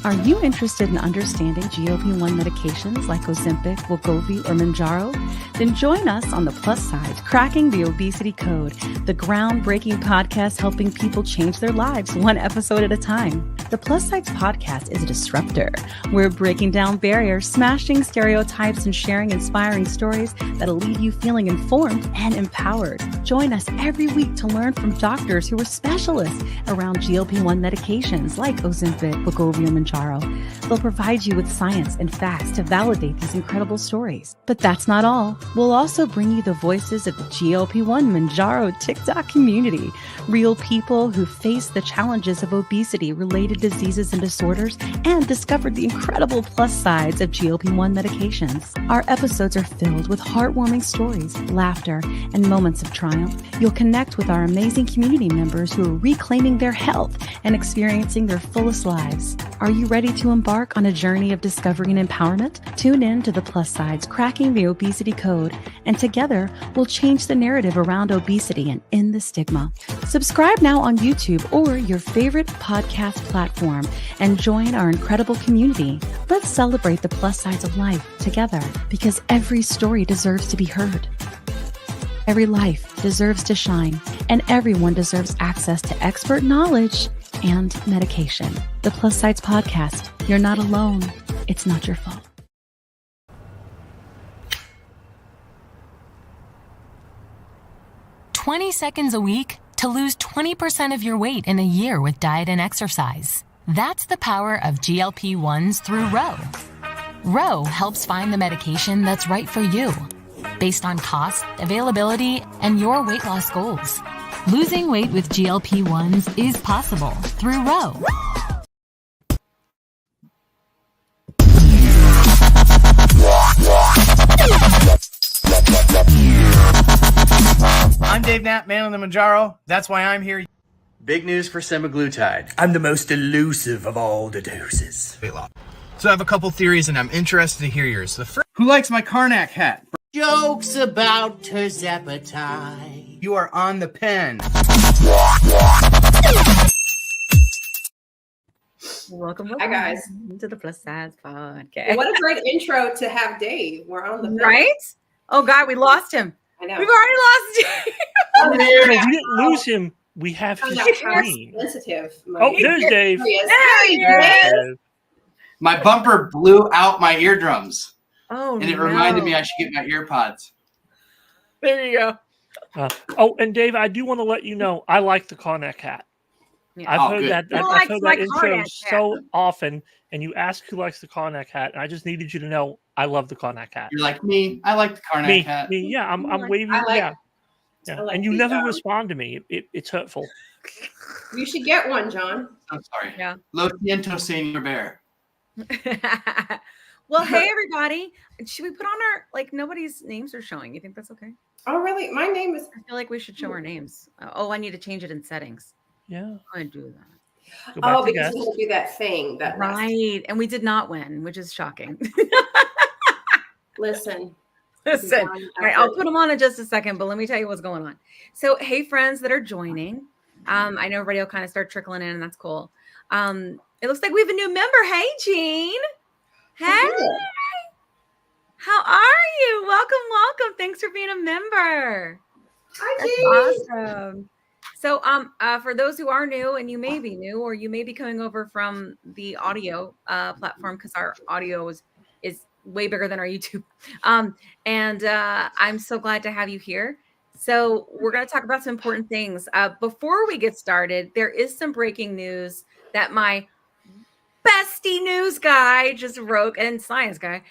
Are you interested in understanding GLP-1 medications like Ozempic, Wegovy, or Mounjaro? Then join us on The Plus Sides, Cracking the Obesity Code, the groundbreaking podcast helping people change their lives one episode at a time. The Plus Sides podcast is a disruptor. We're breaking down barriers, smashing stereotypes, and sharing inspiring stories that'll leave you feeling informed and empowered. Join us every week to learn from doctors who are specialists around GLP-1 medications like Ozempic, Wegovy, or Mounjaro. They'll provide you with science and facts to validate these incredible stories. But that's not all. We'll also bring you the voices of the GLP-1 Mounjaro TikTok community, real people who face the challenges of obesity-related diseases and disorders and discovered the incredible plus sides of GLP-1 medications. Our episodes are filled with heartwarming stories, laughter, and moments of triumph. You'll connect with our amazing community members who are reclaiming their health and experiencing their fullest lives. Are you ready to embark on a journey of discovery and empowerment? Tune in to The Plus Sides, Cracking the Obesity Code, and together we'll change the narrative around obesity and end the stigma. Subscribe now on YouTube or your favorite podcast platform and join our incredible community. Let's celebrate the plus sides of life together, because every story deserves to be heard. Every life deserves to shine, and everyone deserves access to expert knowledge and medication. The Plus Sides Podcast. You're not alone. It's not your fault. "20 seconds a week to lose 20% of your weight in a year with diet and exercise." That's the power of GLP-1s through Ro. Ro helps find the medication that's right for you, based on cost, availability, and your weight loss goals. Losing weight with GLP-1s is possible through Ro. I'm Dave Knapp, man on the Mounjaro. That's why I'm here. Big news for semaglutide. I'm the most elusive of all the doses. So I have a couple theories, and I'm interested to hear yours. The first, who likes my Karnak hat? Jokes about terzepatide. You are on the pen. Welcome Hi, guys. to the Plus Sides Podcast. What a great intro to have Dave. We're on the phone. Right? Oh God, we lost him. I know. We've already lost Dave. Oh, there. No, we didn't lose him. We have his screen. Sensitive. Oh, there's Dave. There he is. There he There is. My bumper blew out my eardrums, Oh, and it reminded me I should get my ear pods. There you go. And Dave, I do want to let you know I like the Karnak hat. Yeah. I've heard good. that. Who I've likes heard my that intro Karnak so often, and you ask who likes the Karnak hat, and I just needed you to know I love the Karnak hat. You're like me. I like the Karnak hat. Me, yeah, I'm waving. I like- Yeah. I like And you the, never respond to me. It's hurtful. You should get one, John. I'm sorry. Yeah. Lo siento, señor bear. Well, hey everybody. Should we put on our nobody's names are showing? You think that's okay? Oh, really? My name is. I feel like we should show our names. I need to change it in settings. Yeah. I'm gonna do that. Go back Oh, to because guests. we had to do that thing. That last- Right. And we did not win, which is shocking. Listen. Listen. All right, I'll put them on in just a second, but let me tell you what's going on. So, hey, friends that are joining. I know everybody will kind of start trickling in, and that's cool. It looks like we have a new member. Hey, Jean. Hey. How are you? Welcome. Thanks for being a member. Hi, That's Jean. awesome. So, for those who are new, and you may be new, or you may be coming over from the audio platform, because our audio is way bigger than our YouTube. And I'm so glad to have you here. So we're going to talk about some important things. Before we get started, there is some breaking news that my bestie news guy just wrote, and science guy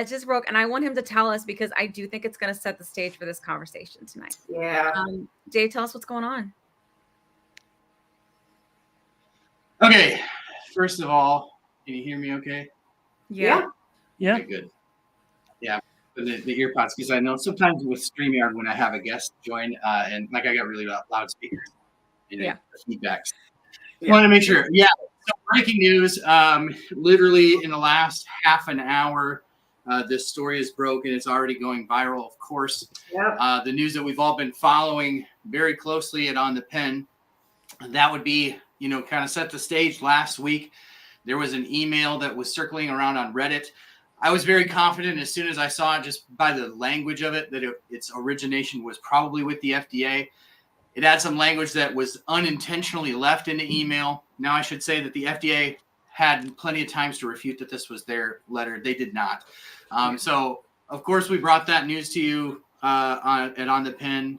just wrote, and I want him to tell us, because I do think it's going to set the stage for this conversation tonight. Yeah. Dave, tell us what's going on. Okay. First of all, can you hear me okay? Yeah. Yeah. Okay, good. Yeah. The ear pods, because I know sometimes with StreamYard when I have a guest join, and like I got really loud speakers, and Yeah. feedbacks. Yeah. Want to make sure. Yeah. So breaking news. Literally in the last half an hour, this story is broken. It's already going viral, of course. Yeah. The news that we've all been following very closely at On the Pen. That would be kind of set the stage last week. There was an email that was circling around on Reddit. I was very confident as soon as I saw it, just by the language of it, that its origination was probably with the FDA. It had some language that was unintentionally left in the email. Now, I should say that the FDA had plenty of times to refute that this was their letter. They did not. So, of course, we brought that news to you on the pen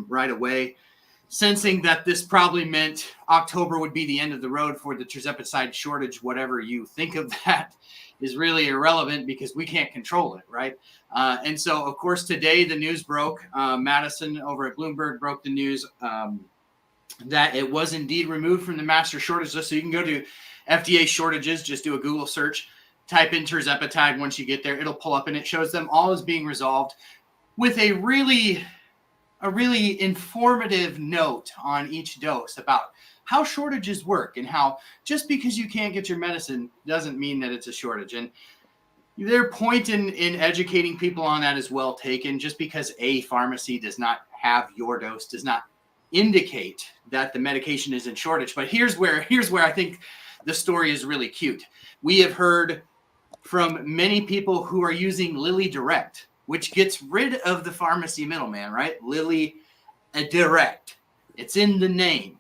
right away, sensing that this probably meant October would be the end of the road for the tirzepatide shortage. Whatever you think of that is really irrelevant because we can't control it, right? And so, of course, today the news broke. Madison over at Bloomberg broke the news that it was indeed removed from the master shortage list. So you can go to FDA shortages, just do a Google search, type in tirzepatide. Once you get there, it'll pull up and it shows them all as being resolved with a really informative note on each dose about how shortages work and how just because you can't get your medicine doesn't mean that it's a shortage. And their point in educating people on that is well taken. Just because a pharmacy does not have your dose does not indicate that the medication is in shortage. But here's where I think the story is really cute. We have heard from many people who are using Lilly Direct, which gets rid of the pharmacy middleman, right? Lilly Direct. It's in the name.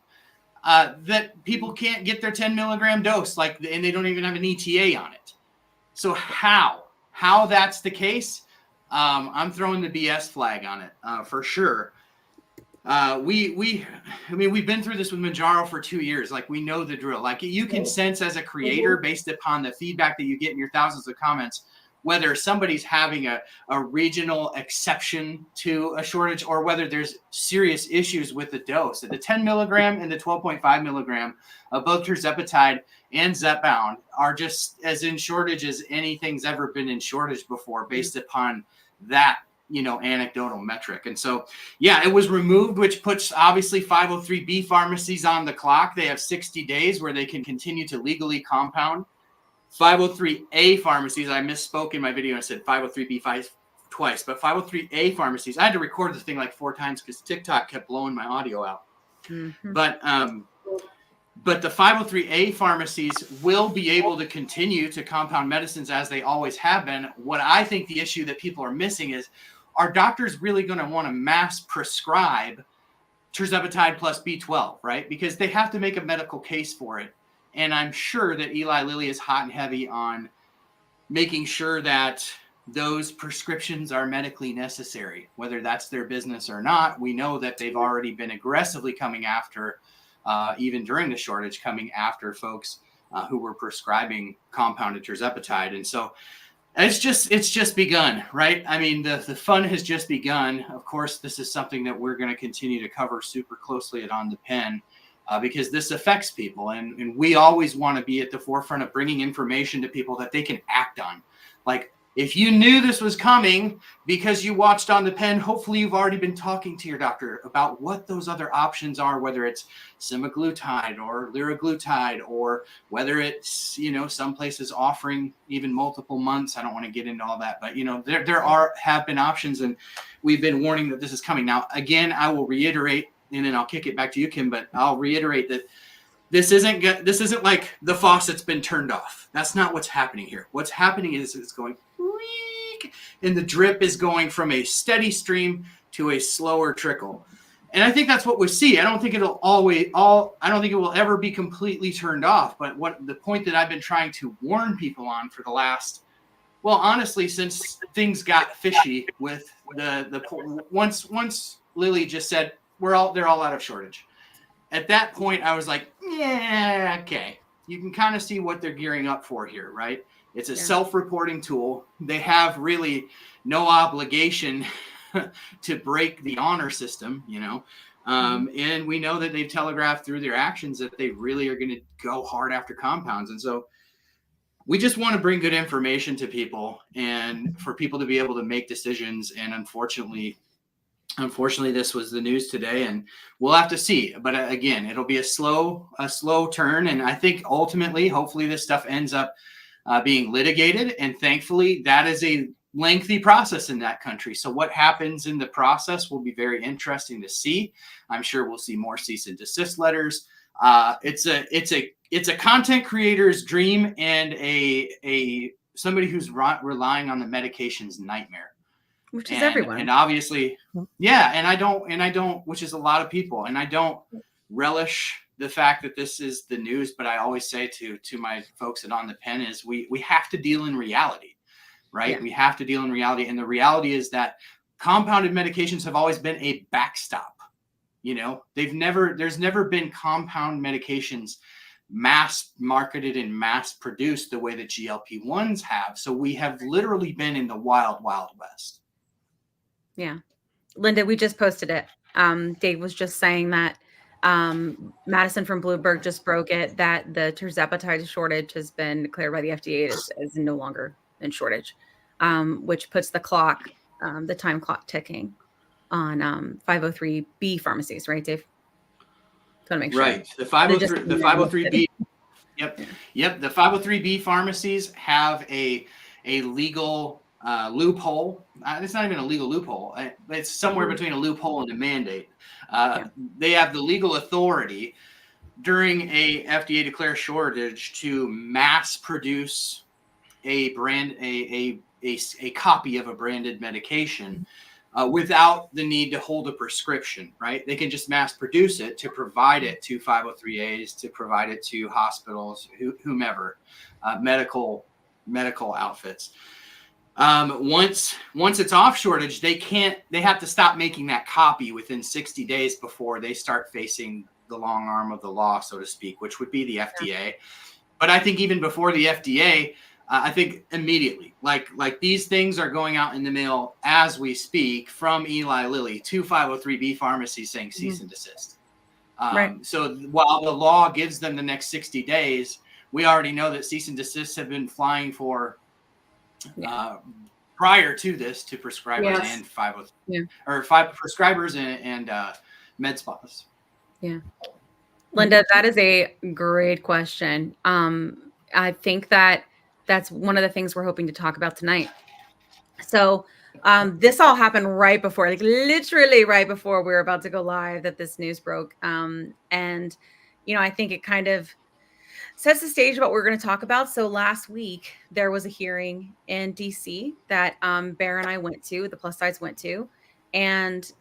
That people can't get their 10 milligram dose, and they don't even have an ETA on it. So how that's the case? I'm throwing the BS flag on it for sure. We've been through this with Mounjaro for 2 years. Like, we know the drill. Like, you can sense as a creator, based upon the feedback that you get in your thousands of comments, whether somebody's having a regional exception to a shortage or whether there's serious issues with the dose. The 10 milligram and the 12.5 milligram of both tirzepatide and Zepbound are just as in shortage as anything's ever been in shortage before, based upon that, anecdotal metric. And so, yeah, it was removed, which puts obviously 503B pharmacies on the clock. They have 60 days where they can continue to legally compound. 503A pharmacies, I misspoke in my video. I said 503B twice, but 503A pharmacies, I had to record the thing like 4 times because TikTok kept blowing my audio out. Mm-hmm. But the 503A pharmacies will be able to continue to compound medicines as they always have been. What I think the issue that people are missing is, are doctors really going to want to mass prescribe tirzepatide plus B12, right? Because they have to make a medical case for it. And I'm sure that Eli Lilly is hot and heavy on making sure that those prescriptions are medically necessary, whether that's their business or not. We know that they've already been aggressively coming after, even during the shortage, coming after folks who were prescribing compounded tirzepatide. And so it's just begun, right? I mean, the fun has just begun. Of course, this is something that we're going to continue to cover super closely at On the Pen. Because this affects people, and we always want to be at the forefront of bringing information to people that they can act on. Like, if you knew this was coming because you watched On the Pen, hopefully you've already been talking to your doctor about what those other options are, whether it's semaglutide or liraglutide, or whether it's, some places offering even multiple months. I don't want to get into all that, but there have been options, and we've been warning that this is coming. Now, again, I will reiterate, and then I'll kick it back to you, Kim, but I'll reiterate that this isn't like the faucet's been turned off. That's not what's happening here. What's happening is it's going, and the drip is going from a steady stream to a slower trickle. And I think that's what we see. I don't think it will ever be completely turned off. But what the point that I've been trying to warn people on for the last, well, honestly, since things got fishy with once Lilly just said, they're all out of shortage. At that point, I was like, yeah, okay. You can kind of see what they're gearing up for here, right? It's a self-reporting tool. They have really no obligation to break the honor system, and we know that they've telegraphed through their actions that they really are going to go hard after compounds. And so we just want to bring good information to people and for people to be able to make decisions. And unfortunately, this was the news today, and we'll have to see. But again, it'll be a slow turn. And I think ultimately, hopefully this stuff ends up being litigated. And thankfully, that is a lengthy process in that country. So what happens in the process will be very interesting to see. I'm sure we'll see more cease and desist letters. It's a content creator's dream and a somebody who's relying on the medication's nightmare. Which is everyone. And obviously, yeah. And I don't, which is a lot of people. And I don't relish the fact that this is the news, but I always say to my folks at On the Pen is we have to deal in reality, right? Yeah. We have to deal in reality. And the reality is that compounded medications have always been a backstop. You know, there's never been compound medications mass marketed and mass produced the way that GLP-1s have. So we have literally been in the wild, wild west. Yeah. Linda, we just posted it. Dave was just saying that Madison from Bloomberg just broke it that the tirzepatide shortage has been declared by the FDA as no longer in shortage, which puts the clock, the time clock ticking on 503B pharmacies, right, Dave? Want to make sure. Right. The 503B. Yep. Yeah. Yep. The 503B pharmacies have a legal loophole. It's not even a legal loophole. It's somewhere between a loophole and a mandate. They have the legal authority during a FDA declared shortage to mass produce a copy of a branded medication without the need to hold a prescription, right? They can just mass produce it to provide it to 503As, to provide it to hospitals, whomever, medical outfits. Once it's off shortage, they have to stop making that copy within 60 days before they start facing the long arm of the law, so to speak, which would be the FDA. Yeah. But I think even before the FDA, I think immediately, like these things are going out in the mail as we speak from Eli Lilly to 503B pharmacies saying cease and desist. Right. So while the law gives them the next 60 days, we already know that cease and desists have been flying for prior to this to prescribers and 503 or prescribers and med spas. Yeah. Linda, that is a great question. I think that's one of the things we're hoping to talk about tonight. So this all happened right before, like literally right before we were about to go live, that this news broke. And, you know, I think it kind of sets the stage of what we're going to talk about. So last week, there was a hearing in DC that Bear and I went to, the Plus Sides went to. And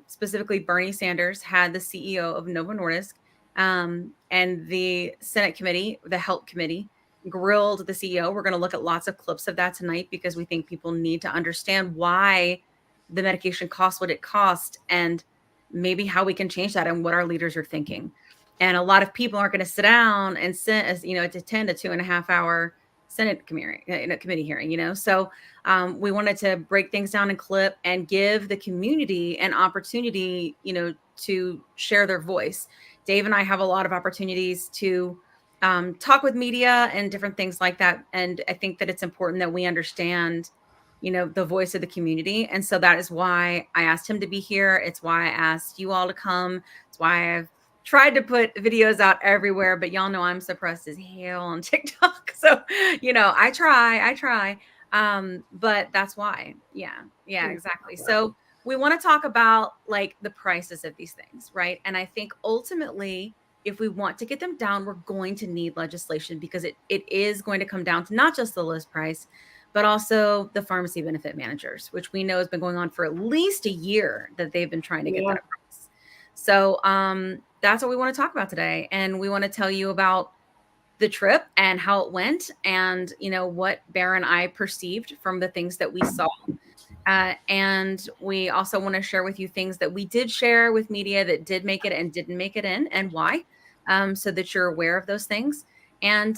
specifically, Bernie Sanders had the CEO of Novo Nordisk and the Senate committee, the Health Committee, grilled the CEO. We're going to look at lots of clips of that tonight because we think people need to understand why the medication costs what it costs and maybe how we can change that and what our leaders are thinking. And a lot of people aren't going to sit down and sit, as you know, to attend a 2.5 hour Senate committee hearing, you know. So we wanted to break things down in clip and give the community an opportunity, you know, to share their voice. Dave and I have a lot of opportunities to talk with media and different things like that. And I think that it's important that we understand, you know, the voice of the community. And so that is why I asked him to be here. It's why I asked you all to come. It's why I've tried to put videos out everywhere, but y'all know I'm suppressed as hell on TikTok. So, you know, I try. But that's why. Yeah, exactly. So we want to talk about like the prices of these things, right? And I think ultimately, if we want to get them down, we're going to need legislation because it is going to come down to not just the list price, but also the pharmacy benefit managers, which we know has been going on for at least a year that they've been trying to get that price. So that's what we want to talk about today. And we want to tell you about the trip and how it went and, you know, what Bear and I perceived from the things that we saw. And we also want to share with you things that we did share with media that did make it and didn't make it in and why. So that you're aware of those things and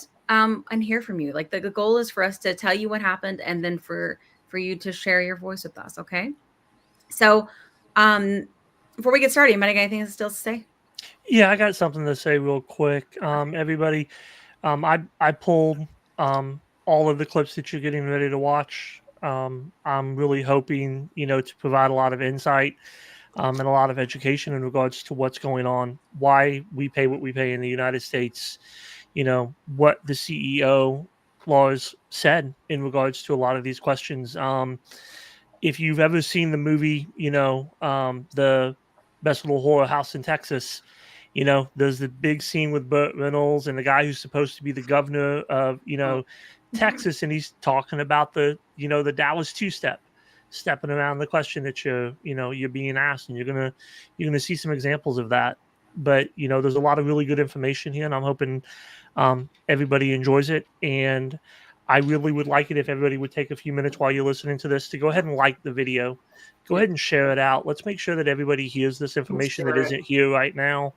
hear from you. Like the goal is for us to tell you what happened and then for you to share your voice with us. Okay. So before we get started, you might have anything still to say? Yeah, I got something to say real quick. Everybody, I pulled all of the clips that you're getting ready to watch. I'm really hoping, you know, to provide a lot of insight and a lot of education in regards to what's going on, why we pay what we pay in the United States, you know, what the CEO laws said in regards to a lot of these questions. If you've ever seen the movie, you know, the Best Little Horror House in Texas, there's the big scene with Burt Reynolds and the guy who's supposed to be the governor of, Texas, and he's talking about the Dallas two-step, stepping around the question that you're being asked, and you're gonna see some examples of that. But there's a lot of really good information here, and I'm hoping everybody enjoys it. And I really would like it if everybody would take a few minutes while you're listening to this to go ahead and like the video, go ahead and share it out. Let's make sure that everybody hears this information that isn't here right now.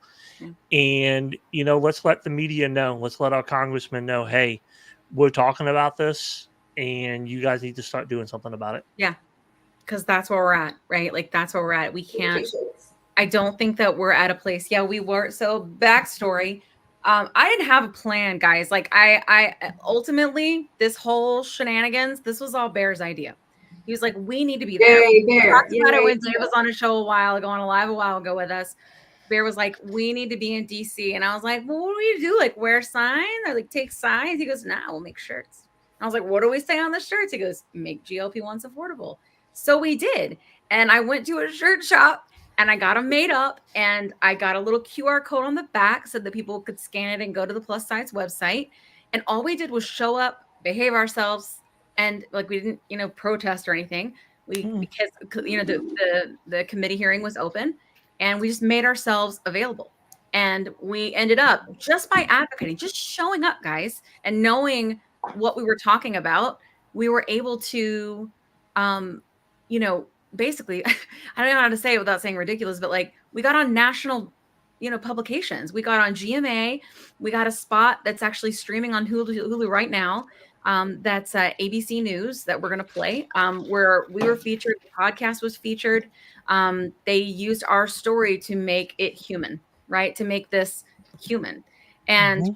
And let's let the media know, let's let our congressmen know, hey, we're talking about this and you guys need to start doing something about it. Yeah, because that's where we're at, right? Like, that's where we're at. We can't, I don't think that we're at a place. Yeah, we were. So backstory, I didn't have a plan, guys. Like, I ultimately, this whole shenanigans, this was all Bear's idea. He was like, we need to be there. We talked about it when Dave was on a show a while ago, on a live a while ago with us. Bear was like, we need to be in DC. And I was like, well, what do we do? Like, wear signs or like take signs? He goes, nah, we'll make shirts. And I was like, what do we say on the shirts? He goes, make GLP-1s affordable. So we did. And I went to a shirt shop and I got them made up, and I got a little QR code on the back so that people could scan it and go to the Plus Size website. And all we did was show up, behave ourselves, and like, we didn't, protest or anything. Because the committee hearing was open, and we just made ourselves available. And we ended up, just by advocating, just showing up, guys, and knowing what we were talking about, we were able to, basically, I don't know how to say it without saying ridiculous, but like, we got on national, publications. We got on GMA. We got a spot that's actually streaming on Hulu right now. That's ABC News that we're going to play, where we were featured. The podcast was featured. They used our story to make it human, right? To make this human. And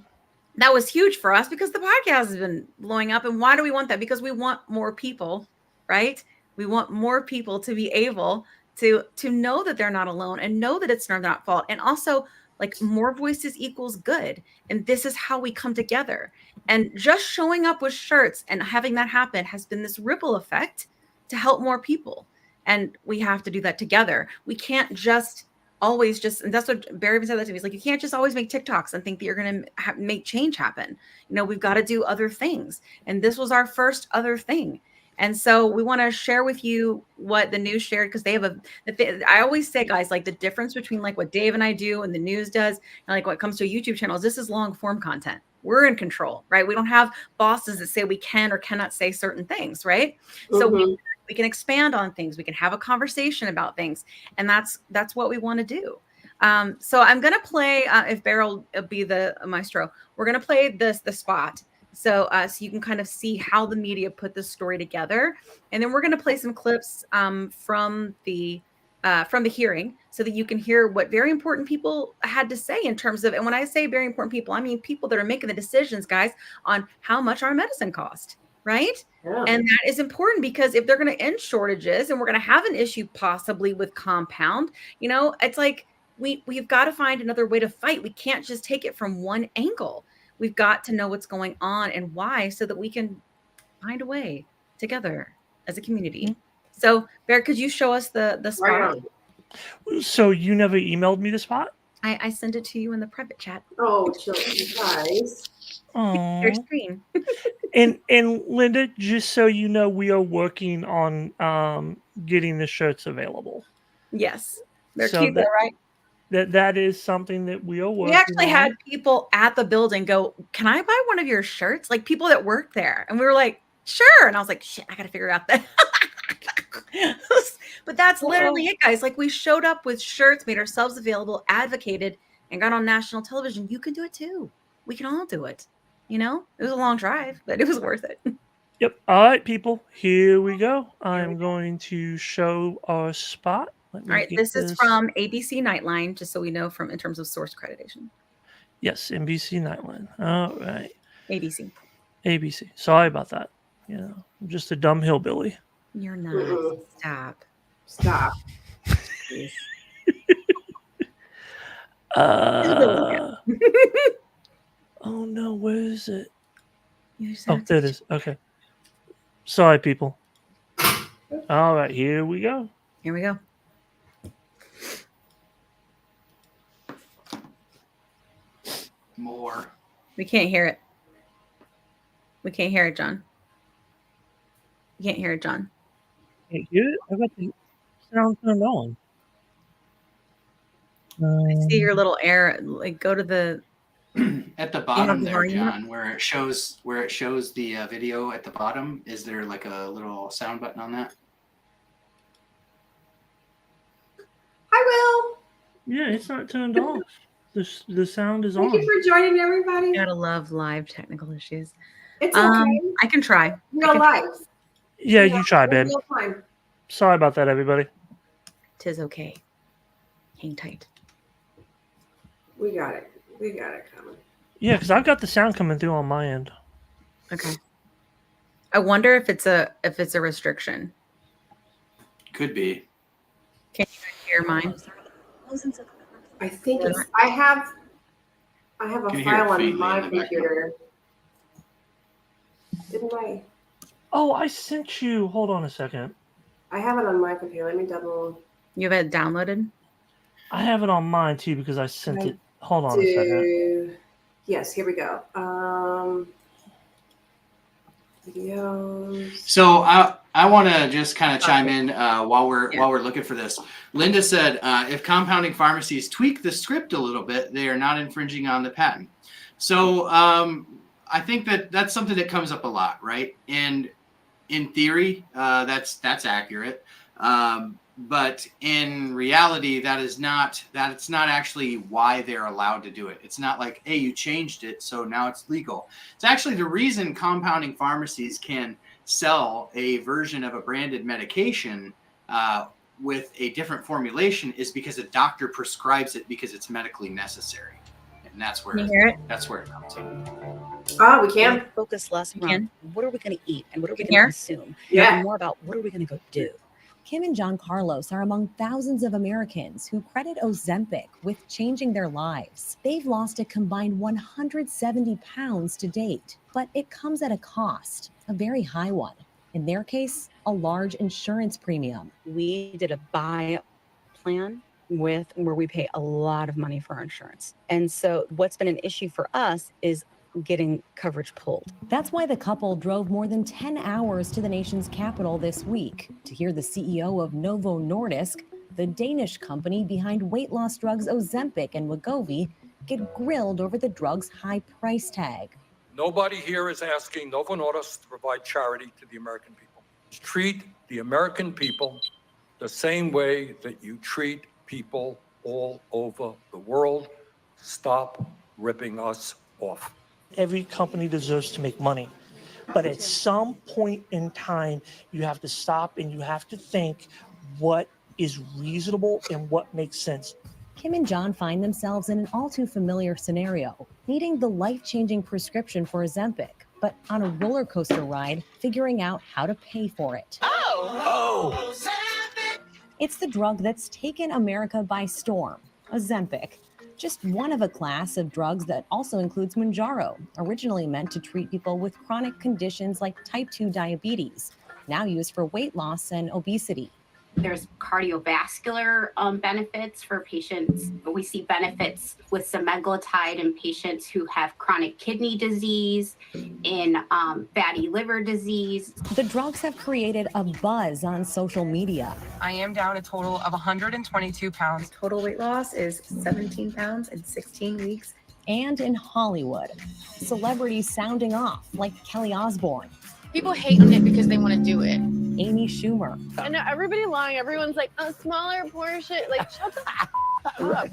that was huge for us because the podcast has been blowing up. And why do we want that? Because we want more people, right? We want more people to be able to know that they're not alone and know that it's not fault. And also, like, more voices equals good. And this is how we come together. And just showing up with shirts and having that happen has been this ripple effect to help more people. And we have to do that together. We can't just always and that's what Barry even said that to me. He's like, you can't just always make TikToks and think that you're going to make change happen. We've got to do other things. And this was our first other thing. And so we want to share with you what the news shared, because they have I always say, guys, like, the difference between like what Dave and I do and the news does, and like what comes to a YouTube channel, is this is long form content. We're in control, right? We don't have bosses that say we can or cannot say certain things, right? So we can expand on things. We can have a conversation about things. And that's what we want to do. So I'm going to play, if Bear will be the maestro, we're going to play the spot. So you can kind of see how the media put this story together. And then we're going to play some clips from the hearing so that you can hear what very important people had to say in terms of, and when I say very important people, I mean people that are making the decisions, guys, on how much our medicine cost, right? Yeah. And that is important, because if they're going to end shortages and we're going to have an issue possibly with compound, it's like we've got to find another way to fight. We can't just take it from one angle. We've got to know what's going on and why, so that we can find a way together as a community. So, Bear, could you show us the spot? So you never emailed me the spot? I sent it to you in the private chat. Oh, guys. Your screen. and Linda, just so you know, we are working on getting the shirts available. Yes, they're cute, though, right? That is something that we are working on. We actually had people at the building go, can I buy one of your shirts? Like, people that work there. And we were like, sure. And I was like, shit, I got to figure out that. But that's literally it, guys. Like, we showed up with shirts, made ourselves available, advocated, and got on national television. You can do it too. We can all do it. It was a long drive, but it was worth it. Yep. All right, people, here we go. I'm going to show our spot. All right, this is from ABC Nightline, just so we know in terms of source accreditation. Yes, NBC Nightline. All right. ABC. Sorry about that. I'm just a dumb hillbilly. You're not. Stop. Oh no, where is it? Oh, there it is. Okay. Sorry, people. All right, here we go. more. We can't hear it. We can't hear it, John. We can't hear it, John. Can't hear it? I got the sound turned on. I see your little arrow. Like, go to the At the bottom the there, volume up? John, where it shows the video at the bottom, is there like a little sound button on that? Hi, Will. Yeah, it's not turned off. The sound is Thank on. you for joining, everybody. Gotta love live technical issues. It's okay. I can try. Real life. Yeah, you try, babe. Real time. Sorry about that, everybody. Tis okay. Hang tight. We got it. We got it coming. Yeah, because I've got the sound coming through on my end. Okay. I wonder if it's a restriction. Could be. Can you guys hear mine? I think it's. I have a Can you hear file it on faintly my in the background? computer. Didn't I? Oh, I sent you. Hold on a second. I have it on my computer. Let me double. You have it downloaded? I have it on mine too because I sent I it. Hold on a second. Yes, here we go. Videos. So I want to just kind of chime in while we're looking for this. Linda said if compounding pharmacies tweak the script a little bit, they are not infringing on the patent. So I think that's something that comes up a lot, right? And in theory, that's accurate. But in reality, that's not actually why they're allowed to do it. It's not like, hey, you changed it, so now it's legal. It's actually the reason compounding pharmacies can sell a version of a branded medication with a different formulation is because a doctor prescribes it because it's medically necessary. And that's where, Can you hear it? that's where it comes in. Oh, we can. Focus less can. on what are we going to eat and what are we Can going hear? to consume. Yeah. And more about what are we going to go do. Kim and John Carlos are among thousands of Americans who credit Ozempic with changing their lives. They've lost a combined 170 pounds to date, but it comes at a cost, a very high one. In their case, a large insurance premium. We did a buy plan where we pay a lot of money for our insurance. And so what's been an issue for us is getting coverage pulled. That's why the couple drove more than 10 hours to the nation's capital this week to hear the CEO of Novo Nordisk, the Danish company behind weight loss drugs Ozempic and Wegovy, get grilled over the drug's high price tag. Nobody here is asking Novo Nordisk to provide charity to the American people. Treat the American people the same way that you treat people all over the world. Stop ripping us off. Every company deserves to make money. But at some point in time, you have to stop and you have to think what is reasonable and what makes sense. Kim and John find themselves in an all too familiar scenario, needing the life-changing prescription for Ozempic, but on a roller coaster ride, figuring out how to pay for it. Oh! It's the drug that's taken America by storm, Ozempic. Just one of a class of drugs that also includes Mounjaro, originally meant to treat people with chronic conditions like type 2 diabetes, now used for weight loss and obesity. There's cardiovascular benefits for patients. We see benefits with semaglutide in patients who have chronic kidney disease, in fatty liver disease. The drugs have created a buzz on social media. I am down a total of 122 pounds. Total weight loss is 17 pounds in 16 weeks. And in Hollywood, celebrities sounding off like Kelly Osbourne. People hate on it because they want to do it. Amy Schumer. I know everybody lying. Everyone's like, a smaller portion. Like, shut the up.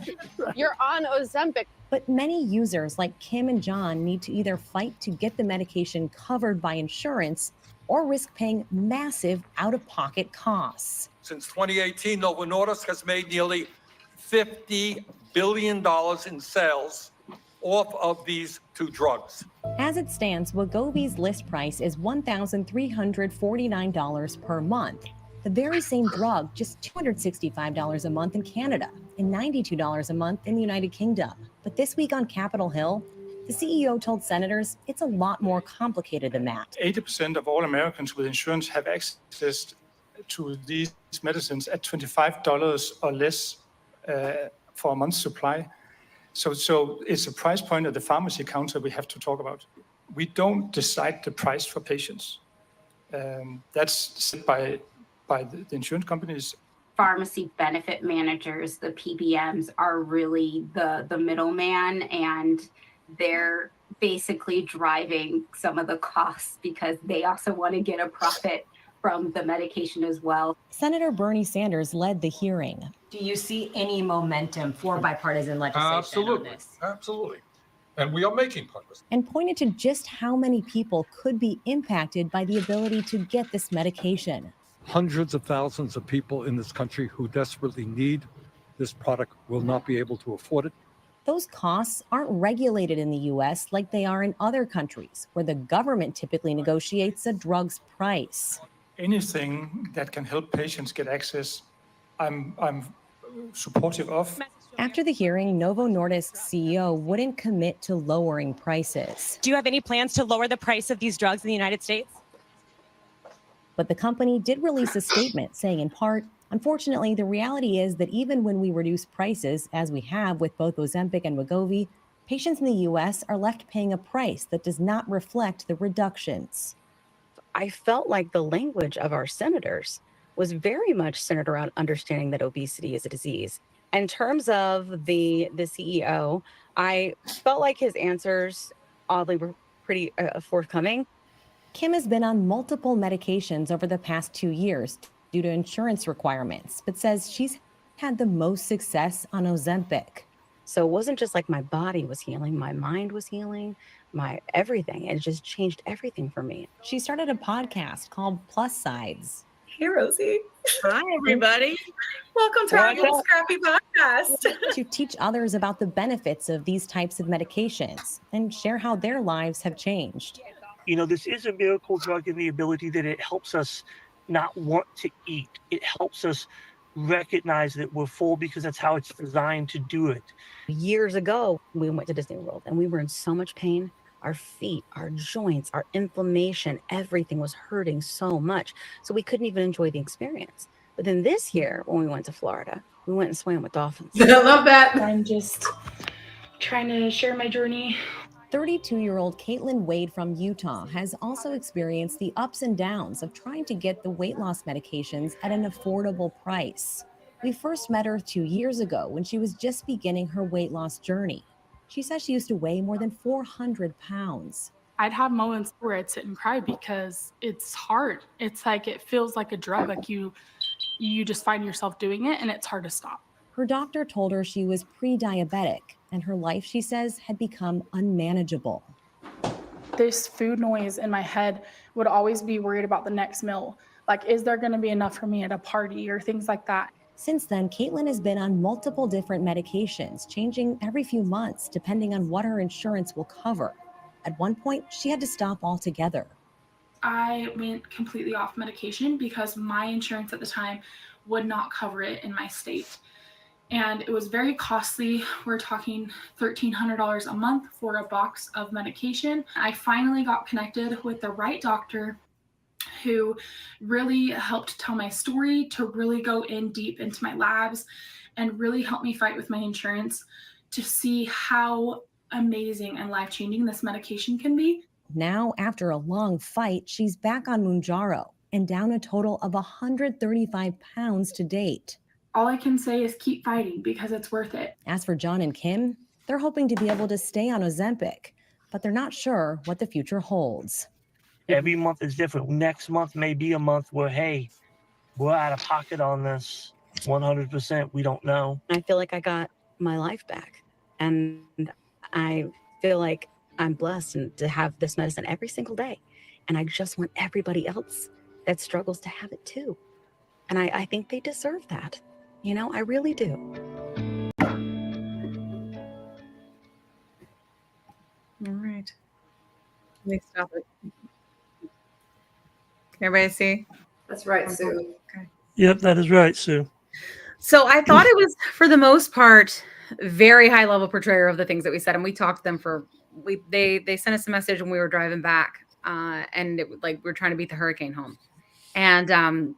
You're on Ozempic. But many users like Kim and John need to either fight to get the medication covered by insurance or risk paying massive out-of-pocket costs. Since 2018, Novo Nordisk has made nearly $50 billion in sales off of these two drugs. As it stands, Wegovy's list price is $1,349 per month. The very same drug, just $265 a month in Canada and $92 a month in the United Kingdom. But this week on Capitol Hill, the CEO told senators it's a lot more complicated than that. 80% of all Americans with insurance have access to these medicines at $25 or less for a month's supply. So it's a price point at the pharmacy counter we have to talk about. We don't decide the price for patients. That's set by the insurance companies. Pharmacy benefit managers, the PBMs, are really the middleman, and they're basically driving some of the costs because they also want to get a profit from the medication as well. Senator Bernie Sanders led the hearing. Do you see any momentum for bipartisan legislation on this? Absolutely. And we are making progress. And pointed to just how many people could be impacted by the ability to get this medication. Hundreds of thousands of people in this country who desperately need this product will not be able to afford it. Those costs aren't regulated in the U.S. like they are in other countries, where the government typically negotiates a drug's price. Anything that can help patients get access, I'm supportive of. After the hearing, Novo Nordisk's CEO wouldn't commit to lowering prices. Do you have any plans to lower the price of these drugs in the United States? But the company did release a statement saying, in part, unfortunately, the reality is that even when we reduce prices, as we have with both Ozempic and Wegovy, patients in the U.S. are left paying a price that does not reflect the reductions. I felt like the language of our senators was very much centered around understanding that obesity is a disease. In terms of the CEO, I felt like his answers oddly were pretty forthcoming. Kim has been on multiple medications over the past 2 years due to insurance requirements, but says she's had the most success on Ozempic. So it wasn't just like my body was healing, my mind was healing, my everything. It just changed everything for me. She started a podcast called Sidez. Hey, Rosie. Hi, everybody. Welcome to our little scrappy podcast. To teach others about the benefits of these types of medications and share how their lives have changed. You know, this is a miracle drug in the ability that it helps us not want to eat. It helps us recognize that we're full because that's how it's designed to do it. Years ago, we went to Disney World and we were in so much pain. Our feet, our joints, our inflammation, everything was hurting so much. So we couldn't even enjoy the experience. But then this year, when we went to Florida, we went and swam with dolphins. I love that. I'm just trying to share my journey. 32-year-old Caitlin Wade from Utah has also experienced the ups and downs of trying to get the weight loss medications at an affordable price. We first met her 2 years ago when she was just beginning her weight loss journey. She says she used to weigh more than 400 pounds. I'd have moments where I'd sit and cry because it's hard. It's like it feels like a drug, like you just find yourself doing it and it's hard to stop. Her doctor told her she was pre-diabetic and her life, she says, had become unmanageable. This food noise in my head would always be worried about the next meal. Like, is there going to be enough for me at a party or things like that? Since then, Caitlin has been on multiple different medications, changing every few months depending on what her insurance will cover. At one point, she had to stop altogether. I went completely off medication because my insurance at the time would not cover it in my state. And it was very costly. We're talking $1,300 a month for a box of medication. I finally got connected with the right doctor who really helped tell my story, to really go in deep into my labs and really help me fight with my insurance to see how amazing and life-changing this medication can be. Now, after a long fight, she's back on Mounjaro and down a total of 135 pounds to date. All I can say is keep fighting because it's worth it. As for John and Kim, they're hoping to be able to stay on Ozempic, but they're not sure what the future holds. Every month is different. Next month may be a month where, hey, we're out of pocket on this 100%. We don't know. I feel like I got my life back. And I feel like I'm blessed to have this medicine every single day. And I just want everybody else that struggles to have it too. And I think they deserve that. You know, I really do. All right. Let me stop it. Can everybody see? That's right, Sue. Okay. Yep, that is right, Sue. So I thought it was, for the most part, very high level portrayal of the things that we said. And we talked to them they sent us a message when we were driving back. And it was like, we're trying to beat the hurricane home. And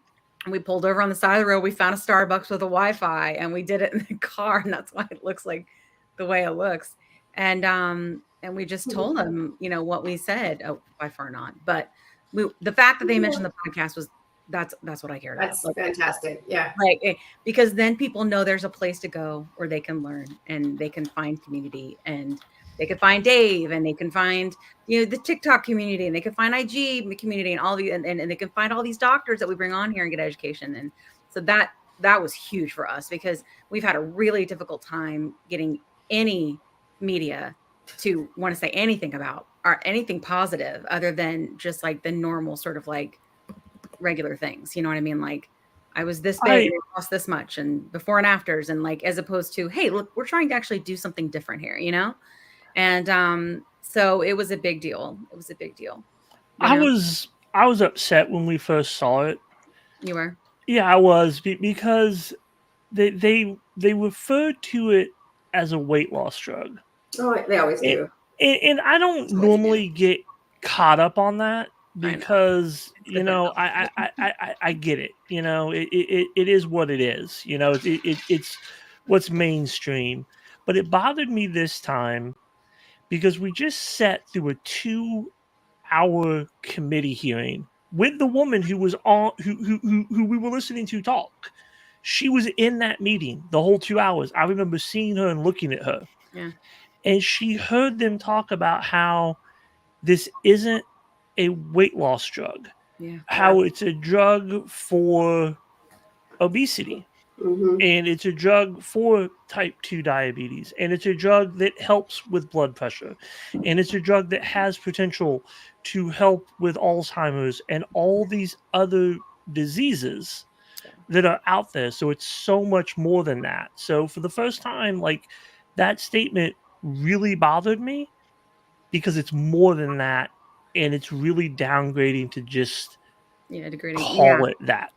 we pulled over on the side of the road. We found a Starbucks with a Wi-Fi and we did it in the car. And that's why it looks like the way it looks. And we just told them, you know, what we said. Oh, by far not. But the fact that they mentioned the podcast was that's what I cared about. That's fantastic. Yeah. Like, because then people know there's a place to go where they can learn and they can find community, and they can find Dave, and they can find, you know, the TikTok community, and they can find IG community, and all the and they can find all these doctors that we bring on here and get education. And so that was huge for us, because we've had a really difficult time getting any media to want to say anything about or anything positive other than just like the normal sort of like regular things. You know what I mean? Like, I was this big, and I lost this much, and before and afters, and like, as opposed to, hey, look, we're trying to actually do something different here, you know? And so it was a big deal. It was a big deal. I was upset when we first saw it. You were? Yeah, I was, because they referred to it as a weight loss drug. Oh, they always do. And I don't normally get caught up on that, because you know, I get it. You know, it is what it is. You know, it's what's mainstream. But it bothered me this time because we just sat through a 2-hour committee hearing with the woman who was on who we were listening to talk. She was in that meeting the whole 2 hours. I remember seeing her and looking at her. Yeah. And she heard them talk about how this isn't a weight loss drug. Yeah. How it's a drug for obesity. And it's a drug for type 2 diabetes. And it's a drug that helps with blood pressure. And it's a drug that has potential to help with Alzheimer's and all these other diseases that are out there. So it's so much more than that. So for the first time, like, that statement really bothered me, because it's more than that, and it's really downgrading to just degrading. call it that.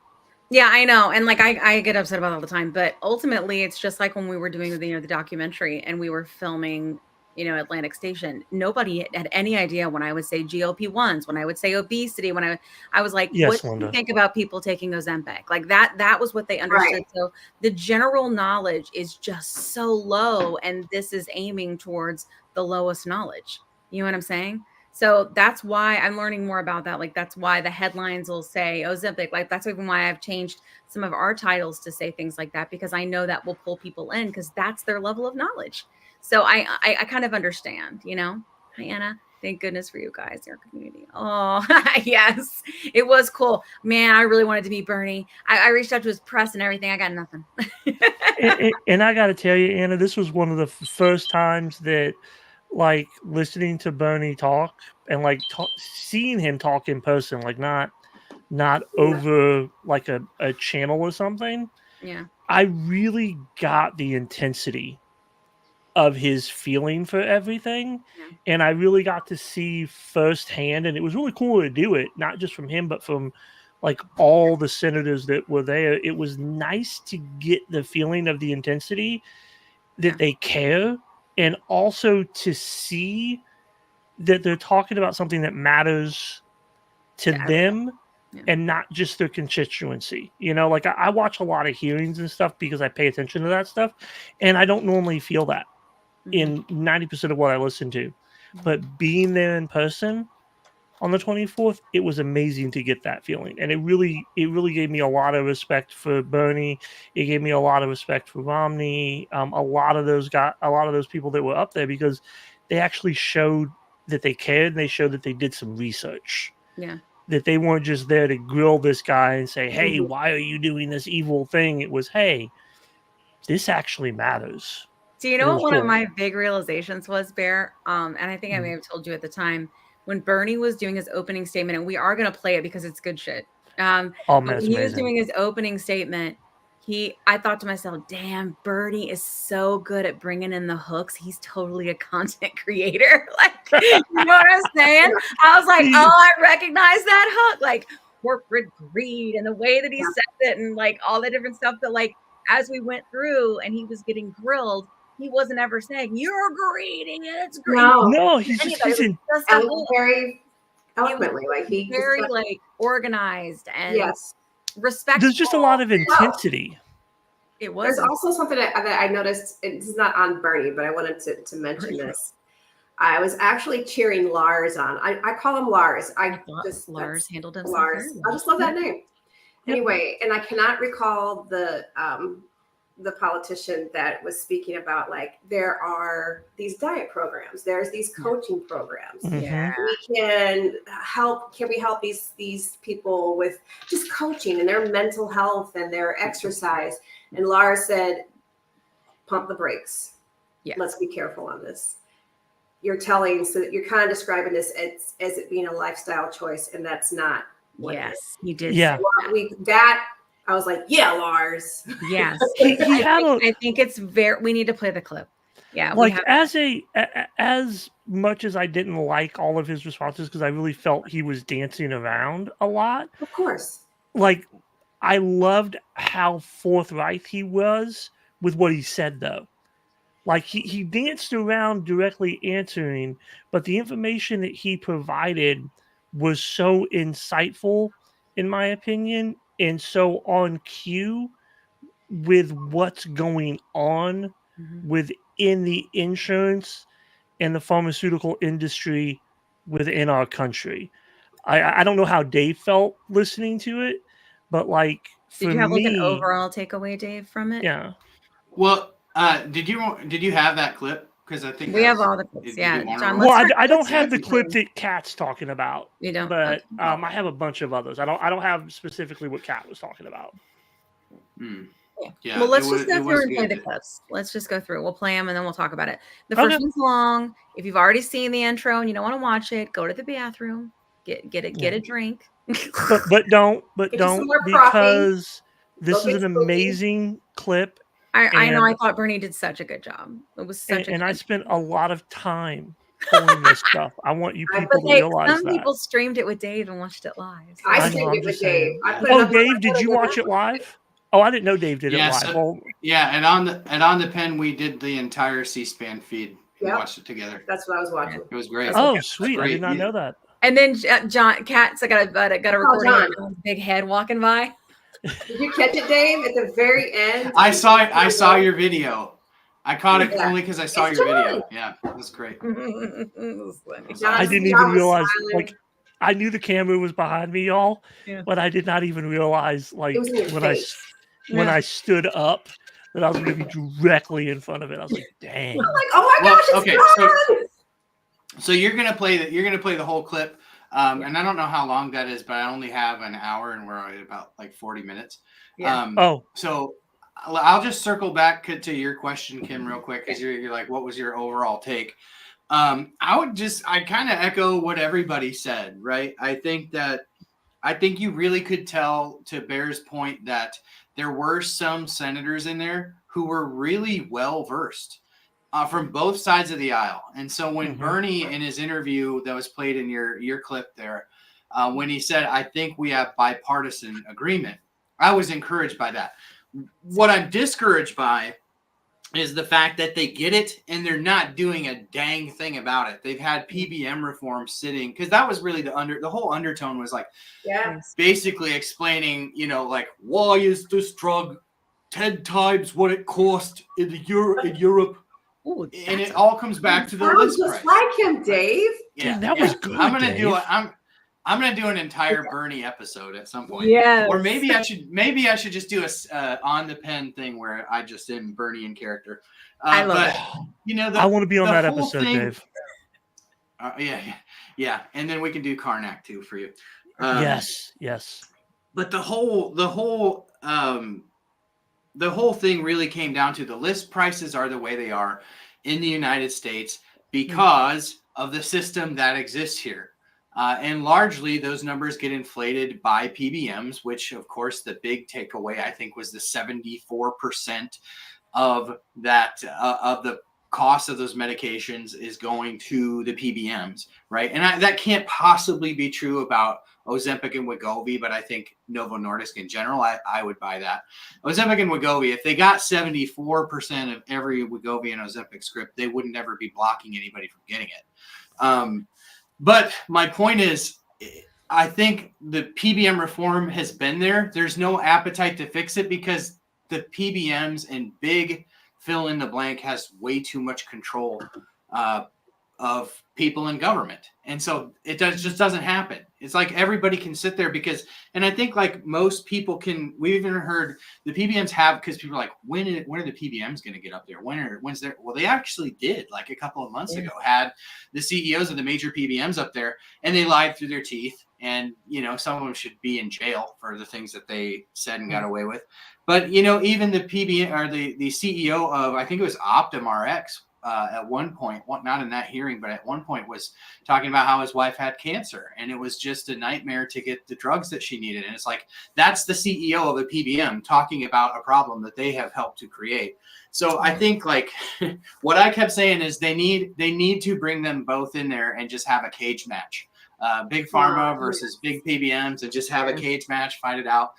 Yeah, I know. And like, I get upset about it all the time, but ultimately it's just like when we were doing the, you know, the documentary and we were filming, you know, Atlantic Station. Nobody had any idea when I would say GLP-1s, when I would say obesity, when I was like, Yes, what do Linda. you think about people taking Ozempic? Like that was what they understood. Right. So the general knowledge is just so low, and this is aiming towards the lowest knowledge. You know what I'm saying? So that's why I'm learning more about that. Like, that's why the headlines will say Ozempic. Like, that's even why I've changed some of our titles to say things like that, because I know that will pull people in, because that's their level of knowledge. So I kind of understand, you know. Hi, Anna. Thank goodness for you guys, your community. Oh, yes. It was cool. Man, I really wanted to meet Bernie. I reached out to his press and everything. I got nothing. And I got to tell you, Anna, this was one of the first times that, like, listening to Bernie talk and like seeing him talk in person, like not over like a channel or something. Yeah. I really got the intensity of his feeling for everything. And I really got to see firsthand, and it was really cool to do it, not just from him, but from like all the senators that were there. It was nice to get the feeling of the intensity that they care, and also to see that they're talking about something that matters to them and not just their constituency. You know, like I watch a lot of hearings and stuff because I pay attention to that stuff, and I don't normally feel that in 90% of what I listen to. But being there in person on the 24th, it was amazing to get that feeling. And it really gave me a lot of respect for Bernie. It gave me a lot of respect for Romney. A lot of those people that were up there, because they actually showed that they cared, and they showed that they did some research. Yeah. That they weren't just there to grill this guy and say, hey, why are you doing this evil thing? It was, hey, this actually matters. Do you know what one of my big realizations was, Bear? And I think I may have told you at the time, when Bernie was doing his opening statement, and we are going to play it because it's good shit. Oh, man, when he was doing his opening statement, I thought to myself, damn, Bernie is so good at bringing in the hooks. He's totally a content creator. Like, you know what I'm saying? I was like, oh, I recognize that hook. Like, corporate greed, and the way that he said it, and like all the different stuff that, like, as we went through and he was getting grilled, he wasn't ever saying, you're greedy, it's greedy. No, he's in very eloquently, like he very just, like organized and respectful. There's just a lot of intensity. It was. There's also something that I noticed. This is not on Bernie, but I wanted to mention this. I was actually cheering Lars on. I call him Lars. I just Lars handled himself Lars. very well. I just love that name. Anyway, and I cannot recall the politician that was speaking about, like, there are these diet programs, there's these coaching programs. Mhm. Can we help these people with just coaching and their mental health and their exercise? And Lars said, pump the brakes. Let's be careful on this. You're kind of describing this as it being a lifestyle choice, and that's not what it is. You did. Yeah. I was like, yeah, Lars. Yes. I think it's we need to play the clip. Yeah. Like, as much as I didn't like all of his responses, because I really felt he was dancing around a lot. Of course. Like, I loved how forthright he was with what he said, though. Like, he danced around directly answering, but the information that he provided was so insightful, in my opinion, and so on cue with what's going on within the insurance and the pharmaceutical industry within our country. I don't know how Dave felt listening to it, but, like, for Did you have me, like an overall takeaway, Dave, from it? Yeah. Well, did you have that clip? Because I think We have all the clips. Yeah, John. Well, I don't have the clip that Kat's talking about. You don't? But I have a bunch of others. I don't have specifically what Kat was talking about. Yeah. Well, let's just go through and play the clips. Let's just go through. We'll play them and then we'll talk about it. The first one's long. If you've already seen the intro and you don't want to watch it, go to the bathroom, get a drink. but don't Get you some more because this Go is get an spooky. amazing clip. I know. I and- thought Bernie did such a good job. It was such and a I good spent a lot of time pulling this stuff. I want you people to realize some that. people streamed it with Dave and watched it live. I know, streamed I'm it with just Dave. saying. I put it Oh, up on Dave, my did you watch it live? Oh, I didn't know Dave did it live. Well, and on the pen we did the entire C-SPAN feed. We Yep. watched it together. That's what I was watching. It was great. oh, It was sweet! I great. did not know that. And then Kat's got a recording John. of John's big head walking by. Did you catch it, Dave? At the very end, I saw it. I saw your video. I caught it Yeah. only because I saw It's your John. video. Yeah, it was great. I didn't even realize. Like, I knew the camera was behind me, y'all, Yeah. but I did not even realize, like, It was in your face. when Yeah. I stood up, that I was going to be directly in front of it. I was like, dang. I'm like, oh my gosh, it's okay, John! So you're gonna play the whole clip, and I don't know how long that is, but I only have an hour, and we're at about like 40 minutes. Yeah. So I'll just circle back to your question, Kim, real quick, because you're like, what was your overall take? I kind of echo what everybody said, right? I think you really could tell, to Bear's point, that there were some senators in there who were really well versed from both sides of the aisle. And so when Bernie, in his interview that was played in your clip there, when he said, I think we have bipartisan agreement, I was encouraged by that. What I'm discouraged by is the fact that they get it and they're not doing a dang thing about it. They've had PBM reform sitting, because that was really the whole undertone was like, basically explaining, like, why is this drug 10 times what it cost in Europe? Ooh, and it all comes back to the Sounds list just price. like him, Dave. Yeah, that was good, I'm gonna Dave. do it. I'm gonna do an entire Bernie episode at some point. Yes. Or maybe I should just do a on the pen thing where I just am Bernie in character. I love it. I want to be on that whole episode, thing- Dave. Yeah, and then we can do Karnak too for you. Yes. But the whole thing really came down to the list prices are the way they are in the United States because of the system that exists here. And largely those numbers get inflated by PBMs, which of course the big takeaway I think was the 74% of that of the cost of those medications is going to the PBMs, right? And that can't possibly be true about Ozempic and Wegovy, but I think Novo Nordisk in general, I would buy that. Ozempic and Wegovy, if they got 74% of every Wegovy and Ozempic script, they wouldn't ever be blocking anybody from getting it. But my point is, I think the PBM reform has been there. There's no appetite to fix it because the PBMs and big fill in the blank has way too much control of people in government. And so it just doesn't happen. It's like everybody can sit there because, and I think like most people can, we've even heard the PBMs have, because people are like, when are the PBMs going to get up there? When's there? Well, they actually did like a couple of months ago, had the CEOs of the major PBMs up there, and they lied through their teeth. And, you know, some of them should be in jail for the things that they said and got away with. But, you know, even the PBM or the CEO of, I think it was Optum RX, at one point, not in that hearing, but at one point was talking about how his wife had cancer and it was just a nightmare to get the drugs that she needed. And it's like, that's the CEO of a PBM talking about a problem that they have helped to create. So I think like what I kept saying is they need to bring them both in there and just have a cage match. Big pharma versus big PBMs, and just have a cage match, fight it out.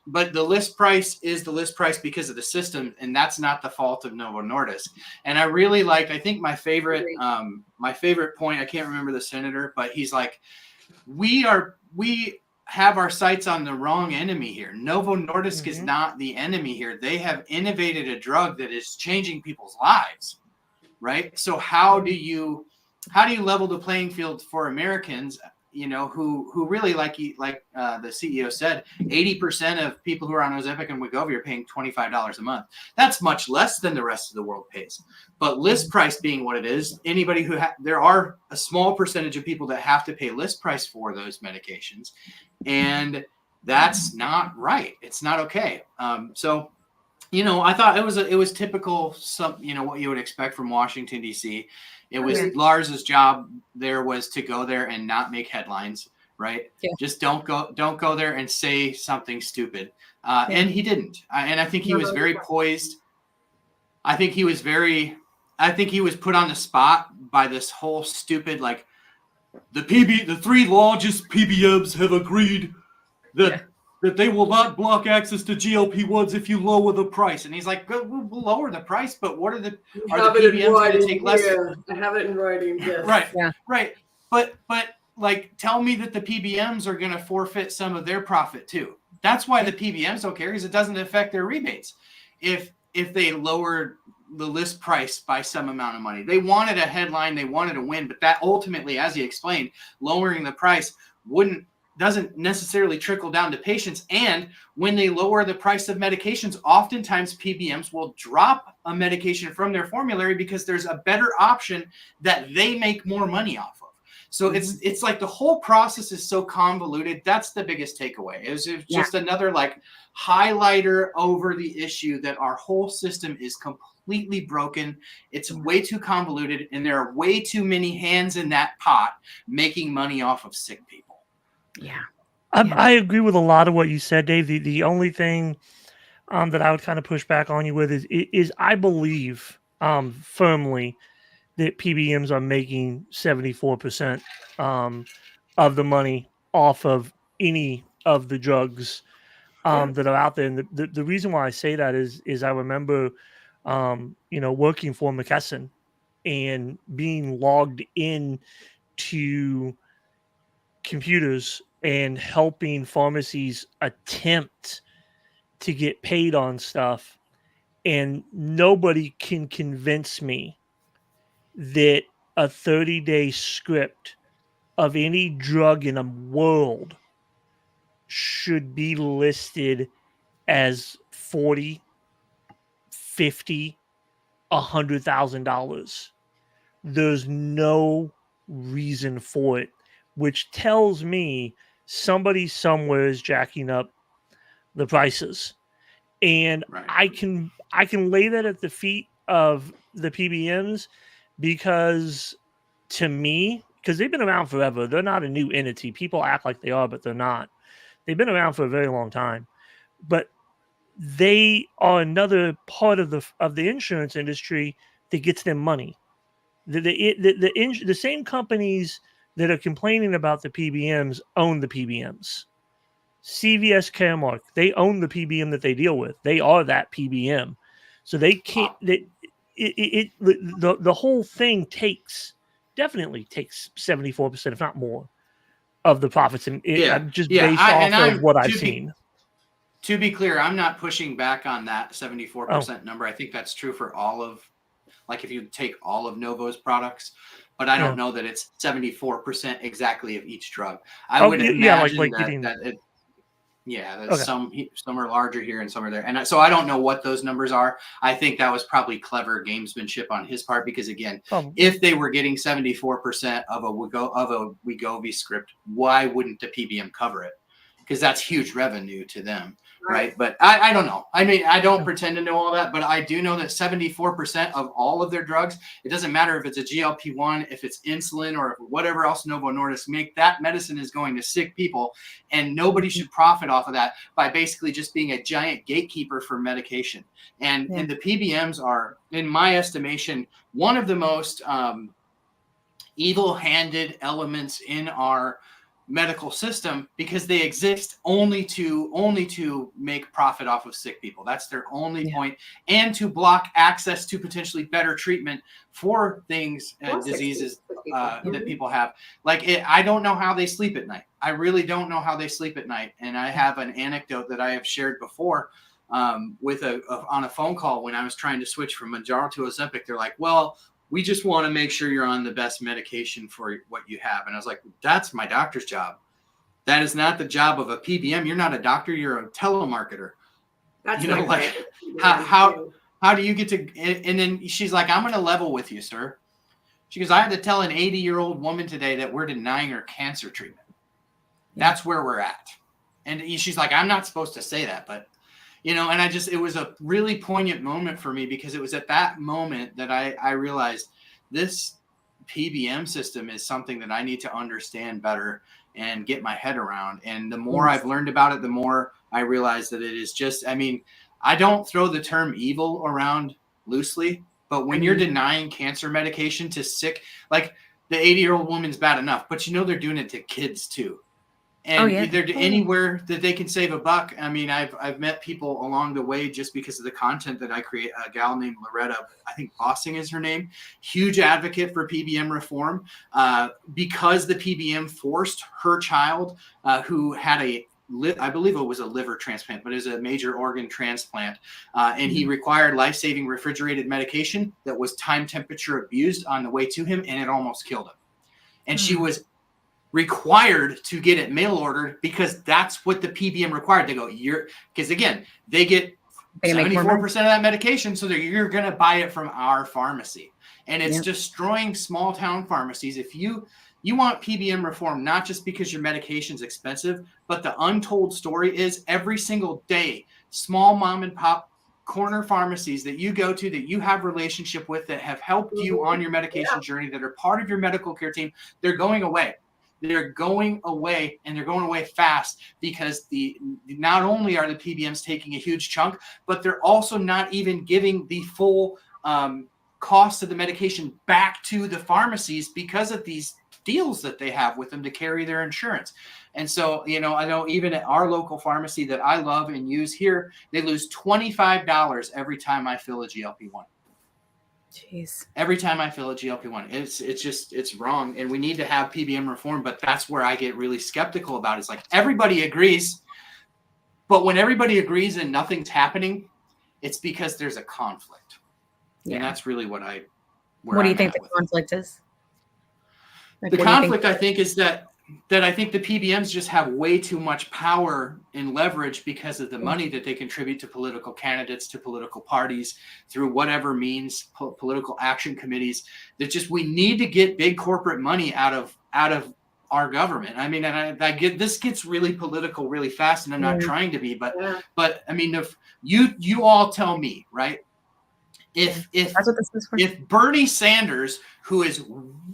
But the list price is the list price because of the system, and that's not the fault of Novo Nordisk. And I really liked, I think my favorite point, I can't remember the senator, but he's like, we have our sights on the wrong enemy here. Novo Nordisk is not the enemy here. They have innovated a drug that is changing people's lives, right? So how do you level the playing field for Americans, you know, who really, like the CEO said, 80% of people who are on Ozempic and Wegovy are paying $25 a month. That's much less than the rest of the world pays. But list price being what it is, anybody who there are a small percentage of people that have to pay list price for those medications, and that's not right. It's not okay. So, you know, I thought it was typical, what you would expect from Washington, D.C. It was Lars's job there was to go there and not make headlines, right? Yeah. Just don't go there and say something stupid. And he didn't. And I think he was very poised. I think he was put on the spot by this whole stupid, like the three largest PBMs have agreed that they will not block access to GLP-1s if you lower the price. And he's like, we'll lower the price, but are the PBMs going to take less? I have it in writing, yes. Right, right. But like, tell me that the PBMs are going to forfeit some of their profit too. That's why the PBMs don't care, because it doesn't affect their rebates. If they lowered the list price by some amount of money, they wanted a headline, they wanted a win, but that ultimately, as he explained, lowering the price doesn't necessarily trickle down to patients. And when they lower the price of medications, oftentimes PBMs will drop a medication from their formulary because there's a better option that they make more money off of. So it's like the whole process is so convoluted. That's the biggest takeaway. It was just another like highlighter over the issue that our whole system is completely broken. It's way too convoluted, and there are way too many hands in that pot making money off of sick people. Yeah. I agree with a lot of what you said, Dave. The only thing that I would kind of push back on you with is I believe firmly that PBMs are making 74% of the money off of any of the drugs that are out there. And the reason why I say that is I remember working for McKesson and being logged in to computers and helping pharmacies attempt to get paid on stuff, and nobody can convince me that a 30-day script of any drug in the world should be listed as $40, $50, $100,000. There's no reason for it, which tells me somebody somewhere is jacking up the prices. And I can lay that at the feet of the PBMs, because to me, because they've been around forever, they're not a new entity. People act like they are, but they're not. They've been around for a very long time. But they are another part of the insurance industry that gets them money. The same companies that are complaining about the PBMs own the PBMs. CVS Caremark, they own the PBM that they deal with. They are that PBM. So they can't, the whole thing definitely takes 74%, if not more, of the profits. And just based off of what I've seen. To be clear, I'm not pushing back on that 74% number. I think that's true for all of, like if you take all of Novo's products, but I don't know that it's 74% exactly of each drug. I would imagine that it, that some are larger here and some are there. And so I don't know what those numbers are. I think that was probably clever gamesmanship on his part, because again, if they were getting 74% of a Wegovy script, why wouldn't the PBM cover it? Because that's huge revenue to them. Right. But I don't know. I mean, I don't pretend to know all that, but I do know that 74% of all of their drugs, it doesn't matter if it's a GLP-1, if it's insulin, or whatever else Novo Nordisk make, that medicine is going to sick people. And nobody should profit off of that by basically just being a giant gatekeeper for medication. And the PBMs are, in my estimation, one of the most evil-handed elements in our medical system, because they exist only to make profit off of sick people. That's their only point, and to block access to potentially better treatment for things, diseases that people have. I don't know how they sleep at night. I really don't know how they sleep at night. And I have an anecdote that I have shared before on a phone call when I was trying to switch from Mounjaro to Ozempic. They're like, well, we just want to make sure you're on the best medication for what you have. And I was like, that's my doctor's job. That is not the job of a PBM. You're not a doctor. You're a telemarketer. That's how do you get to, and then she's like, I'm going to level with you, sir. She goes, I had to tell an 80-year-old woman today that we're denying her cancer treatment. That's where we're at. And she's like, I'm not supposed to say that, but and it was a really poignant moment for me, because it was at that moment that I realized this PBM system is something that I need to understand better and get my head around. And the more I've learned about it, the more I realize that it is just, I don't throw the term evil around loosely, but when you're denying cancer medication to sick, like the 80-year-old woman's bad enough, but they're doing it to kids too. And they're anywhere that they can save a buck. I've met people along the way just because of the content that I create. A gal named Loretta, I think Bossing is her name, huge advocate for PBM reform, because the PBM forced her child, who had I believe it was a liver transplant, but it was a major organ transplant. And he required life-saving refrigerated medication that was time temperature abused on the way to him, and it almost killed him. And she was required to get it mail ordered, because that's what the PBM required. They go, because again, they get 74% of that medication, so you're going to buy it from our pharmacy. And it's destroying small town pharmacies. If you want PBM reform, not just because your medication's expensive, but the untold story is every single day, small mom and pop corner pharmacies that you go to, that you have relationship with, that have helped you on your medication journey, that are part of your medical care team, they're going away. They're going away, and they're going away fast, because not only are the PBMs taking a huge chunk, but they're also not even giving the full cost of the medication back to the pharmacies because of these deals that they have with them to carry their insurance. And so, I know even at our local pharmacy that I love and use here, they lose $25 every time I fill a GLP-1. Jeez. Every time I fill a GLP-1, it's wrong. And we need to have PBM reform, but that's where I get really skeptical about it. It's like everybody agrees, but when everybody agrees and nothing's happening, it's because there's a conflict. And that's really what do you think the conflict is? The conflict, I think, is that I think the PBMs just have way too much power and leverage because of the money that they contribute to political candidates, to political parties, through whatever means, political action committees, that just, we need to get big corporate money out of our government. And I get, this gets really political really fast, and I'm not trying to be, but if you all tell me, right? If Bernie Sanders, who is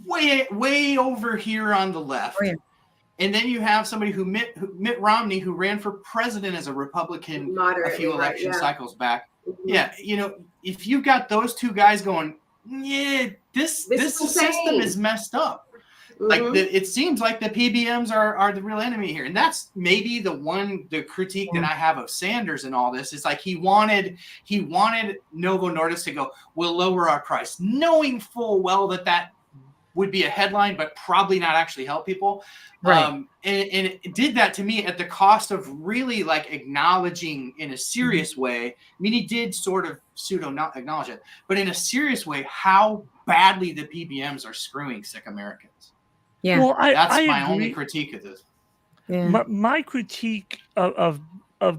way over here on the left, and then you have somebody Mitt Romney, who ran for president as a Republican a few election cycles back. If you've got those two guys going, this system is messed up. It seems like the PBMs are the real enemy here. And that's maybe the critique that I have of Sanders and all this, is like he wanted Novo Nordisk to go, we'll lower our price, knowing full well that would be a headline, but probably not actually help people. Right. And it did that to me at the cost of really like acknowledging in a serious way. I mean, he did sort of pseudo not acknowledge it, but in a serious way, how badly the PBMs are screwing sick Americans. Yeah. Well, That's I my agree. only critique of this. Yeah. My critique of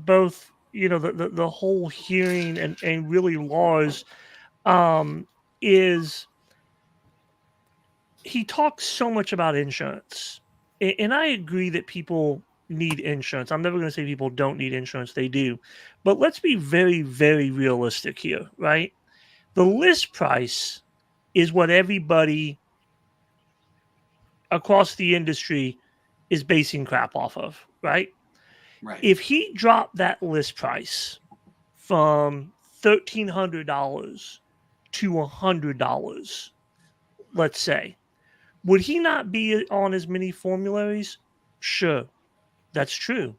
both, you know, the whole hearing and really Lars, is he talks so much about insurance, and I agree that people need insurance. I'm never going to say people don't need insurance; they do. But let's be very, very realistic here, right? The list price is what everybody across the industry is basing crap off of, right? Right. If he dropped that list price from $1,300 to $100, let's say, would he not be on as many formularies? Sure, that's true.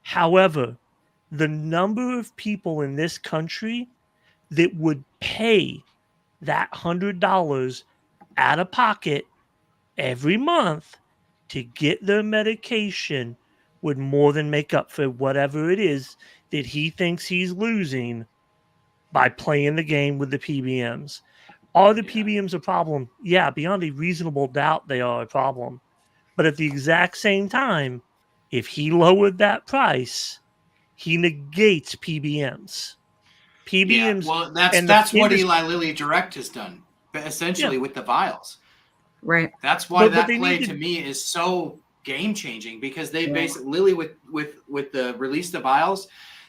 However, the number of people in this country that would pay that $100 out of pocket every month to get their medication would more than make up for whatever it is that he thinks he's losing by playing the game with the PBMs. Are the PBMs a problem? Yeah, beyond a reasonable doubt, they are a problem. But at the exact same time, if he lowered that price, he negates PBMs. Yeah, PBMs, well, and that's the what industry, Eli Lilly Direct has done, but essentially with the vials. Right. That's why but that they play need to me is so game changing, because they Yeah. basically Lilly with the release of vials.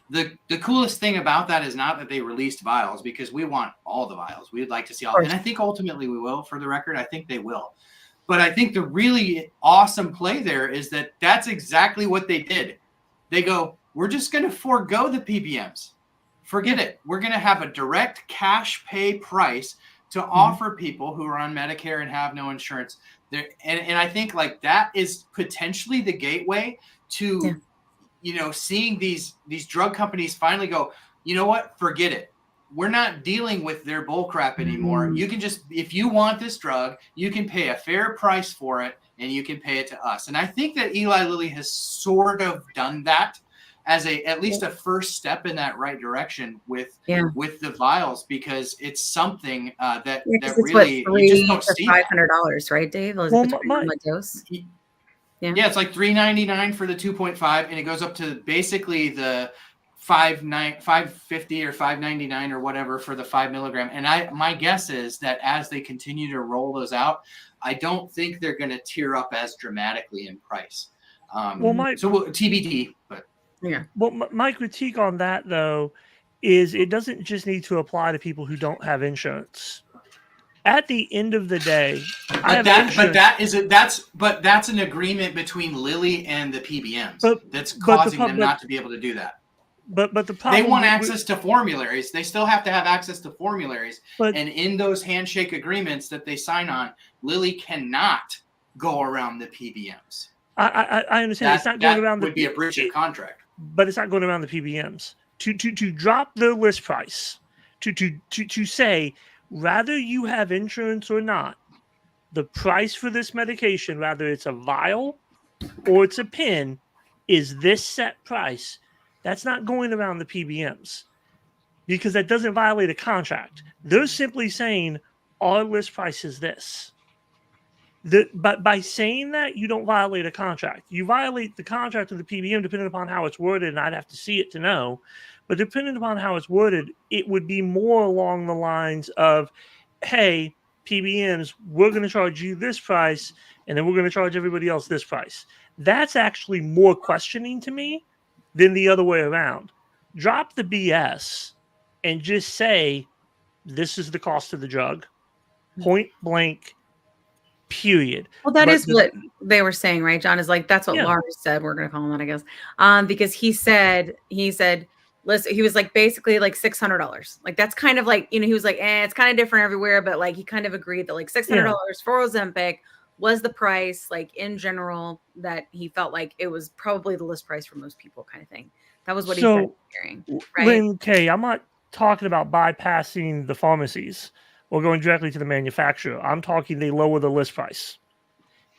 The coolest thing about that is not that they released vials, because we want all the vials. We'd like to see all, and I think ultimately we will. For the record, I think they will. But I think the really awesome play there is that that's exactly what they did. They go, we're just going to forego the PBMs. Forget it. We're going to have a direct cash pay price to offer people who are on Medicare and have no insurance. There, and I think like that is potentially the gateway to, you know, seeing these drug companies finally go, you know what, forget it. We're not dealing with their bullcrap anymore. You can just, if you want this drug, you can pay a fair price for it, and you can pay it to us. And I think that Eli Lilly has sort of done that as at least a first step in that right direction with the vials, because it's something that really what, you just don't see. $500, right, Dave? Well, my dose. Yeah, it's like $399 for the 2.5, and it goes up to basically the $550 or $599 or whatever for the 5 milligram. And my guess is that as they continue to roll those out, I don't think they're going to tier up as dramatically in price. TBD, but yeah. Well, my critique on that though is it doesn't just need to apply to people who don't have insurance. At the end of the day, that's an agreement between Lilly and the PBMs that's causing them not to be able to do that. But the problem, they want access to formularies. They still have to have access to formularies. And in those handshake agreements that they sign on, Lilly cannot go around the PBMs. I understand. It's not going around would be a breach of contract. But it's not going around the PBMs. To drop the list price, to say, rather you have insurance or not, the price for this medication, whether it's a vial or it's a pen, is this set price. That's not going around the PBMs, because that doesn't violate a contract. They're simply saying our list price is this. But by saying that, you don't violate a contract. You violate the contract of the PBM depending upon how it's worded, and I'd have to see it to know. But depending upon how it's worded, it would be more along the lines of, hey, PBMs, we're going to charge you this price, and then we're going to charge everybody else this price. That's actually more questioning to me than the other way around. Drop the BS and just say, this is the cost of the drug, point blank, period. Well, that is what they were saying, right, John? Is like, that's what Lars said. We're going to call him that, I guess. Because he said, listen, he was like, basically like $600. Like, that's kind of like, you know, he was like, it's kind of different everywhere, but like, he kind of agreed that like $600 for Ozempic was the price, like in general, that he felt like it was probably the list price for most people, kind of thing. That was what he said. Hearing, right? Okay, I'm not talking about bypassing the pharmacies. or going directly to the manufacturer. I'm talking they lower the list price.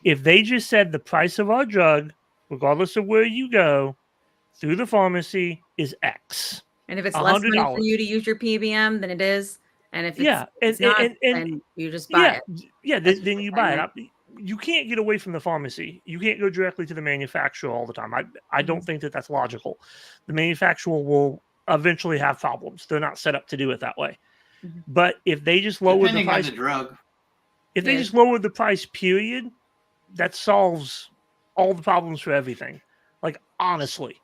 If they just said the price of our drug, regardless of where you go, through the pharmacy is X. And if it's less money for $100. you to use your PBM, then it is. And if Yeah, it's not, then you just buy it. Then you buy it. You can't get away from the pharmacy. You can't go directly to the manufacturer all the time. I don't think that that's logical. The manufacturer will eventually have problems. They're not set up to do it that way. But if they just lower the price, on the drug, if they just lower the price, period, that solves all the problems for everything. Like, honestly.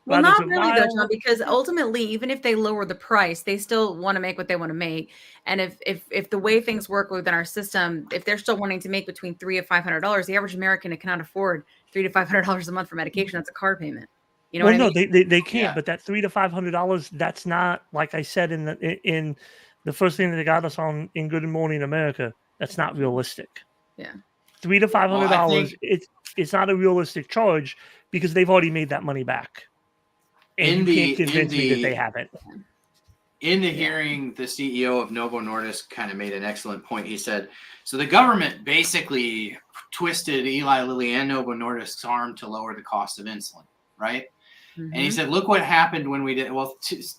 Well, not really though, John, because ultimately, even if they lower the price, they still want to make what they want to make. And if the way things work within our system, if they're still wanting to make between $300 and $500, the average American cannot afford $300 to $500 a month for medication. That's a car payment. You know what I mean? No, they can't. But that $300 to $500, that's not, like I said in the first thing that they got us on in Good Morning America. That's not realistic. Yeah, $300 to $500. It's not a realistic charge because they've already made that money back. And you can't convince me that they haven't. In the hearing, the CEO of Novo Nordisk kind of made an excellent point. He said, so the government basically twisted Eli Lilly and Novo Nordisk's arm to lower the cost of insulin, right? And he said, look what happened when we did, well,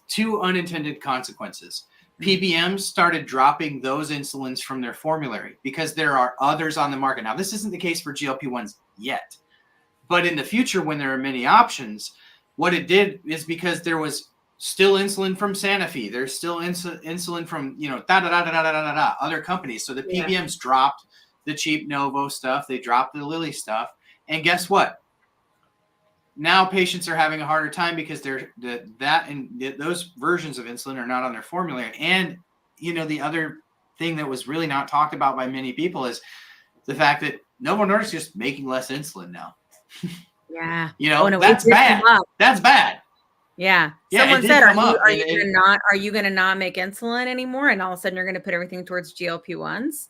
two unintended consequences. PBMs started dropping those insulins from their formulary because there are others on the market. Now, this isn't the case for GLP-1s yet, but in the future, when there are many options, what it did is because there was still insulin from Sanofi, there's still insulin from, other companies. So the PBMs dropped the cheap Novo stuff, they dropped the Lilly stuff, and guess what? Now patients are having a harder time because those versions of insulin are not on their formulary. And the other thing that was really not talked about by many people is the fact that Novo Nordisk is just making less insulin now. Yeah. That's bad. That's bad. Yeah. Someone said, are you going to not make insulin anymore? And all of a sudden you're going to put everything towards GLP-1s.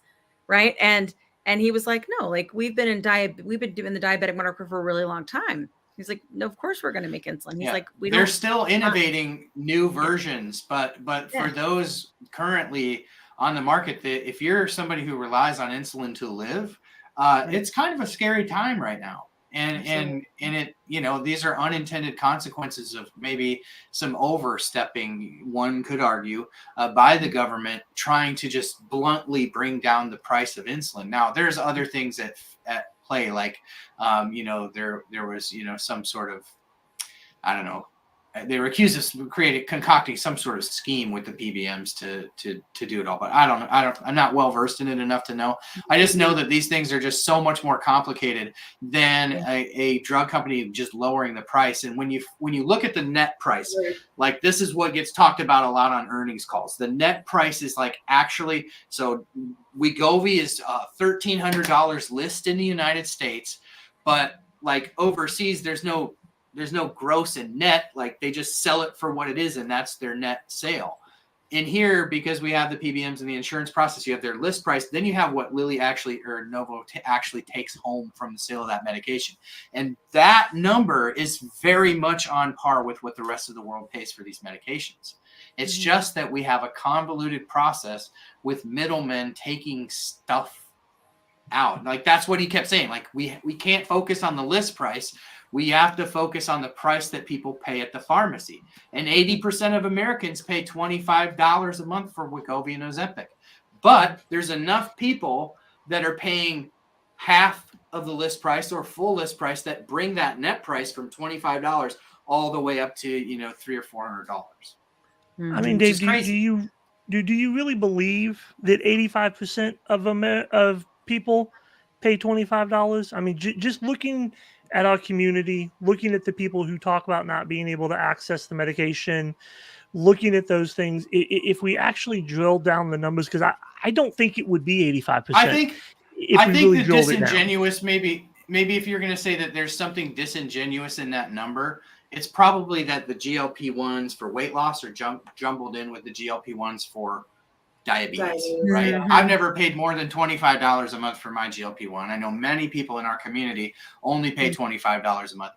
Right. And he was like, no, like we've been doing the diabetic market for a really long time. He's like, no, of course we're going to make insulin. He's like, they're still innovating new versions, but for those currently on the market, if you're somebody who relies on insulin to live, it's kind of a scary time right now. And it, these are unintended consequences of maybe some overstepping, one could argue, by the government trying to just bluntly bring down the price of insulin. Now, there's other things at play, like, there was, some sort of, I don't know, they were accused of concocting some sort of scheme with the PBMs to do it all. But I'm not well versed in it enough to know. I just know that these things are just so much more complicated than a drug company just lowering the price. And when you look at the net price, like this is what gets talked about a lot on earnings calls. The net price is like actually, so Wegovy is $1,300 list in the United States, but like overseas, there's no gross and net, like they just sell it for what it is, and that's their net sale. In here, because we have the PBMs and the insurance process, you have their list price, then you have what Lilly or Novo actually takes home from the sale of that medication. And that number is very much on par with what the rest of the world pays for these medications. It's just that we have a convoluted process with middlemen taking stuff out. Like that's what he kept saying. Like we can't focus on the list price. We have to focus on the price that people pay at the pharmacy. And 80% of Americans pay $25 a month for Wegovy and Ozempic. But there's enough people that are paying half of the list price or full list price that bring that net price from $25 all the way up to, $300 or $400. I mean, Dave, do you really believe that 85% of people pay $25? I mean, just looking at our community, looking at the people who talk about not being able to access the medication, looking at those things, if we actually drill down the numbers, because I don't think it would be 85%. I think the disingenuous, maybe if you're going to say that there's something disingenuous in that number, it's probably that the GLP-1s for weight loss are jumbled in with the GLP-1s for diabetes, right? I've never paid more than $25 a month for my GLP-1. I know many people in our community only pay $25 a month,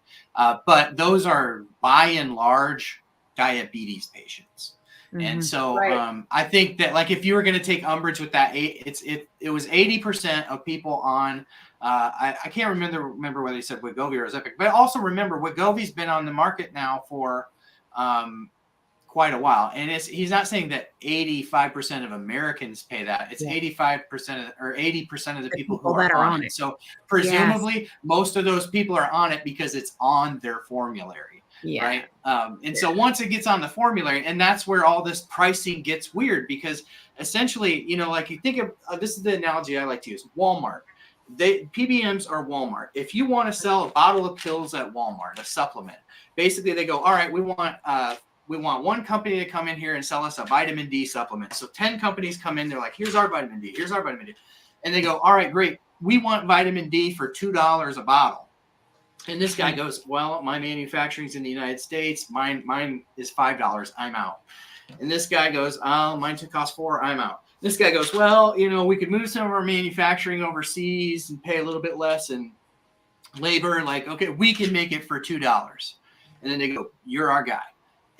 but those are by and large diabetes patients. And so Right. I think that, like, if you were going to take umbrage with that, it was 80% of people on. I can't remember whether he said Wegovy or Ozempic, but also remember Wegovy's been on the market now for quite a while, and he's not saying that 85% of Americans pay that. It's 85% or 80% of the people who that are on it. So presumably most of those people are on it because it's on their formulary. Yeah. Right. And so once it gets on the formulary, and that's where all this pricing gets weird, because essentially, you know, like you think of this is the analogy I like to use. Walmart. PBMs are Walmart. If you want to sell a bottle of pills at Walmart, a supplement, basically they go, all right, we want one company to come in here and sell us a vitamin D supplement. So 10 companies come in, they're like, here's our vitamin D, here's our vitamin D. And they go, all right, great. We want vitamin D for $2 a bottle. And this guy goes, well, my manufacturing's in the United States. Mine is $5. I'm out. And this guy goes, oh, mine cost $4. I'm out. This guy goes, well, you know, we could move some of our manufacturing overseas and pay a little bit less in labor. Like, okay, we can make it for $2. And then they go, you're our guy.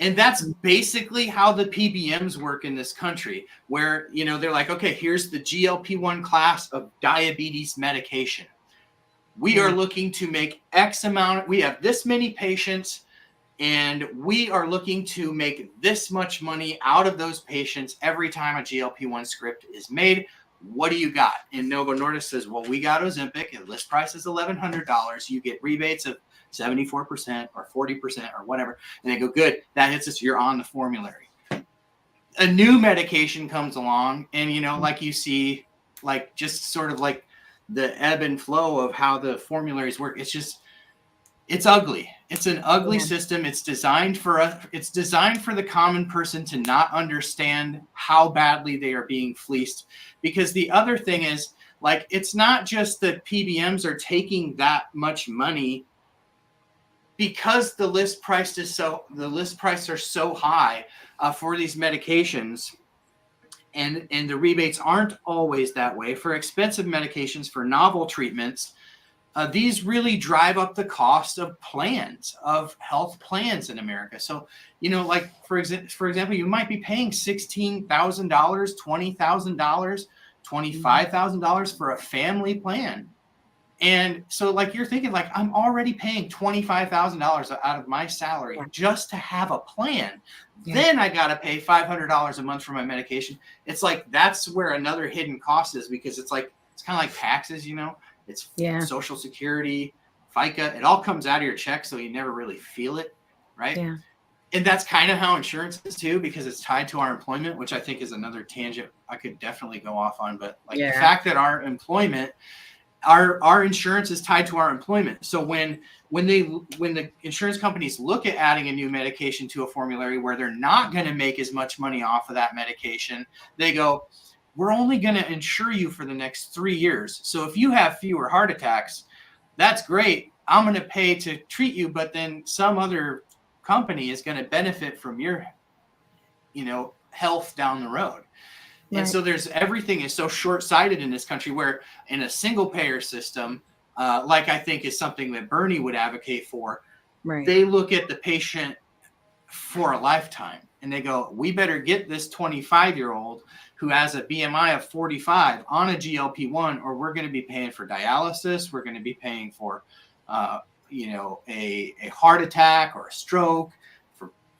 And that's basically how the PBMs work in this country, where, you know, they're like, okay, here's the GLP-1 class of diabetes medication. We are looking to make X amount. We have this many patients, and we are looking to make this much money out of those patients every time a GLP-1 script is made. What do you got? And Novo Nordisk says, well, we got Ozempic, and list price is $1,100. You get rebates of 74% or 40% or whatever. And they go, good, that hits us. You're on the formulary. A new medication comes along, and, you know, like you see, like just sort of like the ebb and flow of how the formularies work. It's ugly. It's an ugly system. It's designed for the common person to not understand how badly they are being fleeced. Because the other thing is, like, it's not just that PBMs are taking that much money because the list prices are so high for these medications. And the rebates aren't always that way. For expensive medications, for novel treatments, these really drive up the cost of health plans in America. So, you know, like for example, you might be paying $16,000, $20,000, $25,000 for a family plan. And so, like, you're thinking, like, I'm already paying $25,000 out of my salary just to have a plan. Yeah. Then I got to pay $500 a month for my medication. It's like, that's where another hidden cost is, because it's like, it's kind of like taxes, you know, it's Social Security, FICA, it all comes out of your check. So you never really feel it. Right. Yeah. And that's kind of how insurance is too, because it's tied to our employment, which I think is another tangent I could definitely go off on. But like the fact that our employment, our insurance is tied to our employment. So when the insurance companies look at adding a new medication to a formulary where they're not going to make as much money off of that medication, they go, we're only going to insure you for the next 3 years. So if you have fewer heart attacks, that's great. I'm going to pay to treat you, but then some other company is going to benefit from your, you know, health down the road. And so everything is so short-sighted in this country, where in a single payer system, like I think is something that Bernie would advocate for, they look at the patient for a lifetime and they go, we better get this 25-year-old who has a BMI of 45 on a GLP-1, or we're going to be paying for dialysis. We're going to be paying for, you know, a heart attack or a stroke,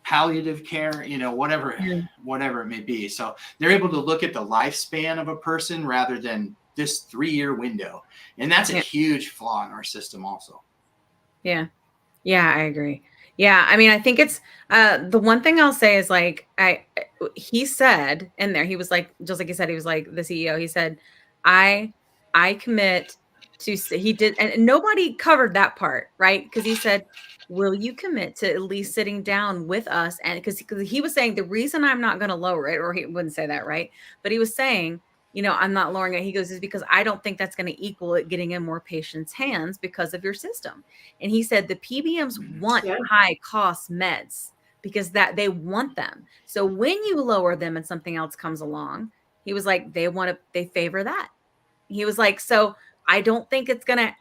palliative care, you know, whatever it may be. So they're able to look at the lifespan of a person rather than this 3-year window. And that's a huge flaw in our system also. Yeah. Yeah, I agree. Yeah. I mean, I think it's the one thing I'll say is, like, he said in there, he was like, just like he said, he was like the CEO, he said, I commit to, he did, and nobody covered that part, right? Because he said, will you commit to at least sitting down with us? And because he was saying, the reason I'm not going to lower it, or he wouldn't say that, right? But he was saying, you know, I'm not lowering it. He goes, is because I don't think that's going to equal it getting in more patients' hands because of your system. And he said the PBMs want high cost meds because that they want them. So when you lower them and something else comes along, he was like, they favor that. He was like, so I don't think it's gonna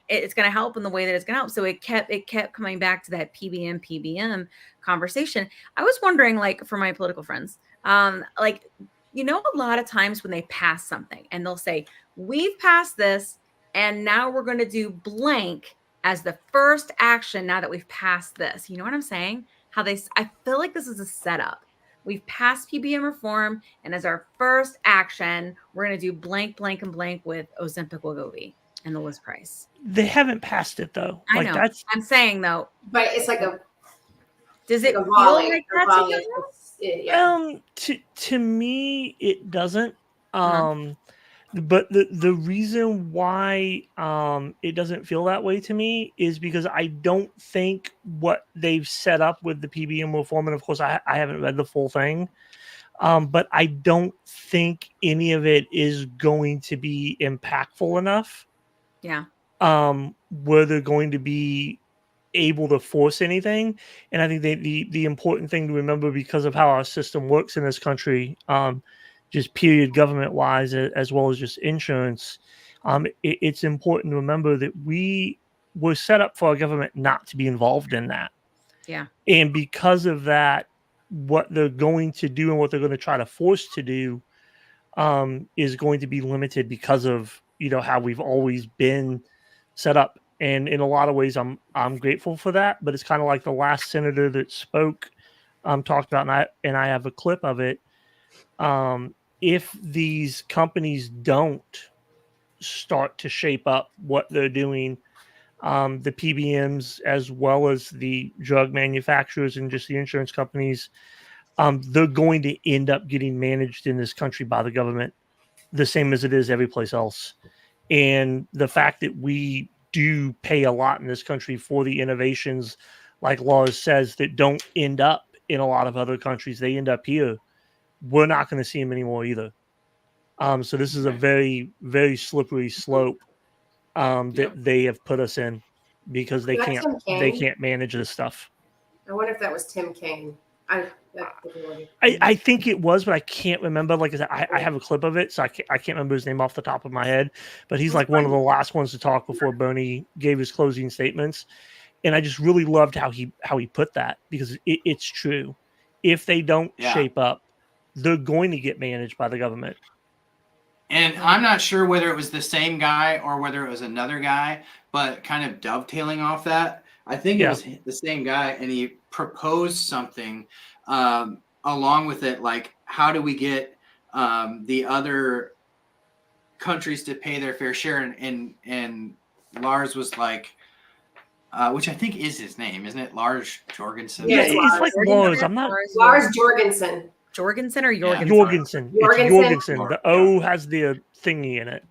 help in the way that it's gonna help. So it kept coming back to that PBM conversation. I was wondering, like, for my political friends, Like, a lot of times when they pass something and they'll say, we've passed this and now we're going to do blank as the first action now that we've passed this. You know what I'm saying? I feel like this is a setup. We've passed PBM reform, and as our first action, we're going to do blank, blank, and blank with Ozempic, Wegovy, and the list price. They haven't passed it though. I know. I'm saying though, but it's like a. Does it like a feel volley, like a that to volley. you? Yeah. To me, it doesn't. But the reason why it doesn't feel that way to me is because I don't think what they've set up with the PBM reform, and of course I haven't read the full thing, but I don't think any of it is going to be impactful enough. Yeah. Where they're going to be able to force anything. And I think the important thing to remember, because of how our system works in this country, just period government wise, as well as just insurance, it's important to remember that we were set up for our government not to be involved in that. Yeah. And because of that, what they're going to do and what they're going to try to force to do is going to be limited because of, how we've always been set up. And in a lot of ways, I'm grateful for that. But it's kind of like the last senator that spoke talked about, and I have a clip of it. If these companies don't start to shape up what they're doing, the PBMs as well as the drug manufacturers and just the insurance companies, they're going to end up getting managed in this country by the government, the same as it is every place else. And the fact that we do pay a lot in this country for the innovations, like Lars says, that don't end up in a lot of other countries, they end up here. We're not going to see them anymore either. So this is a very, very slippery slope that they have put us in, because they can't manage this stuff. I wonder if that was Tim Kaine. I think it was, but I can't remember. Like I said, I have a clip of it, so I can't remember his name off the top of my head. But he's like one of the last ones to talk before Bernie gave his closing statements, and I just really loved how he put that, because it's true. If they don't shape up, they're going to get managed by the government. And I'm not sure whether it was the same guy or whether it was another guy, but kind of dovetailing off that, I think it was the same guy, and he proposed something along with it, like, how do we get the other countries to pay their fair share? And Lars was like, which I think is his name, isn't it? Lars Jorgensen. Yeah, it's like Lars. I'm not Lars Jorgensen. Jorgensen or Jorgensen? Jorgensen. It's Jorgensen. The O has the thingy in it.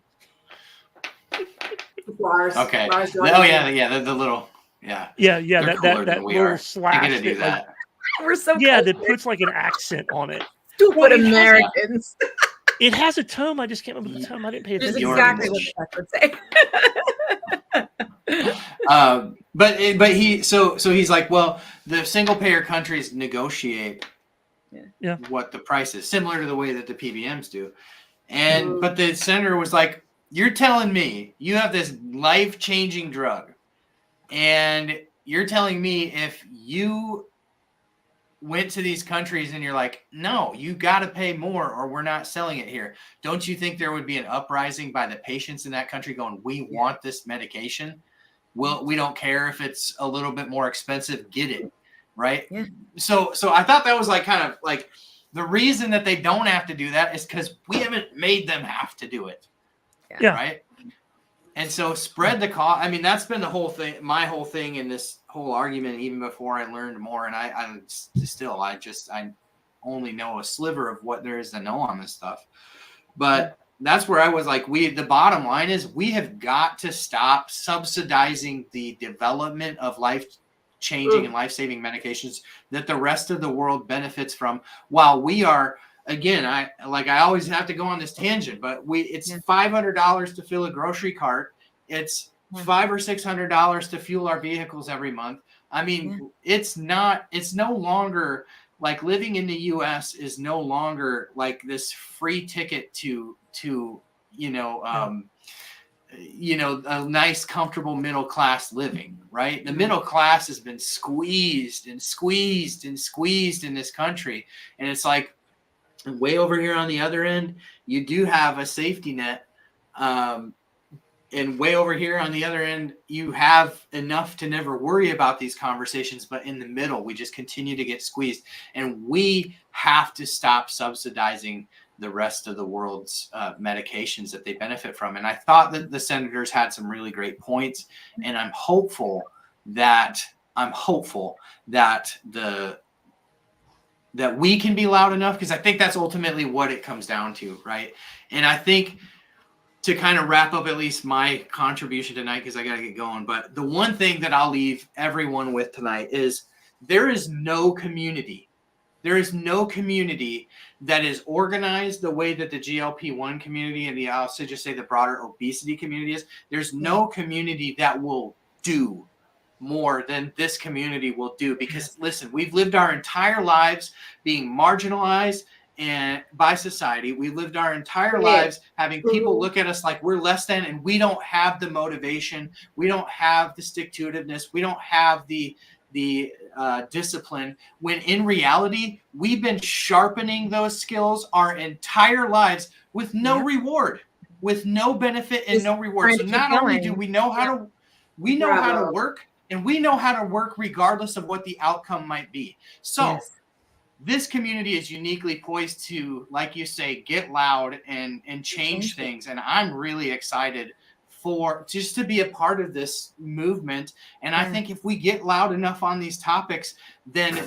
Lars. Okay. Lars The little. Yeah. Yeah. They're cooler That than we little are. slash. They're gonna do that. We're so that puts like an accent on it. Stupid Americans. It has a term. I just can't remember the term. I didn't pay Which is attention. exactly what the fuck would say. But he's like, well, the single payer countries negotiate what the price is, similar to the way that the PBMs do. And but the senator was like, you're telling me you have this life-changing drug, and you're telling me if you went to these countries and you're like, no, you got to pay more or we're not selling it here. Don't you think there would be an uprising by the patients in that country going, we want this medication? Well, we don't care if it's a little bit more expensive, get it. Right. Yeah. So I thought that was like kind of like the reason that they don't have to do that is because we haven't made them have to do it. Yeah. Right. And so spread the cost. I mean, that's been the whole thing, my whole thing in this whole argument, even before I learned more. And I only know a sliver of what there is to know on this stuff. But that's where I was like, the bottom line is we have got to stop subsidizing the development of life-changing and life-saving medications that the rest of the world benefits from, while we are, again, I always have to go on this tangent, but it's $500 to fill a grocery cart. It's $500 or $600 to fuel our vehicles every month. I mean, it's no longer like living in the U.S. is no longer like this free ticket to a nice, comfortable middle class living, right? The middle class has been squeezed and squeezed and squeezed in this country. And it's like, And way over here on the other end, you do have a safety net. And way over here on the other end, you have enough to never worry about these conversations. But in the middle, we just continue to get squeezed. And we have to stop subsidizing the rest of the world's medications that they benefit from. And I thought that the senators had some really great points. And I'm hopeful that that we can be loud enough, because I think that's ultimately what it comes down to, right? And I think, to kind of wrap up at least my contribution tonight, because I got to get going, but the one thing that I'll leave everyone with tonight is there is no community that is organized the way that the GLP-1 community and I'll just say the broader obesity community is. There's no community that will do more than this community will do, because listen, we've lived our entire lives being marginalized and by society. We lived our entire lives having people look at us like we're less than, and we don't have the motivation, we don't have the stick-to-itiveness, we don't have the discipline, when in reality we've been sharpening those skills our entire lives with no reward, with no benefit and no reward. So not only do we know how to work, and we know how to work regardless of what the outcome might be. So this community is uniquely poised to, like you say, get loud and change things. And I'm really excited for just to be a part of this movement. And I think if we get loud enough on these topics, then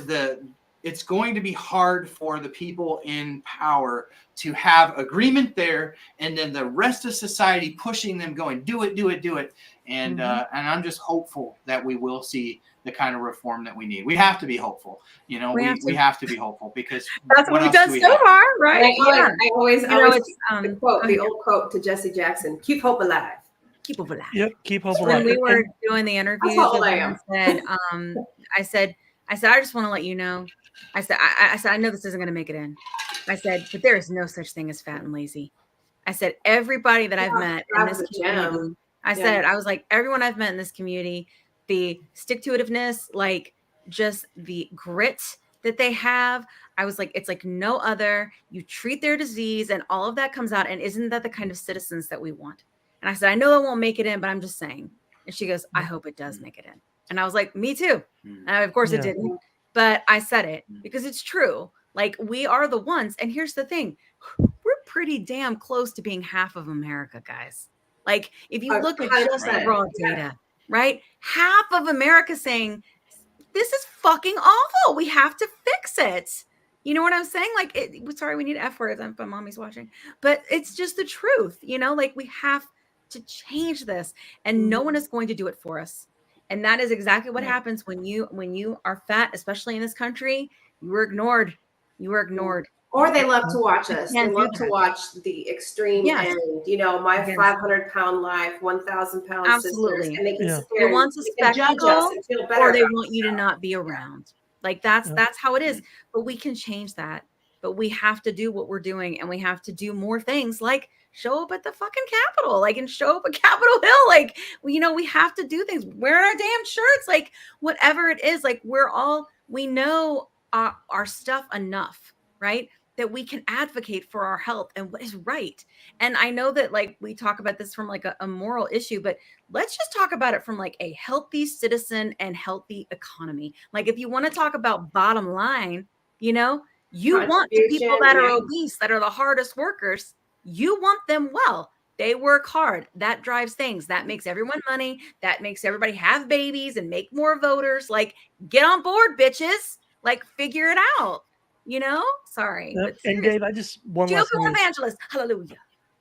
it's going to be hard for the people in power to have agreement there, and then the rest of society pushing them, going, do it, do it, do it. And I'm just hopeful that we will see the kind of reform that we need. We have to be hopeful. You know, we have to be hopeful, because that's what we've done so far, right? I always the old quote to Jesse Jackson: "Keep hope alive." Keep hope alive. Yep, keep hope alive. When we were doing the interviews, I said, I just want to let you know. I said, I know this isn't going to make it in. I said, but there is no such thing as fat and lazy. I said, everybody that I've met in this community, I was like, everyone I've met in this community, the stick-to-itiveness, like just the grit that they have, I was like, it's like no other. You treat their disease and all of that comes out. And isn't that the kind of citizens that we want? And I said, I know it won't make it in, but I'm just saying. And she goes, I hope it does make it in. And I was like, me too. And of course it didn't, but I said it because it's true. Like, we are the ones. And here's the thing. We're pretty damn close to being half of America, guys. Like, if you look at just the raw data, right? Half of America saying, this is fucking awful. We have to fix it. You know what I'm saying? Like, sorry, we need F words. But mommy's watching. But it's just the truth. You know, like, we have to change this, and no one is going to do it for us. And that is exactly what happens when you are fat, especially in this country. You were ignored. You were ignored. Or they love to watch us. They love to watch the extreme end. You know, my 500-pound life, 1,000-pound sisters, and they can sit there they want and a judge us and feel better. or they want you to not be around. Like, that's how it is. But we can change that. But we have to do what we're doing, and we have to do more things, like show up at the fucking Capitol, like, and show up at Capitol Hill. Like, we have to do things, wear our damn shirts, like, whatever it is. Like, we know our stuff enough, right? That we can advocate for our health and what is right. And I know that, like, we talk about this from like a moral issue, but let's just talk about it from like a healthy citizen and healthy economy. Like, if you want to talk about bottom line, you want the people that are obese, that are the hardest workers, you want them well. They work hard. That drives things. That makes everyone money. That makes everybody have babies and make more voters. Like, get on board, bitches. Like, figure it out. Sorry. Yep. And Dave, I just one last thing. Evangelist. Hallelujah.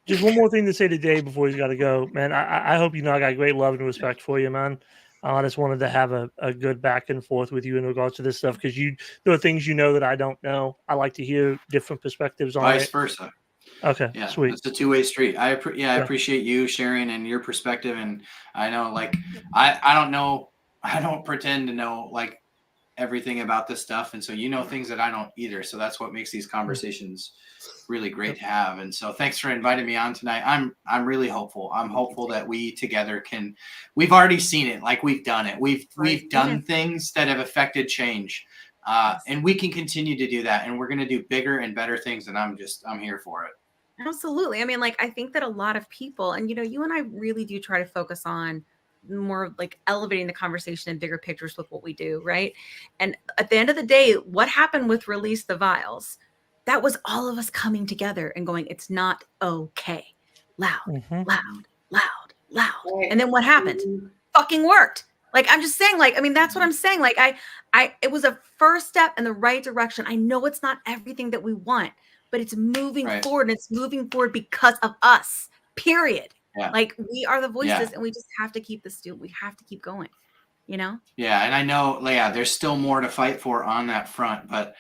Just one more thing to say to Dave before he's got to go, man. I hope I got great love and respect for you, man. I just wanted to have a good back and forth with you in regards to this stuff, because there are things that I don't know. I like to hear different perspectives on it. Vice versa. Okay, yeah, sweet. It's a two-way street. I appreciate you sharing and your perspective, and I know, like, I don't know, I don't pretend to know like everything about this stuff, and so things that I don't either. So that's what makes these conversations really great to have. And so thanks for inviting me on tonight. I'm really hopeful. I'm hopeful that we together can. We've already seen it, like we've done it. We've done things that have affected change. And we can continue to do that. And we're going to do bigger and better things. And I'm here for it. Absolutely. I mean, like, I think that a lot of people, and, you know, you and I really do try to focus on more like elevating the conversation and bigger pictures with what we do. Right. And at the end of the day, what happened with Release the Vials? That was all of us coming together and going, it's not okay. Loud, loud, loud, loud. Right. And then what happened? Fucking worked. Like, I'm just saying, like, I mean, that's what I'm saying. Like, it was a first step in the right direction. I know it's not everything that we want, but it's moving forward, and it's moving forward because of us, period. Yeah. Like, we are the voices, Yeah. and we just have to keep this, we have to keep going, you know? Yeah. And I know, there's still more to fight for on that front, but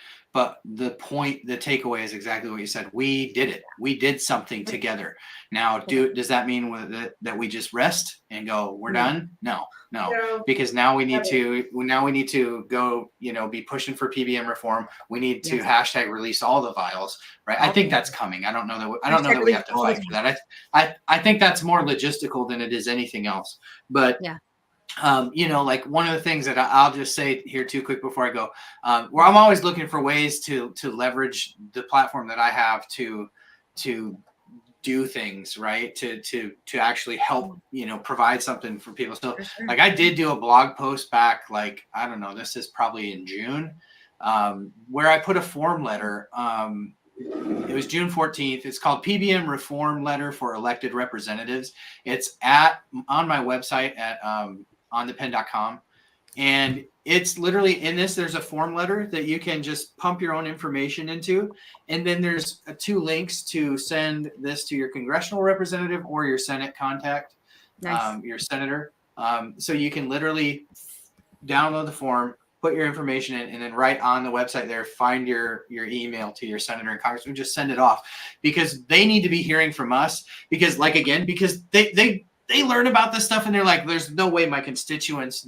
the takeaway is exactly what you said. We did it. We did something together. Now, does that mean that we just rest and go, we're done? No, because now we need to go, be pushing for PBM reform. We need to hashtag release all the vials, right? I think that's coming. I don't know that we have to fight for that. I think that's more logistical than it is anything else. But like one of the things that I'll just say here too quick before I go, where I'm always looking for ways to leverage the platform that I have to do things, right? To actually help, provide something for people. So like I did do a blog post back, like, I don't know, this is probably in June, where I put a form letter. It was June 14th. It's called PBM Reform Letter for Elected Representatives. It's on my website at onthepen.com. And it's literally in this, there's a form letter that you can just pump your own information into. And then there's 2 links to send this to your congressional representative or your Senate contact, your senator. So you can literally download the form, put your information in, and then right on the website there, find your email to your senator and congressman, just send it off, because they need to be hearing from us, because they learn about this stuff and they're like, there's no way my constituents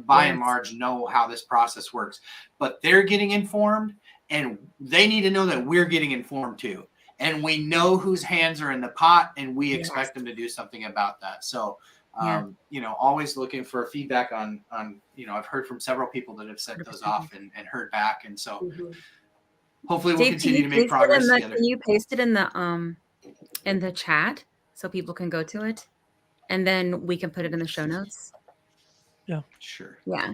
by and large know how this process works, but they're getting informed, and they need to know that we're getting informed too. And we know whose hands are in the pot, and we expect them to do something about that. So, always looking for feedback on, I've heard from several people that have sent those off and heard back. And so hopefully we'll continue to make progress together. Can you paste it in the chat so people can go to it, and then we can put it in the show notes? Yeah, sure. Yeah.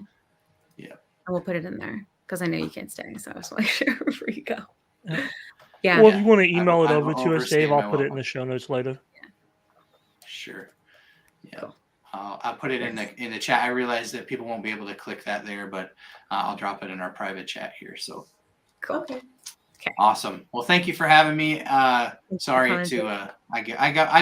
Yeah. And we'll put it in there because I know you can't stay. So I just want to share before you go. Yeah. Yeah. Well, if you want to email it over to us, Dave, I'll put it in the show notes later. Sure. Yeah. Cool. I'll put it in the chat. I realize that people won't be able to click that there, but I'll drop it in our private chat here. So cool. Okay. Awesome. Well, thank you for having me. Sorry to I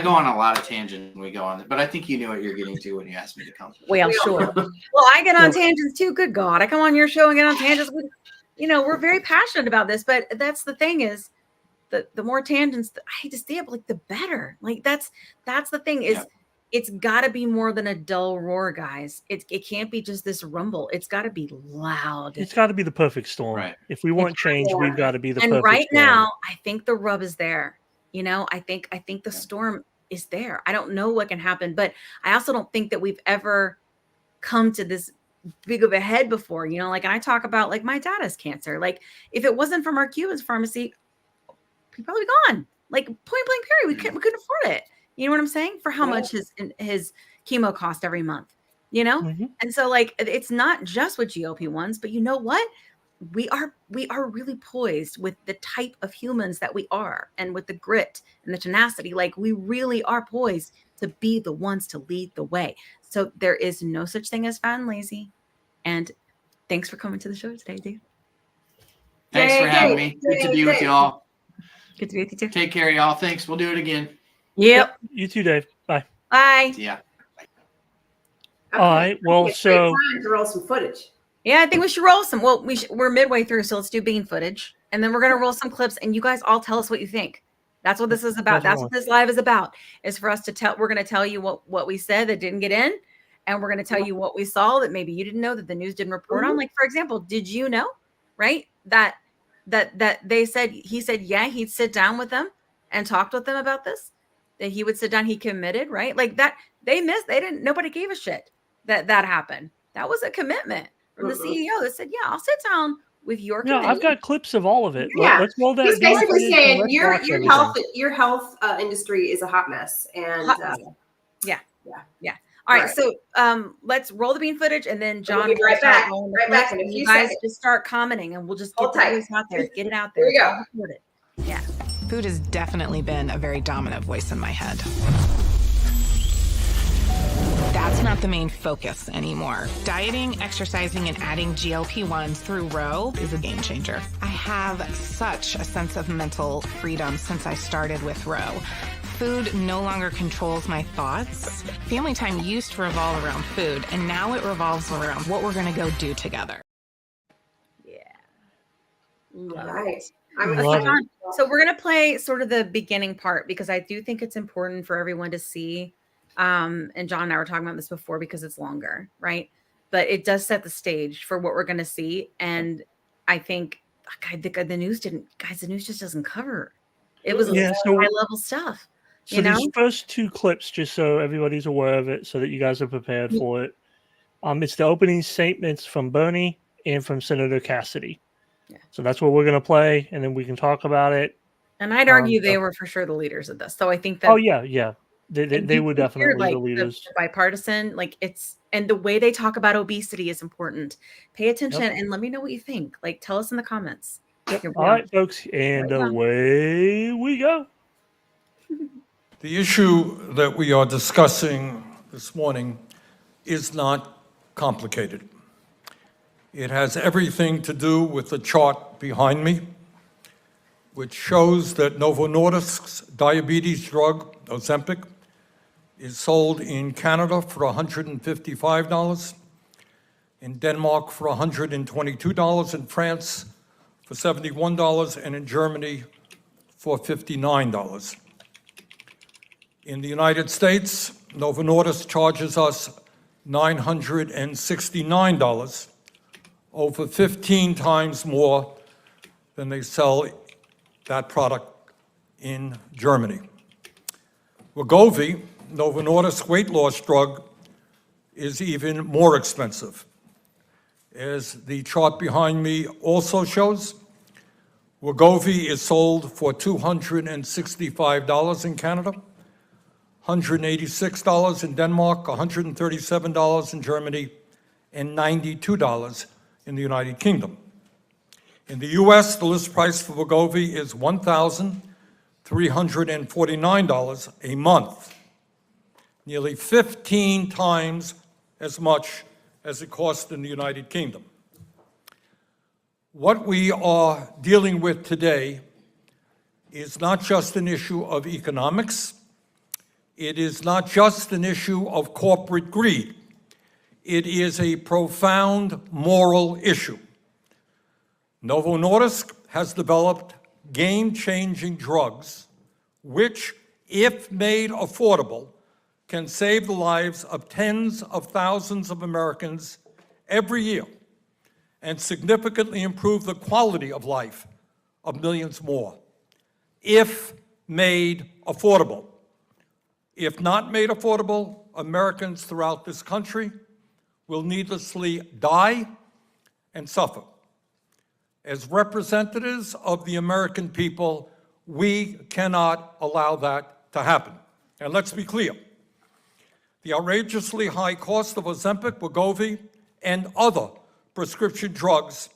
go on a lot of tangents when we go on, but I think you knew what you're getting to when you asked me to come. Well, sure. Well, I get on tangents too. Good God, I come on your show and get on tangents. We're very passionate about this, but that's the thing is, the more tangents, I hate to say it, but like the better. Like that's the thing is. Yeah. It's got to be more than a dull roar, guys. It can't be just this rumble. It's got to be loud. It's got to be the perfect storm. Right. If we want change, we've got to be the perfect storm. And right now, I think the rub is there. I think the storm is there. I don't know what can happen, but I also don't think that we've ever come to this big of a head before. Like I talk about, like my dad has cancer. Like if it wasn't from our Cubans pharmacy, he'd probably be gone. Like point blank period. We couldn't afford it. You know what I'm saying? For how much his chemo cost every month, And so like, it's not just with GLP-1s, but you know what? We are really poised with the type of humans that we are, and with the grit and the tenacity, like we really are poised to be the ones to lead the way. So there is no such thing as fat and lazy. And thanks for coming to the show today, dude. Thanks for having me. Good to be with y'all. Good to be with you too. Take care, y'all. Thanks. We'll do it again. Yep. You too, Dave. Bye. Bye. Yeah. All right. Well, so time to roll some footage. Yeah, I think we should roll some. Well, we're midway through, so let's do bean footage, and then we're gonna roll some clips, and you guys all tell us what you think. That's what this is about. That's what this live is about. Is for us to tell. We're gonna tell you what we said that didn't get in, and we're gonna tell you what we saw that maybe you didn't know, that the news didn't report on. Like for example, did you know, right? That he said yeah, he'd sit down with them and talked with them about this. That he would sit down, he committed, right? Like that, nobody gave a shit that happened. That was a commitment from the CEO that said, yeah, I'll sit down with your Yeah, committee. I've got clips of all of it. Yeah, Let's roll that. he's video basically footage and saying let's your watch everything. health industry is a hot mess, and Hot mess. Yeah. All right, so let's roll the bean footage, and then John We'll be will right start back. rolling the Right back clips, in a and few you guys seconds. just start commenting, and we'll just get Hold the tight. voice out there, get it out there. Here we It's go. all recorded. Yeah. Food has definitely been a very dominant voice in my head. That's not the main focus anymore. Dieting, exercising, and adding GLP-1s through Roe is a game changer. I have such a sense of mental freedom since I started with Roe. Food no longer controls my thoughts. Family time used to revolve around food, and now it revolves around what we're gonna go do together. Right. So we're gonna play sort of the beginning part because I do think it's important for everyone to see. And John and I were talking about this before because it's longer, right? But it does set the stage for what we're gonna see. And I think the news just doesn't cover. It was Yeah, so- high level stuff. So You know? these first two clips, just so everybody's aware of it, so that you guys are prepared for it. It's the opening statements from Bernie and from Senator Cassidy. Yeah. So that's what we're going to play, and then we can talk about it. And I'd argue they were for sure the leaders of this. So I think that. Oh yeah. They were definitely the leaders. The bipartisan, like it's, and the way they talk about obesity is important. Pay attention and let me know what you think. Like, tell us in the comments. Yep. All right, folks, and away we go. The issue that we are discussing this morning is not complicated. It has everything to do with the chart behind me, which shows that Novo Nordisk's diabetes drug, Ozempic, is sold in Canada for $155, in Denmark for $122, in France for $71, and in Germany for $59. In the United States, Novo Nordisk charges us $969, over 15 times more than they sell that product in Germany. Wegovy, Novo Nordisk weight loss drug, is even more expensive. As the chart behind me also shows, Wegovy is sold for $265 in Canada, $186 in Denmark, $137 in Germany, and $92 in the United Kingdom. In the US, the list price for Wegovy is $1,349 a month, nearly 15 times as much as it costs in the United Kingdom. What we are dealing with today is not just an issue of economics. It is not just an issue of corporate greed. It is a profound moral issue. Novo Nordisk has developed game-changing drugs which, if made affordable, can save the lives of tens of thousands of Americans every year and significantly improve the quality of life of millions more, if made affordable. If not made affordable, Americans throughout this country will needlessly die and suffer. As representatives of the American people, we cannot allow that to happen. And let's be clear, the outrageously high cost of Ozempic, Wegovy, and other prescription drugs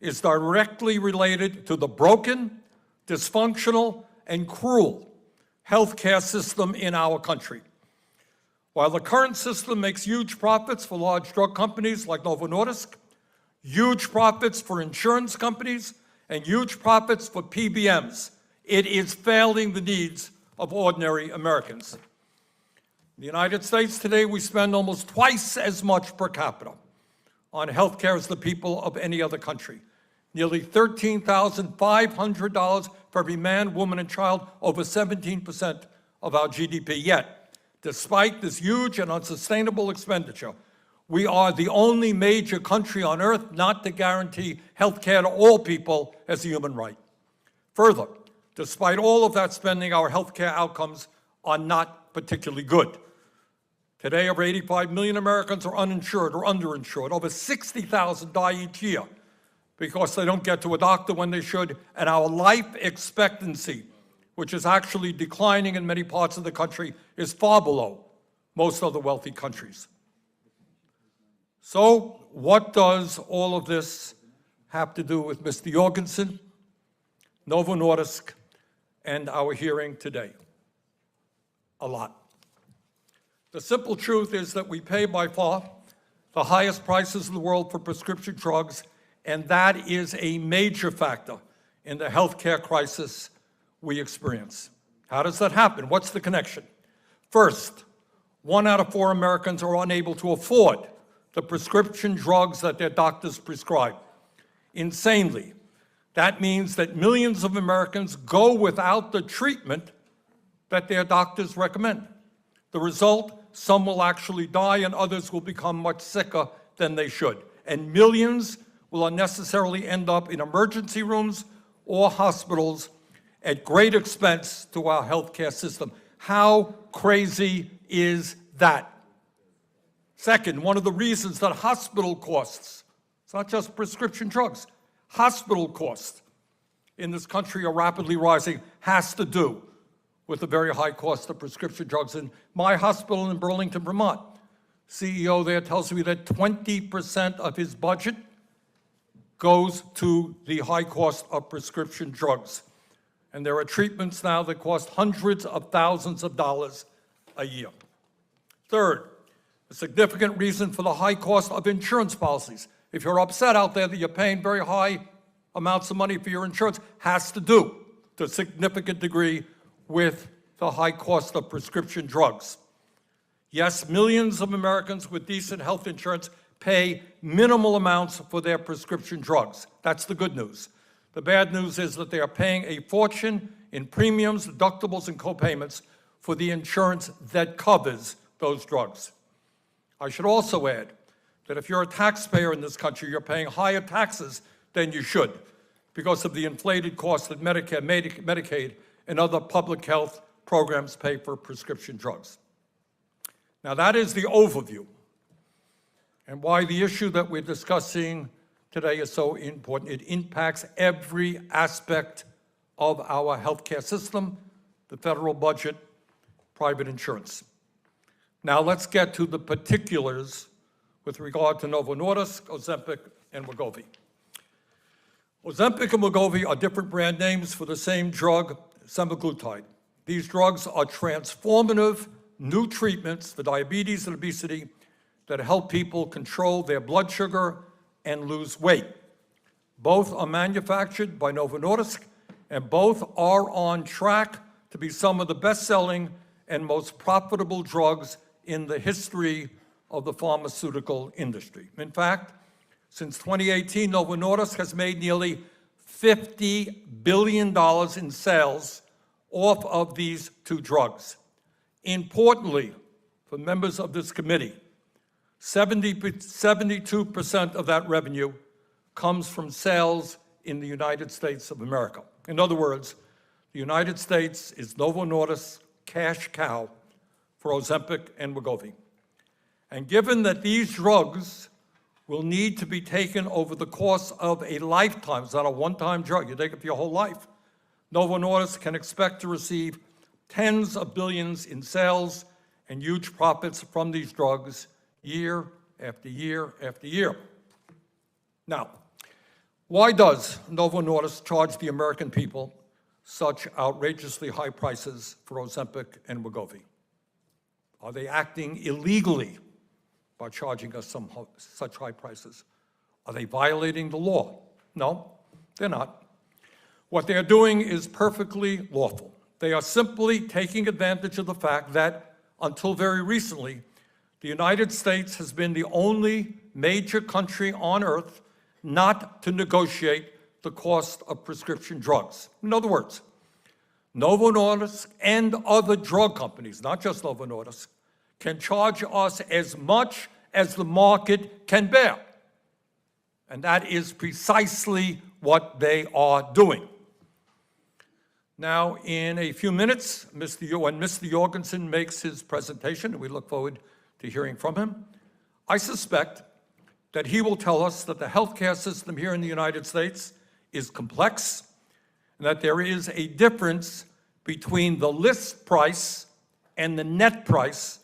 is directly related to the broken, dysfunctional, and cruel healthcare system in our country. While the current system makes huge profits for large drug companies like Novo Nordisk, huge profits for insurance companies, and huge profits for PBMs, it is failing the needs of ordinary Americans. In the United States today, we spend almost twice as much per capita on healthcare as the people of any other country. Nearly $13,500 for every man, woman, and child, over 17% of our GDP. Yet, despite this huge and unsustainable expenditure, we are the only major country on earth not to guarantee health care to all people as a human right. Further, despite all of that spending, our health care outcomes are not particularly good. Today, over 85 million Americans are uninsured or underinsured. Over 60,000 die each year because they don't get to a doctor when they should, and our life expectancy, which is actually declining in many parts of the country, is far below most other wealthy countries. So what does all of this have to do with Mr. Jorgensen, Novo Nordisk, and our hearing today? A lot. The simple truth is that we pay by far the highest prices in the world for prescription drugs, and that is a major factor in the healthcare crisis we experience. How does that happen? What's the connection? First, 1 out of 4 Americans are unable to afford the prescription drugs that their doctors prescribe. Insanely, that means that millions of Americans go without the treatment that their doctors recommend. The result, some will actually die and others will become much sicker than they should. And millions will unnecessarily end up in emergency rooms or hospitals at great expense to our healthcare system. How crazy is that? Second, one of the reasons that hospital costs, it's not just prescription drugs, hospital costs in this country are rapidly rising, has to do with the very high cost of prescription drugs. In my hospital in Burlington, Vermont, CEO there tells me that 20% of his budget goes to the high cost of prescription drugs. And there are treatments now that cost hundreds of thousands of dollars a year. Third, a significant reason for the high cost of insurance policies. If you're upset out there that you're paying very high amounts of money for your insurance, has to do to a significant degree with the high cost of prescription drugs. Yes, millions of Americans with decent health insurance pay minimal amounts for their prescription drugs. That's the good news. The bad news is that they are paying a fortune in premiums, deductibles, and co-payments for the insurance that covers those drugs. I should also add that if you're a taxpayer in this country, you're paying higher taxes than you should because of the inflated cost that Medicare, Medicaid, and other public health programs pay for prescription drugs. Now that is the overview and why the issue that we're discussing today is so important. It impacts every aspect of our healthcare system, the federal budget, private insurance. Now let's get to the particulars with regard to Novo Nordisk, Ozempic, and Wegovy. Ozempic and Wegovy are different brand names for the same drug, semaglutide. These drugs are transformative new treatments for diabetes and obesity that help people control their blood sugar and lose weight. Both are manufactured by Novo Nordisk, and both are on track to be some of the best-selling and most profitable drugs in the history of the pharmaceutical industry. In fact, since 2018, Novo Nordisk has made nearly $50 billion in sales off of these two drugs. Importantly, for members of this committee, 72% of that revenue comes from sales in the United States of America. In other words, the United States is Novo Nordisk's cash cow for Ozempic and Wegovy. And given that these drugs will need to be taken over the course of a lifetime, it's not a one-time drug, you take it for your whole life, Novo Nordisk can expect to receive tens of billions in sales and huge profits from these drugs year after year after year. Now, why does Novo Nordisk charge the American people such outrageously high prices for Ozempic and Wegovy? Are they acting illegally by charging us such high prices? Are they violating the law? No, they're not. What they're doing is perfectly lawful. They are simply taking advantage of the fact that, until very recently, the United States has been the only major country on earth not to negotiate the cost of prescription drugs. In other words, Novo Nordisk and other drug companies, not just Novo Nordisk, can charge us as much as the market can bear. And that is precisely what they are doing. Now, in a few minutes, when Mr. Jorgensen makes his presentation, and we look forward to hearing from him, I suspect that he will tell us that the healthcare system here in the United States is complex, and that there is a difference between the list price and the net price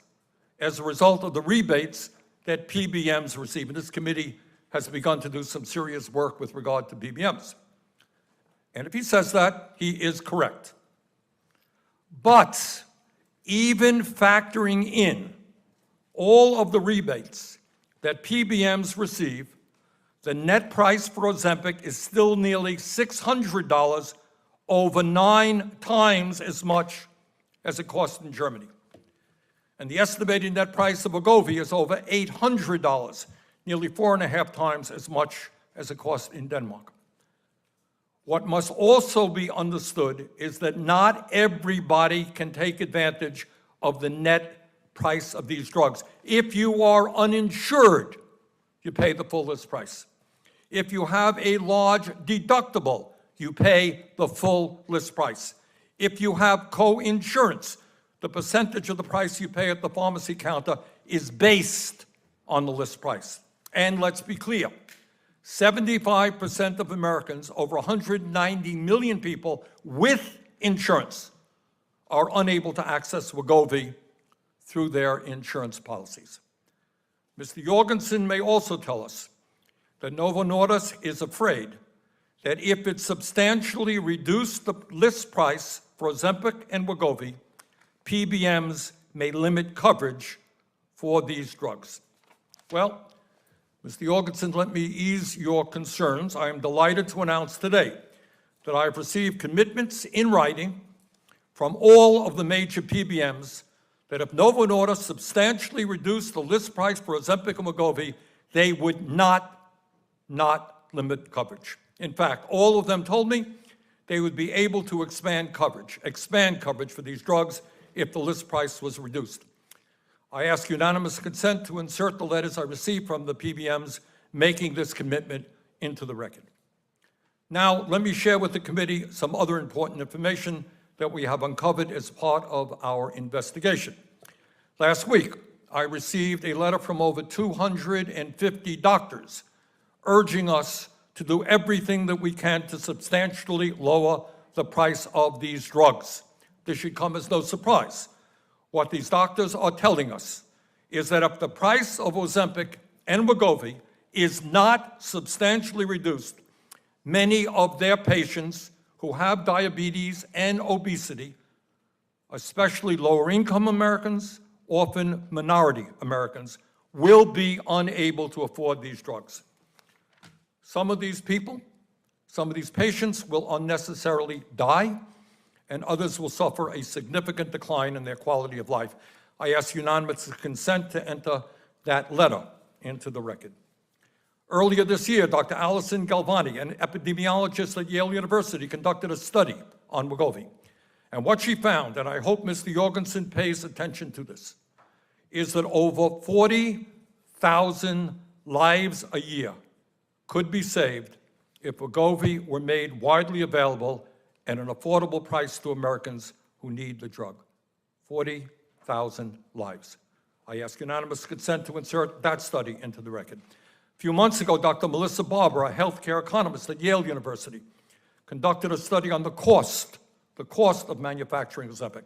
as a result of the rebates that PBMs receive. And this committee has begun to do some serious work with regard to PBMs. And if he says that, he is correct. But even factoring in all of the rebates that PBMs receive, the net price for Ozempic is still nearly $600, over 9 times as much as it costs in Germany. And the estimated net price of Wegovy is over $800, nearly 4.5 times as much as it costs in Denmark. What must also be understood is that not everybody can take advantage of the net price of these drugs. If you are uninsured, you pay the full list price. If you have a large deductible, you pay the full list price. If you have co-insurance, the percentage of the price you pay at the pharmacy counter is based on the list price. And let's be clear, 75% of Americans, over 190 million people with insurance, are unable to access Wegovy through their insurance policies. Mr. Jorgensen may also tell us that Novo Nordisk is afraid that if it substantially reduced the list price for Ozempic and Wegovy, PBMs may limit coverage for these drugs. Well, Mr. Jorgensen, let me ease your concerns. I am delighted to announce today that I have received commitments in writing from all of the major PBMs that if Novo Nordisk substantially reduced the list price for Ozempic and Wegovy, they would not limit coverage. In fact, all of them told me they would be able to expand coverage for these drugs if the list price was reduced. I ask unanimous consent to insert the letters I received from the PBMs making this commitment into the record. Now, let me share with the committee some other important information that we have uncovered as part of our investigation. Last week, I received a letter from over 250 doctors urging us to do everything that we can to substantially lower the price of these drugs. This should come as no surprise. What these doctors are telling us is that if the price of Ozempic and Wegovy is not substantially reduced, many of their patients who have diabetes and obesity, especially lower-income Americans, often minority Americans, will be unable to afford these drugs. Some of these people, some of these patients will unnecessarily die, and others will suffer a significant decline in their quality of life. I ask unanimous consent to enter that letter into the record. Earlier this year, Dr. Alison Galvani, an epidemiologist at Yale University, conducted a study on Wegovy. And what she found, and I hope Mr. Jorgensen pays attention to this, is that over 40,000 lives a year could be saved if Wegovy were made widely available at an affordable price to Americans who need the drug. 40,000 lives. I ask unanimous consent to insert that study into the record. A few months ago, Dr. Melissa Barber, a healthcare economist at Yale University, conducted a study on the cost of manufacturing Ozempic.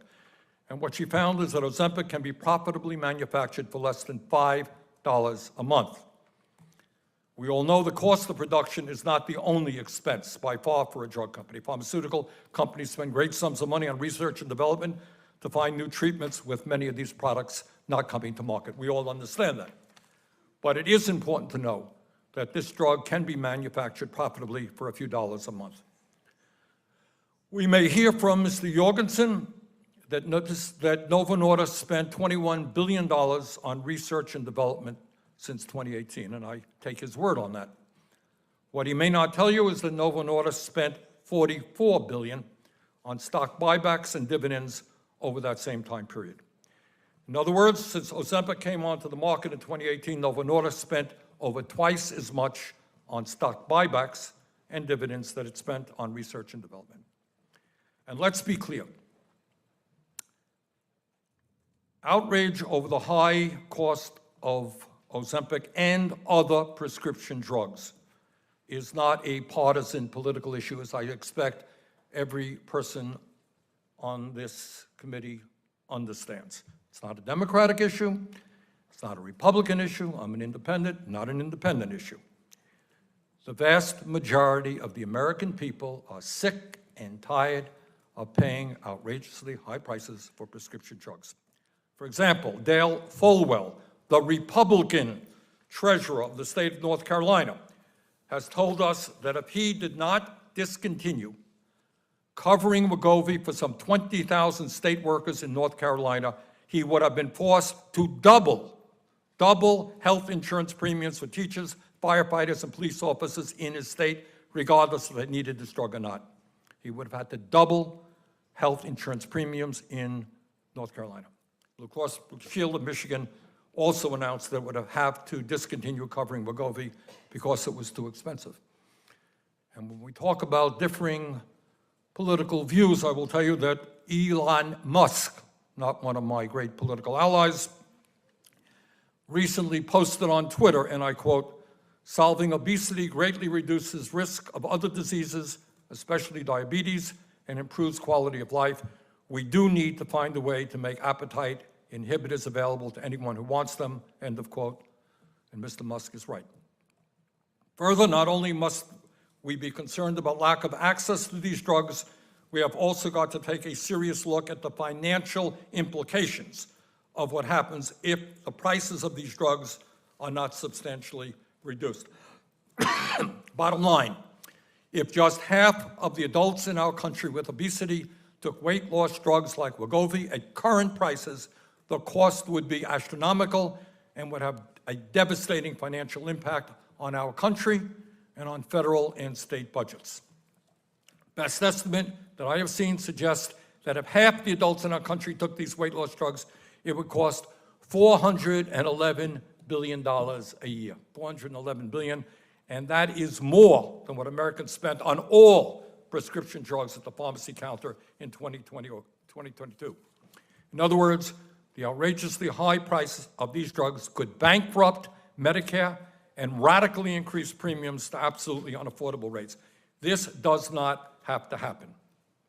And what she found is that Ozempic can be profitably manufactured for less than $5 a month. We all know the cost of production is not the only expense by far for a drug company. Pharmaceutical companies spend great sums of money on research and development to find new treatments, with many of these products not coming to market. We all understand that. But it is important to know that this drug can be manufactured profitably for a few dollars a month. We may hear from Mr. Jorgensen that Novo Nordisk spent $21 billion on research and development since 2018, and I take his word on that. What he may not tell you is that Novo Nordisk spent $44 billion on stock buybacks and dividends over that same time period. In other words, since Ozempic came onto the market in 2018, Novo Nordisk spent over twice as much on stock buybacks and dividends that it spent on research and development. And let's be clear. Outrage over the high cost of Ozempic, and other prescription drugs is not a partisan political issue, as I expect every person on this committee understands. It's not a Democratic issue. It's not a Republican issue. I'm an independent, not an independent issue. The vast majority of the American people are sick and tired of paying outrageously high prices for prescription drugs. For example, Dale Folwell, the Republican treasurer of the state of North Carolina, has told us that if he did not discontinue covering Wegovy for some 20,000 state workers in North Carolina, he would have been forced to double health insurance premiums for teachers, firefighters, and police officers in his state, regardless if they needed this drug or not. He would have had to double health insurance premiums in North Carolina. Blue Cross Blue Shield of Michigan also announced that it would have to discontinue covering Wegovy because it was too expensive. And when we talk about differing political views, I will tell you that Elon Musk, not one of my great political allies, recently posted on Twitter, and I quote, "Solving obesity greatly reduces risk of other diseases, especially diabetes, and improves quality of life. We do need to find a way to make appetite inhibitors available to anyone who wants them," end of quote. And Mr. Musk is right. Further, not only must we be concerned about lack of access to these drugs, we have also got to take a serious look at the financial implications of what happens if the prices of these drugs are not substantially reduced. Bottom line, if just half of the adults in our country with obesity took weight loss drugs like Wegovy at current prices, the cost would be astronomical and would have a devastating financial impact on our country and on federal and state budgets. Best estimate that I have seen suggests that if half the adults in our country took these weight loss drugs, it would cost $411 billion a year, $411 billion, and that is more than what Americans spent on all prescription drugs at the pharmacy counter in 2020 or 2022. In other words, the outrageously high price of these drugs could bankrupt Medicare and radically increase premiums to absolutely unaffordable rates. This does not have to happen.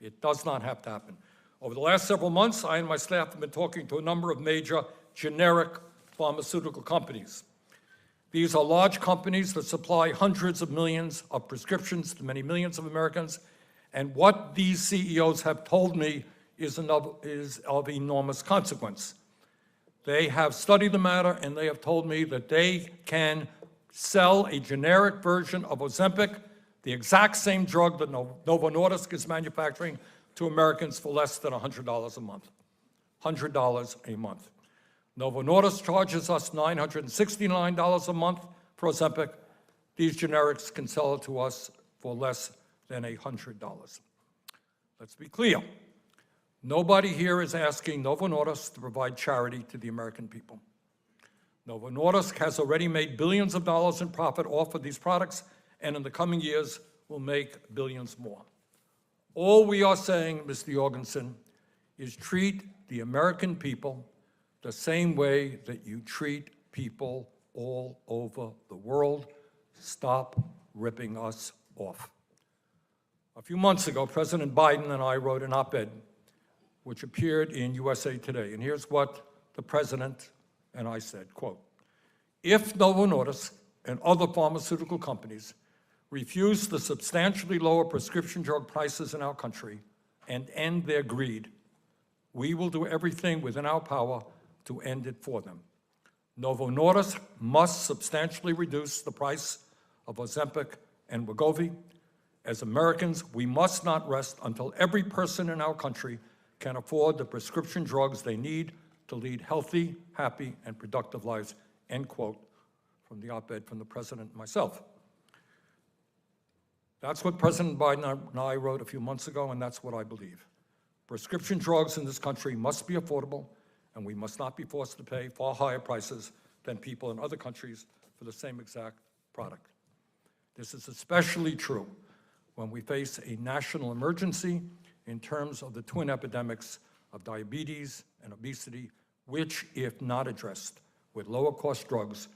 It does not have to happen. Over the last several months, I and my staff have been talking to a number of major generic pharmaceutical companies. These are large companies that supply hundreds of millions of prescriptions to many millions of Americans, and what these CEOs have told me is of enormous consequence. They have studied the matter, and they have told me that they can sell a generic version of Ozempic, the exact same drug that Novo Nordisk is manufacturing, to Americans for less than $100 a month. $100 a month. Novo Nordisk charges us $969 a month for Ozempic. These generics can sell it to us for less than $100. Let's be clear. Nobody here is asking Novo Nordisk to provide charity to the American people. Novo Nordisk has already made billions of dollars in profit off of these products, and in the coming years will make billions more. All we are saying, Mr. Jorgensen, is treat the American people the same way that you treat people all over the world. Stop ripping us off. A few months ago, President Biden and I wrote an op-ed which appeared in USA Today, and here's what the president and I said, quote, "If Novo Nordisk and other pharmaceutical companies refuse to substantially lower prescription drug prices in our country and end their greed, we will do everything within our power to end it for them. Novo Nordisk must substantially reduce the price of Ozempic and Wegovy. As Americans, we must not rest until every person in our country can afford the prescription drugs they need to lead healthy, happy, and productive lives," end quote, from the op-ed from the president and myself. That's what President Biden and I wrote a few months ago, and that's what I believe. Prescription drugs in this country must be affordable, and we must not be forced to pay far higher prices than people in other countries for the same exact product. This is especially true when we face a national emergency in terms of the twin epidemics of diabetes and obesity, which, if not addressed with lower cost drugs,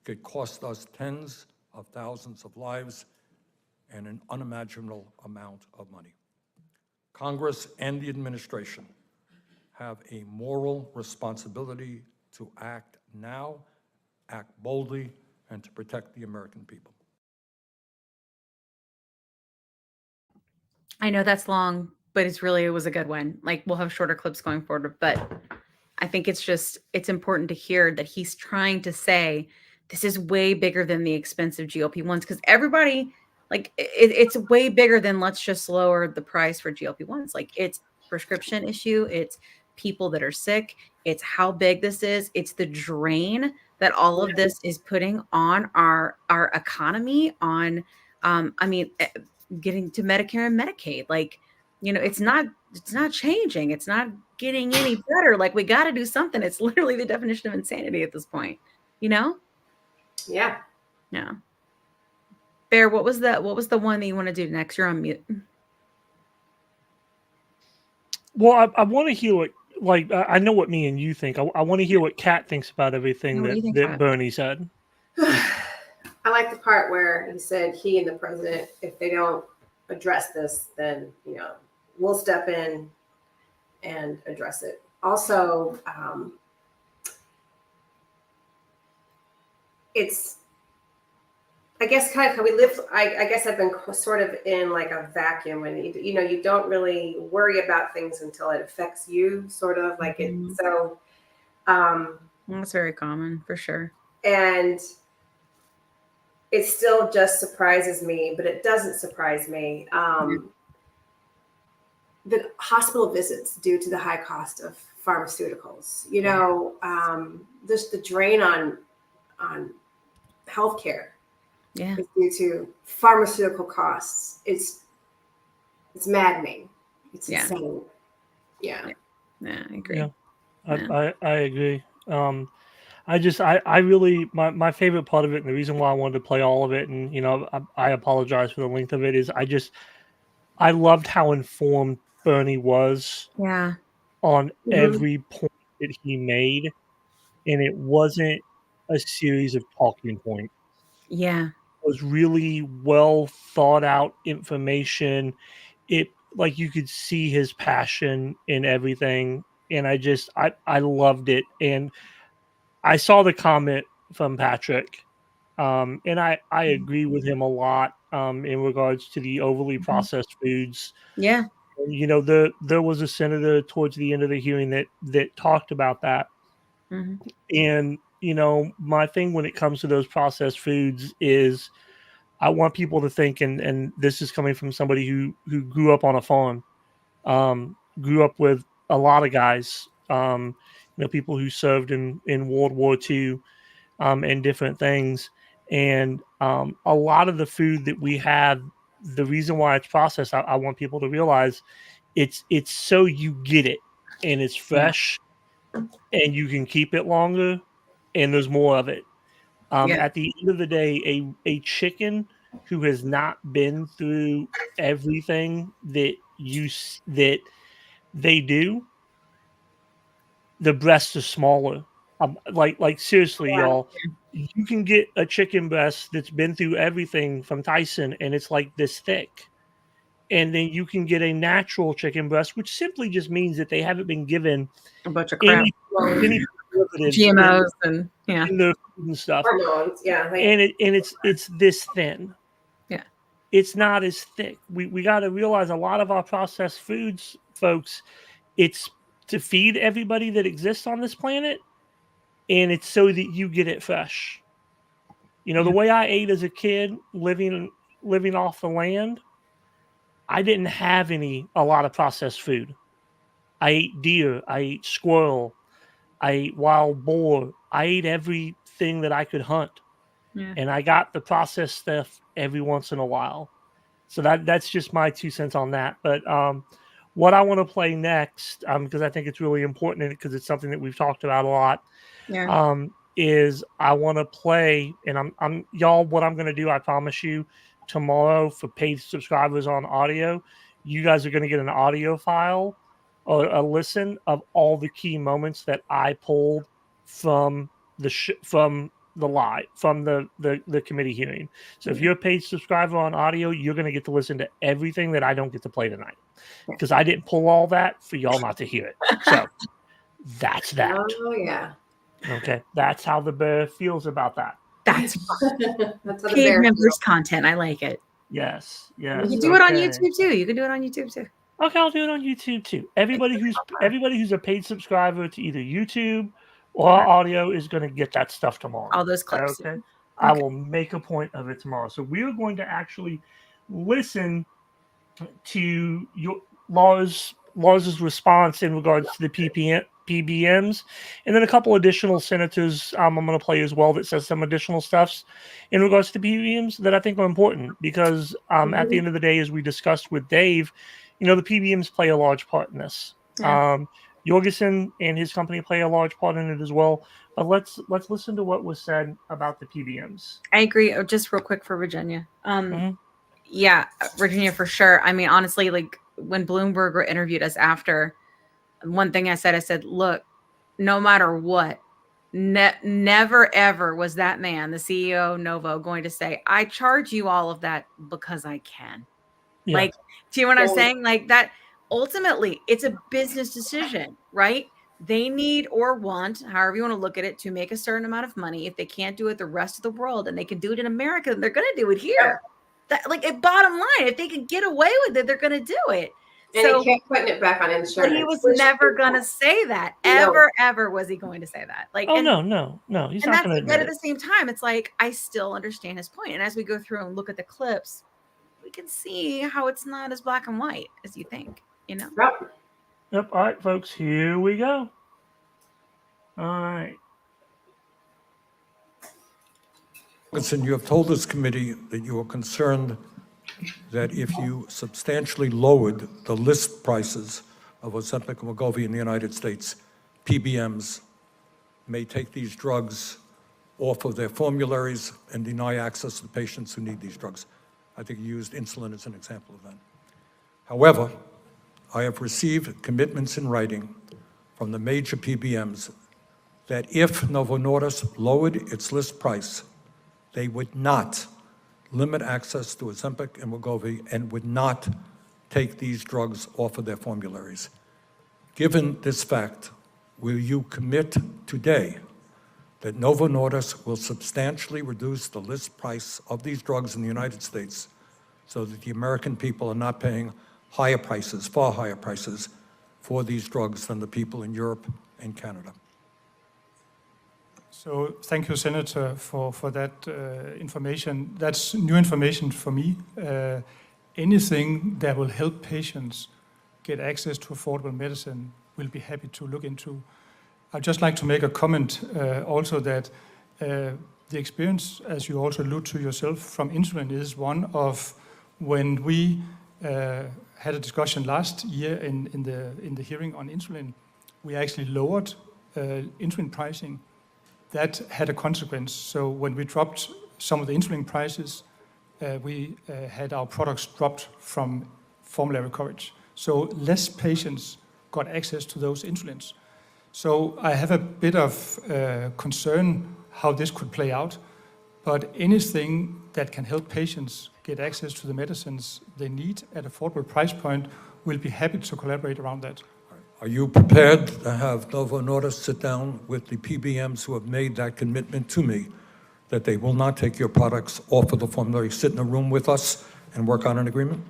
could cost us tens of thousands of lives and an unimaginable amount of money. Congress and the administration have a moral responsibility to act now, act boldly, and to protect the American people. I know that's long, but it was a good one. Like, we'll have shorter clips going forward, but I think it's important to hear that he's trying to say this is way bigger than the expensive GLP-1s, because everybody, like, it's way bigger than let's just lower the price for GLP-1s. Like, it's prescription issue, it's people that are sick, it's how big this is, it's the drain that all of this is putting on our economy, on getting to Medicare and Medicaid. Like, it's not changing. It's not getting any better. Like, we got to do something. It's literally the definition of insanity at this point, Yeah. Yeah. Bear, what was the one that you want to do next? You're on mute. Well, I want to hear what, like, I know what me and you think. I want to hear what Kat thinks about everything What do you think, that Kat? Bernie said. I like the part where he said he and the president, if they don't address this, then, we'll step in and address it. Also, it's, I guess, kind of, we live, I guess I've been sort of in like a vacuum, and you don't really worry about things until it affects you, sort of like it. So That's very common, for sure. And it still just surprises me, but it doesn't surprise me. The hospital visits due to the high cost of pharmaceuticals, just the drain on healthcare. Yeah. Is due to pharmaceutical costs. It's maddening. It's insane. Yeah. Yeah, I agree. Yeah, I agree. I really, my favorite part of it, and the reason why I wanted to play all of it, and I apologize for the length of it, is I loved how informed Bernie was. Yeah. On Mhm. every point that he made, and it wasn't a series of talking points. Yeah. It was really well thought out information. It, like, you could see his passion in everything, and I loved it. And I saw the comment from Patrick, and I agree with him a lot in regards to the overly processed foods. Yeah. And, there was a senator towards the end of the hearing that talked about that. Mhm. And my thing when it comes to those processed foods is I want people to think, and this is coming from somebody who grew up on a farm, grew up with a lot of guys, people who served in World War II, and different things. And a lot of the food that we have, the reason why it's processed, I want people to realize it's so you get it and it's fresh and you can keep it longer and there's more of it. At the end of the day, a chicken who has not been through everything that that they do, the breasts are smaller. Like seriously, y'all, you can get a chicken breast that's been through everything from Tyson, and it's like this thick. And then you can get a natural chicken breast, which simply just means that they haven't been given a bunch of crap, any preservatives GMOs, and in their food and stuff. Hormones, yeah. And it's this thin. Yeah. It's not as thick. We got to realize a lot of our processed foods, folks, it's to feed everybody that exists on this planet, and it's so that you get it fresh. The way I ate as a kid, living off the land, I didn't have a lot of processed food. I ate deer, I ate squirrel, I ate wild boar, I ate everything that I could hunt. Yeah. And I got the processed stuff every once in a while. So that's just my 2 cents on that. But what I want to play next, because I think it's really important because it's something that we've talked about a lot, is I want to play, and I'm y'all, what I'm going to do, I promise you, tomorrow for paid subscribers on audio, you guys are going to get an audio file or a listen of all the key moments that I pulled from from the live from the committee hearing. So if you're a paid subscriber on audio, you're going to get to listen to everything that I don't get to play tonight, because I didn't pull all that for y'all not to hear it. So that's that. Oh yeah. Okay, that's how the bear feels about that. That's That's how the paid bear members feels. content. I like it. Yes. You can do it on YouTube too. You can do it on YouTube too. Okay, I'll do it on YouTube too. Everybody who's a paid subscriber to either YouTube or audio is going to get that stuff tomorrow. All those clips. Okay. I will make a point of it tomorrow. So we are going to actually listen to Lars's response in regards to the PBMs, and then a couple additional senators I'm going to play as well that says some additional stuffs in regards to PBMs that I think are important, because at the end of the day, as we discussed with Dave, the PBMs play a large part in this. Yeah. Jorgensen and his company play a large part in it as well. But let's listen to what was said about the PBMs. I agree. Just real quick for Virginia. Yeah, Virginia for sure. I mean, honestly, like when Bloomberg interviewed us after, one thing I said, look, no matter what, never ever was that man, the CEO of Novo, going to say, I charge you all of that because I can. Yeah. Like, do you know what I'm saying? Like that, ultimately, it's a business decision, right? They need or want, however you want to look at it, to make a certain amount of money. If they can't do it the rest of the world and they can do it in America, they're going to do it here. That, like, at bottom line, if they can get away with it, they're going to do it. And he kept putting it back on insurance. But he was never going to say that. Ever was he going to say that? Like, no. He's not going to. But at the same time, it's like, I still understand his point. And as we go through and look at the clips, we can see how it's not as black and white as you think, Yep. All right, folks, here we go. All right. Listen, you have told this committee that you are concerned that if you substantially lowered the list prices of Ozempic and Wegovy in the United States, PBMs may take these drugs off of their formularies and deny access to the patients who need these drugs. I think you used insulin as an example of that. However, I have received commitments in writing from the major PBMs that if Novo Nordisk lowered its list price, they would not limit access to Ozempic and Wegovy and would not take these drugs off of their formularies. Given this fact, will you commit today that Novo Nordisk will substantially reduce the list price of these drugs in the United States so that the American people are not paying higher prices, far higher prices, for these drugs than the people in Europe and Canada? So thank you, Senator, for that information. That's new information for me. Anything that will help patients get access to affordable medicine, we'll be happy to look into. I'd just like to make a comment also that the experience, as you also allude to yourself, from insulin is one of when we had a discussion last year in the hearing on insulin, we actually lowered insulin pricing. That had a consequence. So when we dropped some of the insulin prices, we had our products dropped from formulary coverage. So less patients got access to those insulins. So I have a bit of concern how this could play out, but anything that can help patients get access to the medicines they need at affordable price point, we'll be happy to collaborate around that. Are you prepared to have Novo Nordisk sit down with the PBMs who have made that commitment to me that they will not take your products off of the formulary, sit in a room with us and work on an agreement?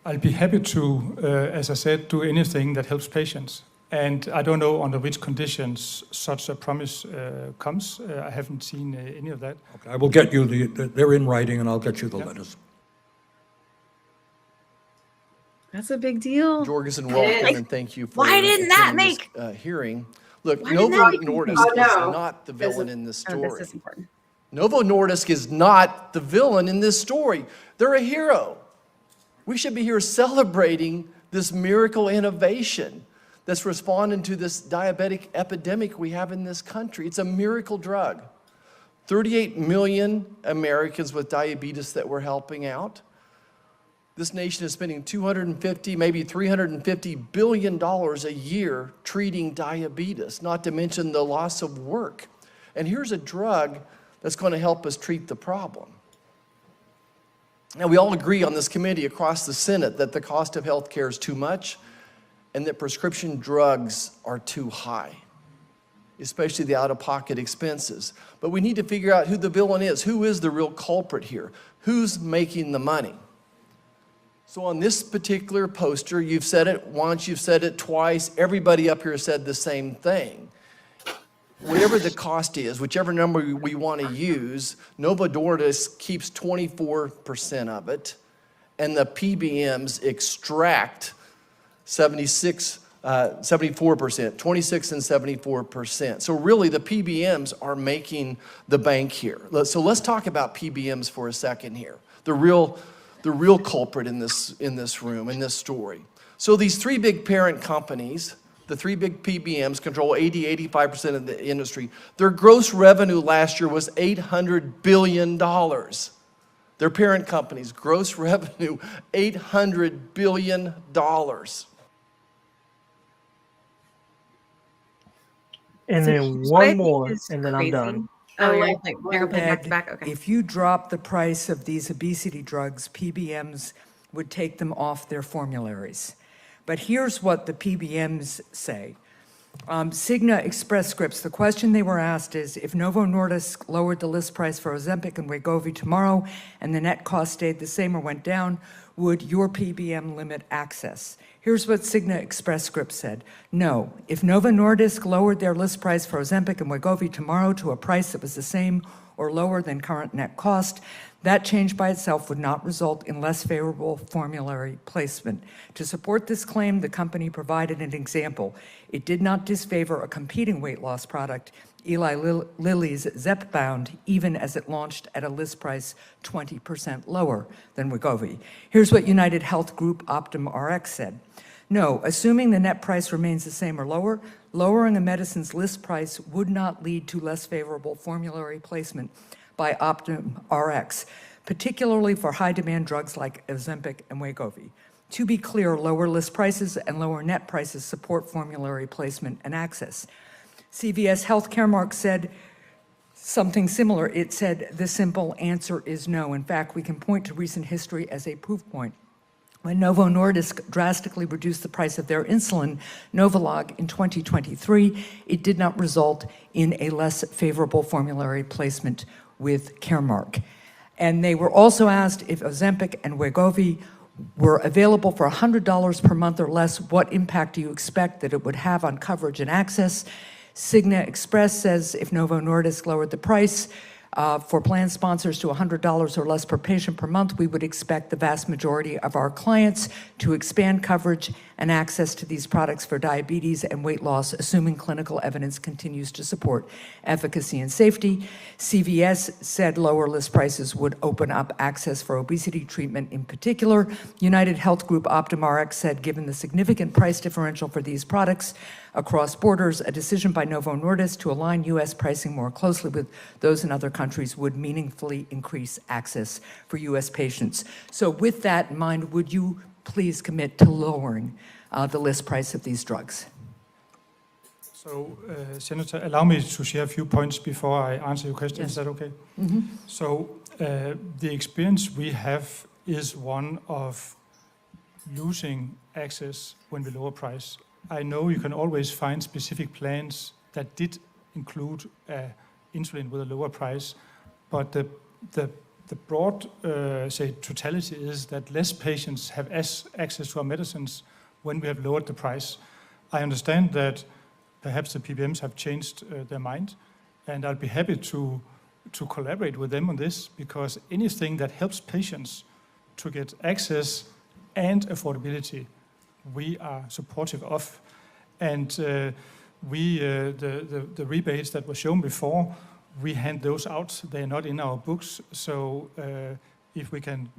I'll be happy to, as I said, do anything that helps patients. And I don't know under which conditions such a promise comes. I haven't seen any of that. Okay, I will get you they're in writing and I'll get you the letters. That's a big deal. Jorgensen, welcome and thank you for Why didn't that attending make this, hearing. Look, Why Novo didn't that make- Nordisk Oh, no. is not the villain in this story. this is important. Novo Nordisk is not the villain in this story. They're a hero. We should be here celebrating this miracle innovation that's responding to this diabetic epidemic we have in this country. It's a miracle drug. 38 million Americans with diabetes that we're helping out. This nation is spending $250, maybe $350 billion a year treating diabetes, not to mention the loss of work. And here's a drug that's going to help us treat the problem. Now, we all agree on this committee across the Senate that the cost of health care is too much and that prescription drugs are too high, especially the out-of-pocket expenses. But we need to figure out who the villain is. Who is the real culprit here? Who's making the money? So on this particular poster, you've said it once, you've said it twice, everybody up here said the same thing. Whatever the cost is, whichever number we want to use, Novo Nordisk keeps 24% of it, and the PBMs extract 74%, 26 and 74%. So really the PBMs are making the bank here. So let's talk about PBMs for a second here. The real culprit in this room, in this story. So these three big parent companies, the three big PBMs control 85% of the industry. Their gross revenue last year was $800 billion. Their parent companies, gross revenue, $800 billion. And then one more, and then I'm done. Oh, you're gonna play back to back? Okay. If you drop the price of these obesity drugs, PBMs would take them off their formularies. But here's what the PBMs say. Cigna Express Scripts, the question they were asked is, if Novo Nordisk lowered the list price for Ozempic and Wegovy tomorrow and the net cost stayed the same or went down, would your PBM limit access? Here's what Cigna Express Scripts said. No, if Novo Nordisk lowered their list price for Ozempic and Wegovy tomorrow to a price that was the same or lower than current net cost, that change by itself would not result in less favorable formulary placement. To support this claim, the company provided an example. It did not disfavor a competing weight loss product, Eli Lilly's Zepbound, even as it launched at a list price 20% lower than Wegovy. Here's what United Health Group Optum RX said. No, assuming the net price remains the same or lower, lowering a medicine's list price would not lead to less favorable formulary placement by Optum RX, particularly for high-demand drugs like Ozempic and Wegovy. To be clear, lower list prices and lower net prices support formulary placement and access. CVS Health Caremark said something similar. It said the simple answer is no. In fact, we can point to recent history as a proof point. When Novo Nordisk drastically reduced the price of their insulin, Novolog, in 2023, it did not result in a less favorable formulary placement with Caremark. And they were also asked if Ozempic and Wegovy were available for $100 per month or less, what impact do you expect that it would have on coverage and access? Cigna Express says if Novo Nordisk lowered the price for plan sponsors to $100 or less per patient per month, we would expect the vast majority of our clients to expand coverage and access to these products for diabetes and weight loss, assuming clinical evidence continues to support efficacy and safety. CVS said lower list prices would open up access for obesity treatment in particular. United Health Group Optum RX said given the significant price differential for these products across borders, a decision by Novo Nordisk to align U.S. pricing more closely with those in other countries would meaningfully increase access for U.S. patients. So with that in mind, would you please commit to lowering the list price of these drugs? So, Senator, allow me to share a few points before I answer your question. Yes. Is that okay? Mm-hmm. So, the experience we have is one of losing access when we lower price. I know you can always find specific plans that did include insulin with a lower price, but the broad, totality is that less patients have access to our medicines when we have lowered the price. I understand that perhaps the PBMs have changed their mind, and I'll be happy to collaborate with them on this, because anything that helps patients to get access and affordability, we are supportive of. And the rebates that were shown before, we hand those out. They're not in our books. So if we can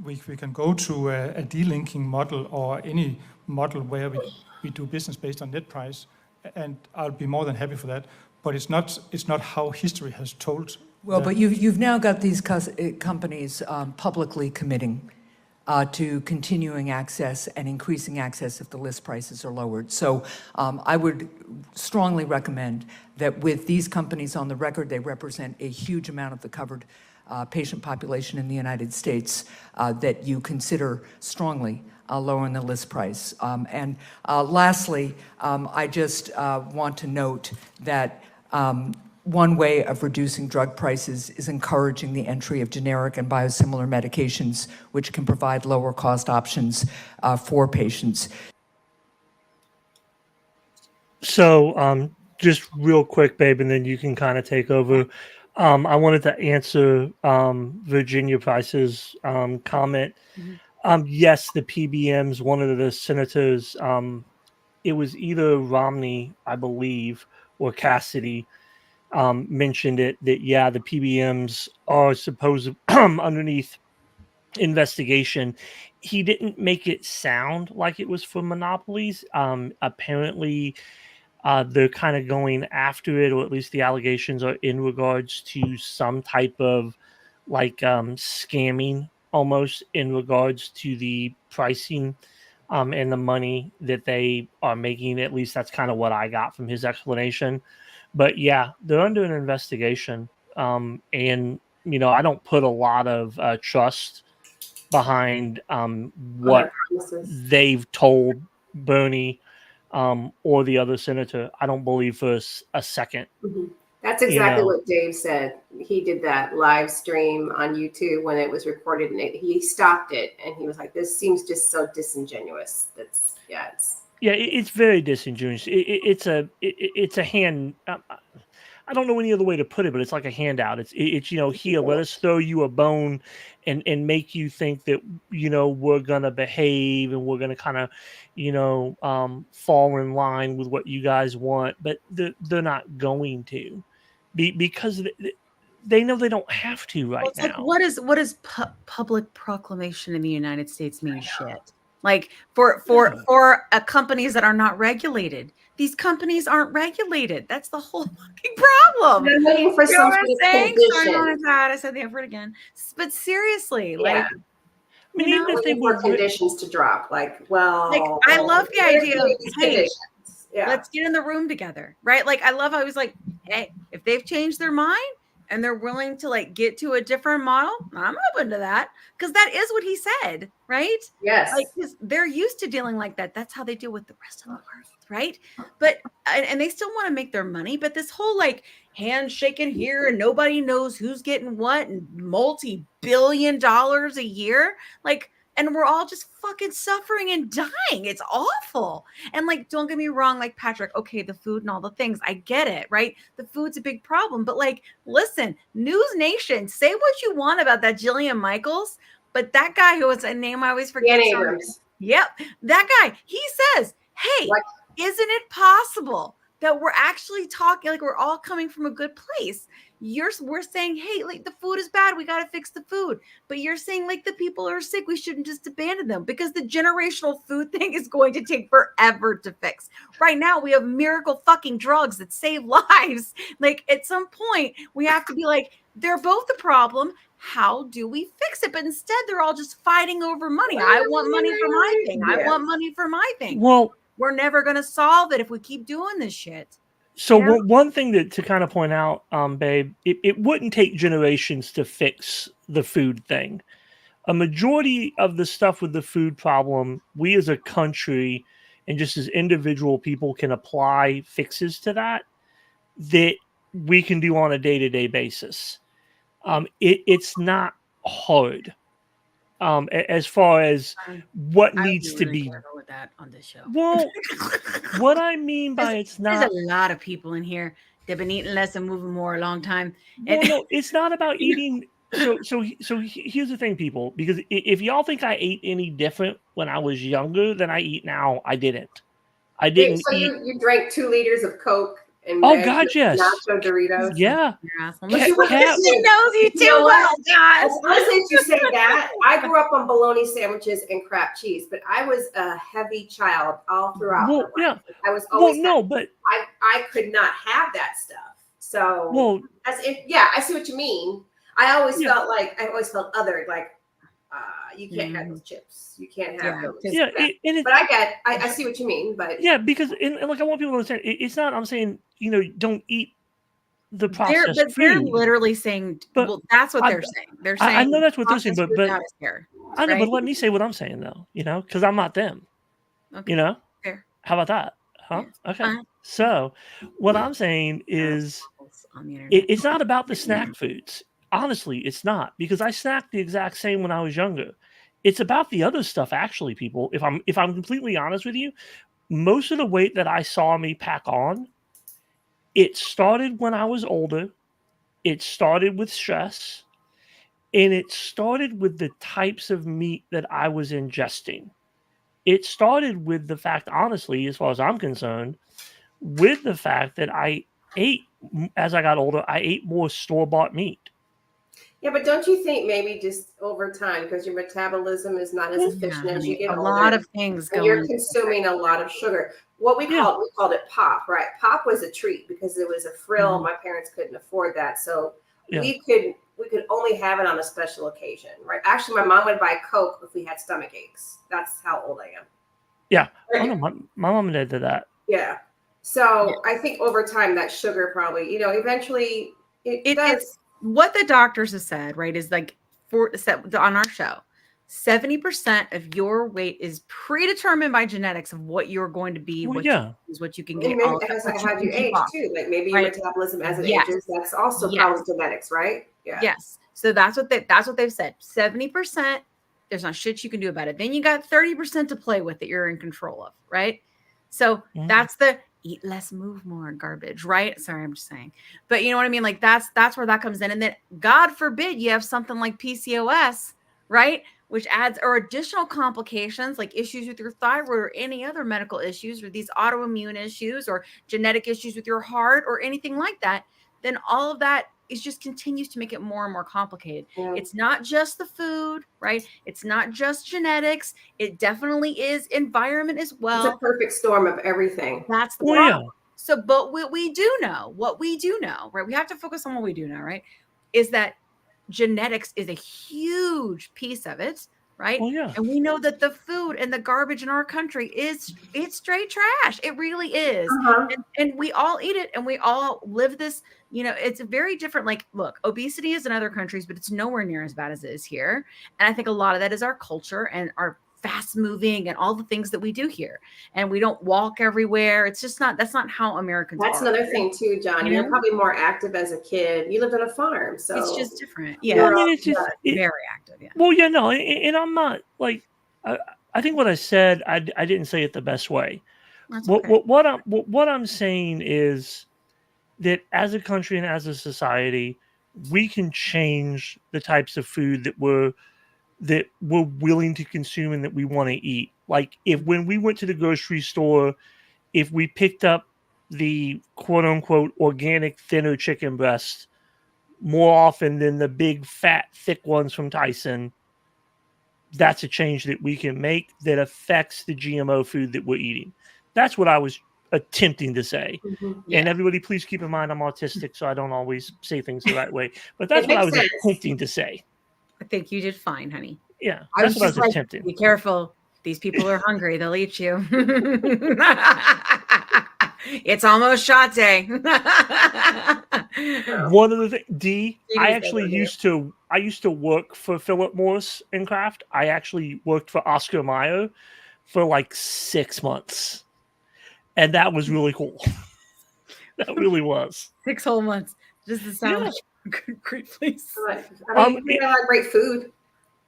go to a delinking model or any model where we do business based on net price, and I'll be more than happy for that. But it's not how history has told. Well, but you've now got these companies publicly committing to continuing access and increasing access if the list prices are lowered. So I would strongly recommend that with these companies on the record, they represent a huge amount of the covered patient population in the United States, that you consider strongly lowering the list price. And lastly, I just want to note that one way of reducing drug prices is encouraging the entry of generic and biosimilar medications, which can provide lower cost options for patients. So just real quick, babe, and then you can kind of take over. I wanted to answer Virginia Price's comment. Yes, the PBMs, one of the senators, it was either Romney, I believe, or Cassidy, mentioned it, that, yeah, the PBMs are supposed underneath investigation. He didn't make it sound like it was for monopolies. Apparently, they're kind of going after it, or at least the allegations are in regards to some type of like scamming almost in regards to the pricing and the money that they are making. At least that's kind of what I got from his explanation. But yeah, they're under an investigation. And, I don't put a lot of trust behind what they've told Bernie or the other senator. I don't believe for a second. That's exactly what Dave said. He did that live stream on YouTube when it was recorded, and he stopped it, and he was like, "This seems just so disingenuous." It's very disingenuous. It's a hand. I don't know any other way to put it, but it's like a handout. It's here, let us throw you a bone and make you think that, we're going to behave and we're going to kind of, fall in line with what you guys want. But they're not going to because they know they don't have to right now. Like, what does public proclamation in the United States mean? Shit. Like for companies that are not regulated. These companies aren't regulated. That's the whole fucking problem. They're waiting for some sort of condition. I said the effort again. But seriously, waiting for conditions to drop. I love the idea of, hey, let's get in the room together, right? Like, I love how he's like, hey, if they've changed their mind and they're willing to get to a different model, I'm open to that, because that is what he said, right? Yes. Because they're used to dealing like that. That's how they deal with the rest of the world, right? But and they still want to make their money, but this whole handshaking here and nobody knows who's getting what and multi-billion-dollar a year, and we're all just fucking suffering and dying. It's awful. And don't get me wrong, Patrick, okay, the food and all the things, I get it, right? The food's a big problem, but listen, News Nation, say what you want about that Jillian Michaels, but that guy who was a name I always forget. Yep, that guy, he says, hey, isn't it possible that we're actually talking, we're all coming from a good place? We're saying, hey, the food is bad, we got to fix the food. But you're saying the people are sick, we shouldn't just abandon them, because the generational food thing is going to take forever to fix. Right now, we have miracle fucking drugs that save lives. At some point, we have to be they're both the problem. How do we fix it? But instead, they're all just fighting over money. I want money for my thing. I want money for my thing. Well, we're never going to solve it if we keep doing this shit. So one thing to kind of point out, babe, it wouldn't take generations to fix the food thing. A majority of the stuff with the food problem, we as a country and just as individual people can apply fixes to that we can do on a day-to-day basis. It's not hard. As far as what needs to be with that on this show. Well, what I mean by it's not, there's a lot of people in here that have been eating less and moving more a long time. Well, no, it's not about eating. So here's the thing, people, because if y'all think I ate any different when I was younger than I eat now, I didn't. I didn't. So you drank 2 liters of Coke. And God, yes. Nacho Doritos. Yeah. She knows you too well, John. As long as you say that, I grew up on bologna sandwiches and crap cheese, but I was a heavy child all throughout. Well, yeah. I was always but I could not have that stuff. So I see what you mean. I always felt othered, you can't have those chips. You can't have those. Yeah, but I see what you mean. But yeah, because and like I want people to understand, it's not. I'm saying don't eat the processed they're food. literally saying, But well, that's what they're saying. They're saying I know that's what they're saying, processed but food out is here, I know, right? but let me say what I'm saying though, because I'm not them. Okay. Fair. How about that? Huh? Okay. Fine. So what I'm saying is on the internet. it's not about the snack foods. Honestly, it's not, because I snacked the exact same when I was younger. It's about the other stuff, actually, people. If I'm completely honest with you, most of the weight that I saw me pack on, it started when I was older. It started with stress, and it started with the types of meat that I was ingesting. It started with the fact, honestly, as far as I'm concerned, with the fact that I ate, as I got older, I ate more store-bought meat. yeah, but don't you think maybe just over time, because your metabolism is not as efficient as you get a older, lot of things and go you're into consuming a lot of sugar. What we called it pop, right? Pop was a treat because it was a frill. My parents couldn't afford that, so we could only have it on a special occasion, right? Actually, my mom would buy Coke if we had stomach aches. That's how old I am. Yeah. Oh, no, my mom and dad did that. Yeah. So I think over time that sugar probably, eventually it does. It's what the doctors have said, right? Is like on our show, 70% of your weight is predetermined by genetics of what you're going to be, what you can get. And maybe it has like how you age too. Like maybe your metabolism as it ages, that's also probably genetics, right? Yeah. Yes. So that's what they've said. 70%, there's not shit you can do about it. Then you got 30% to play with that you're in control of, right? So that's the eat less, move more garbage, right? Sorry, I'm just saying. But you know what I mean? Like that's where that comes in. And then God forbid you have something like PCOS, right? Which adds or additional complications like issues with your thyroid or any other medical issues or these autoimmune issues or genetic issues with your heart or anything like that. Then all of that is just continues to make it more and more complicated. Yeah. It's not just the food, right? It's not just genetics. It definitely is environment as well. It's a perfect storm of everything. That's the problem. So, but what we do know, right? We have to focus on what we do know, right? Is that genetics is a huge piece of it, right? And we know that the food and the garbage in our country it's straight trash. It really is. And we all eat it and we all live this, it's very different. Like, look, obesity is in other countries, but it's nowhere near as bad as it is here. And I think a lot of that is our culture and our fast moving and all the things that we do here. And we don't walk everywhere. It's just that's not how Americans That's are. another thing too, John. You're probably more active as a kid. You lived on a farm, so it's just different. Well, I mean, it's just very active. Yeah. Well, yeah, no, and I'm not like I think what I said, I didn't say it the best way. What I'm saying is that as a country and as a society, we can change the types of food that we're willing to consume and that we want to eat. Like if when we went to the grocery store, if we picked up the quote unquote organic thinner chicken breast more often than the big fat thick ones from Tyson, that's a change that we can make that affects the GMO food that we're eating. That's what I was attempting to say. And everybody please keep in mind I'm autistic, so I don't always say things the right way, but that's what I was attempting to say. I think you did fine, honey. Yeah, that's what I was like, attempting. Be careful. These people are hungry. They'll eat you. It's almost shot day. One of the things, I actually used to work for Philip Morris and Kraft. I actually worked for Oscar Mayer for like 6 months. And that was really cool. That really was. 6 whole months. Just the sound. Great place. I mean, we had great food.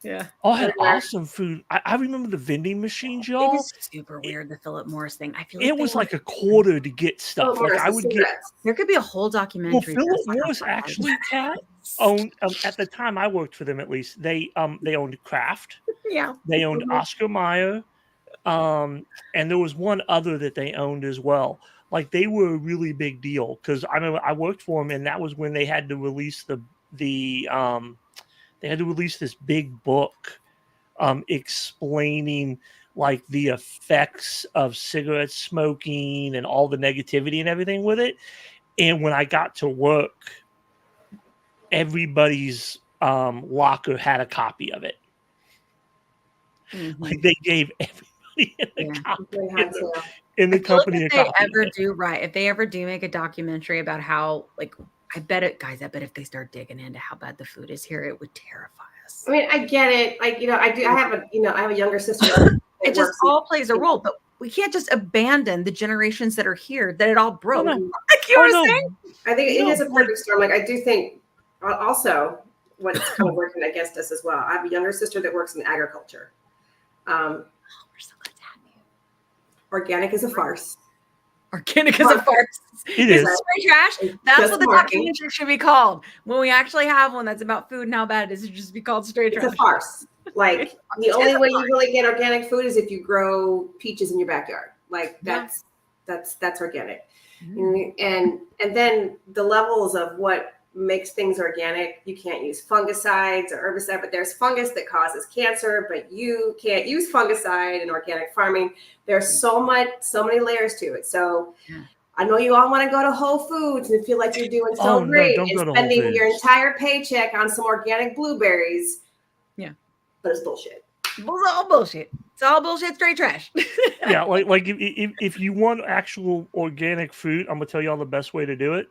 Yeah. I had awesome food. I remember the vending machines, y'all. It is super weird, the Philip Morris thing. I feel like it was like a quarter to get stuff. Like I would get. There could be a whole documentary. Well, Philip Morris actually owned at the time I worked for them. At least they owned Kraft. Yeah. They owned Oscar Mayer, and there was one other that they owned as well. Like they were a really big deal because I remember I worked for them, and that was when they had to release they had to release this big book explaining like the effects of cigarette smoking and all the negativity and everything with it. And when I got to work, everybody's locker had a copy of it. Like they gave everybody in the I feel like company if a they copy. ever do if they ever do make a documentary about how, like, I bet if they start digging into how bad the food is here, it would terrify us. I mean, I get it. Like, I have a younger sister. It just all plays a role, but we can't just abandon the generations that are here that it all broke. no. Like you were saying? I think it is a perfect storm. Like, I do think also what's kind of working against us as well. I have a younger sister that works in agriculture. We're so glad to have you. Organic is a farce. Organic is a farce. It is. Straight trash. That's Just what the marketing. documentary should be called. When we actually have one that's about food and how bad it is, it should just be called straight trash. It's a farce. Like, the only way you really get organic food is if you grow peaches in your backyard. Like, that's organic. And then the levels of what makes things organic, you can't use fungicides or herbicide, but there's fungus that causes cancer, but you can't use fungicide in organic farming. There's so many layers to it. So I know you all want to go to Whole Foods and feel like you're doing so great and spending your entire paycheck on some organic blueberries. Yeah. But it's bullshit. It's all bullshit. It's all bullshit, straight trash. Yeah, like if you want actual organic food, I'm gonna tell y'all the best way to do it.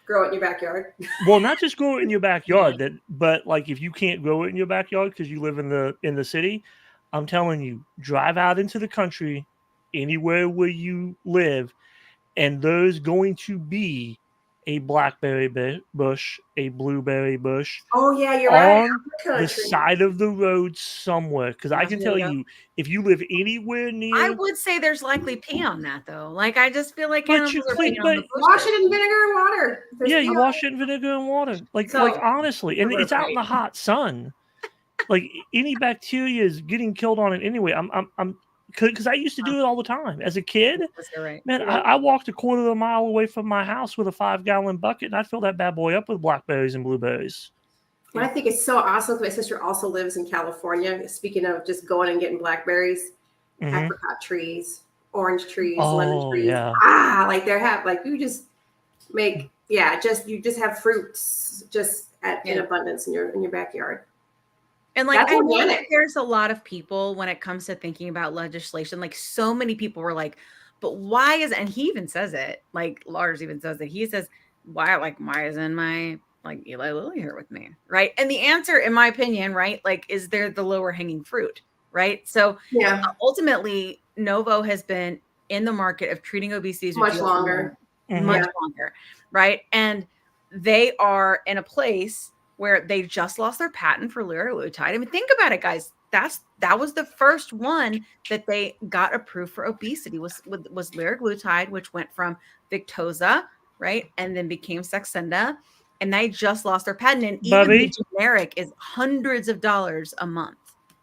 Grow it in your backyard. Well, not just grow it in your backyard, but like if you can't grow it in your backyard because you live in the city, I'm telling you, drive out into the country, anywhere where you live, and there's going to be a blackberry bush, a blueberry bush. Oh yeah, you're right. On the side of the road somewhere, because I can tell you, if you live anywhere near, I would say there's likely pee on that though. Like I just feel like But animals you are clean- peeing on but- the bushes. Wash it in vinegar and water. yeah, you wash it in vinegar and water, like honestly, and it's out in the hot sun. Like any bacteria is getting killed on it anyway. I'm because I used to do it all the time as a kid. You're right. Man, I walked a quarter of a mile away from my house with a 5-gallon bucket, and I'd fill that bad boy up with blackberries and blueberries. What I think is so awesome, my sister also lives in California. Speaking of just going and getting blackberries, apricot trees, orange trees, lemon trees. Yeah. Like you just make, you just have fruits just in abundance in your backyard. And like That's I know that organic. there's a lot of people when it comes to thinking about legislation, like so many people were like, but why is, and he even says it, like Lars even says it, he says, why isn't my like Eli Lilly here with me? Right. And the answer, in my opinion, right, like, is there the lower hanging fruit? Right. So ultimately, Novo has been in the market of treating obesity Much longer. much longer. Right. And they are in a place where they just lost their patent for liraglutide. I mean, think about it, guys. That was the first one that they got approved for obesity was liraglutide, which went from Victoza, right, and then became Saxenda, and they just lost their patent. And even the generic is hundreds of dollars a month.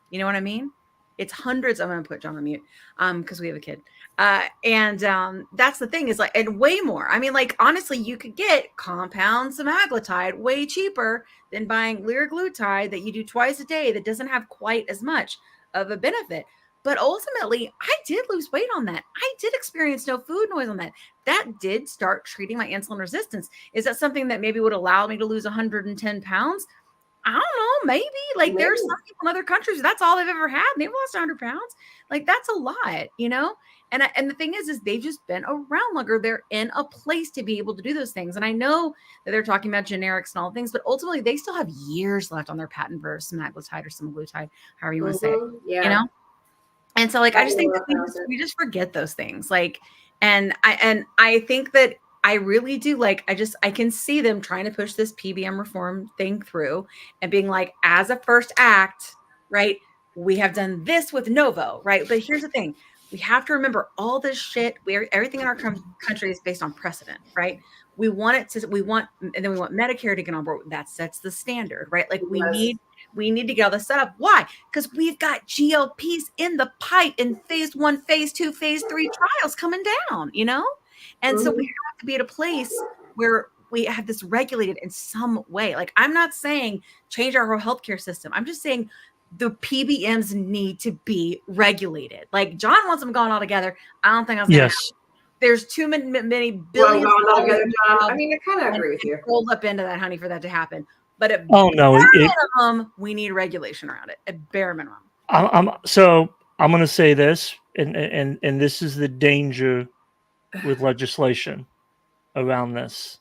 You know what I mean? It's hundreds. I'm going to put John on mute because we have a kid. And that's the thing is like, and way more. I mean, like, honestly, you could get compound semaglutide way cheaper than buying liraglutide that you do twice a day that doesn't have quite as much of a benefit. But ultimately, I did lose weight on that. I did experience no food noise on that. That did start treating my insulin resistance. Is that something that maybe would allow me to lose 110 pounds? I don't know, maybe. Like there's some people in other countries, that's all they've ever had. And they've lost 100 pounds. Like that's a lot, you know? And the thing is they've just been around longer. They're in a place to be able to do those things. And I know that they're talking about generics and all things, but ultimately they still have years left on their patent for semaglutide or semaglutide, however you want to say it, you know? And so like, I just think that we just forget those things. Like, and I think that I really do like, I can see them trying to push this PBM reform thing through and being like, as a first act, right? We have done this with Novo, right? But here's the thing. We have to remember all this shit where everything in our country is based on precedent, right? And then we want Medicare to get on board. That sets the standard, right? Like we need to get all this set up. Why? Because we've got GLPs in the pipe in phase 1, phase 2, phase 3 trials coming down, you know? And so we have to be at a place where we have this regulated in some way. Like I'm not saying change our whole healthcare system. I'm just saying the PBMs need to be regulated. Like John wants them gone all together. I don't think I was going to happen. There's too many billions. I mean, I kind of agree with you. Rolled up into that, honey, for that to happen. But at minimum, we need regulation around it. At bare minimum. So I'm going to say this, and this is the danger with legislation around this.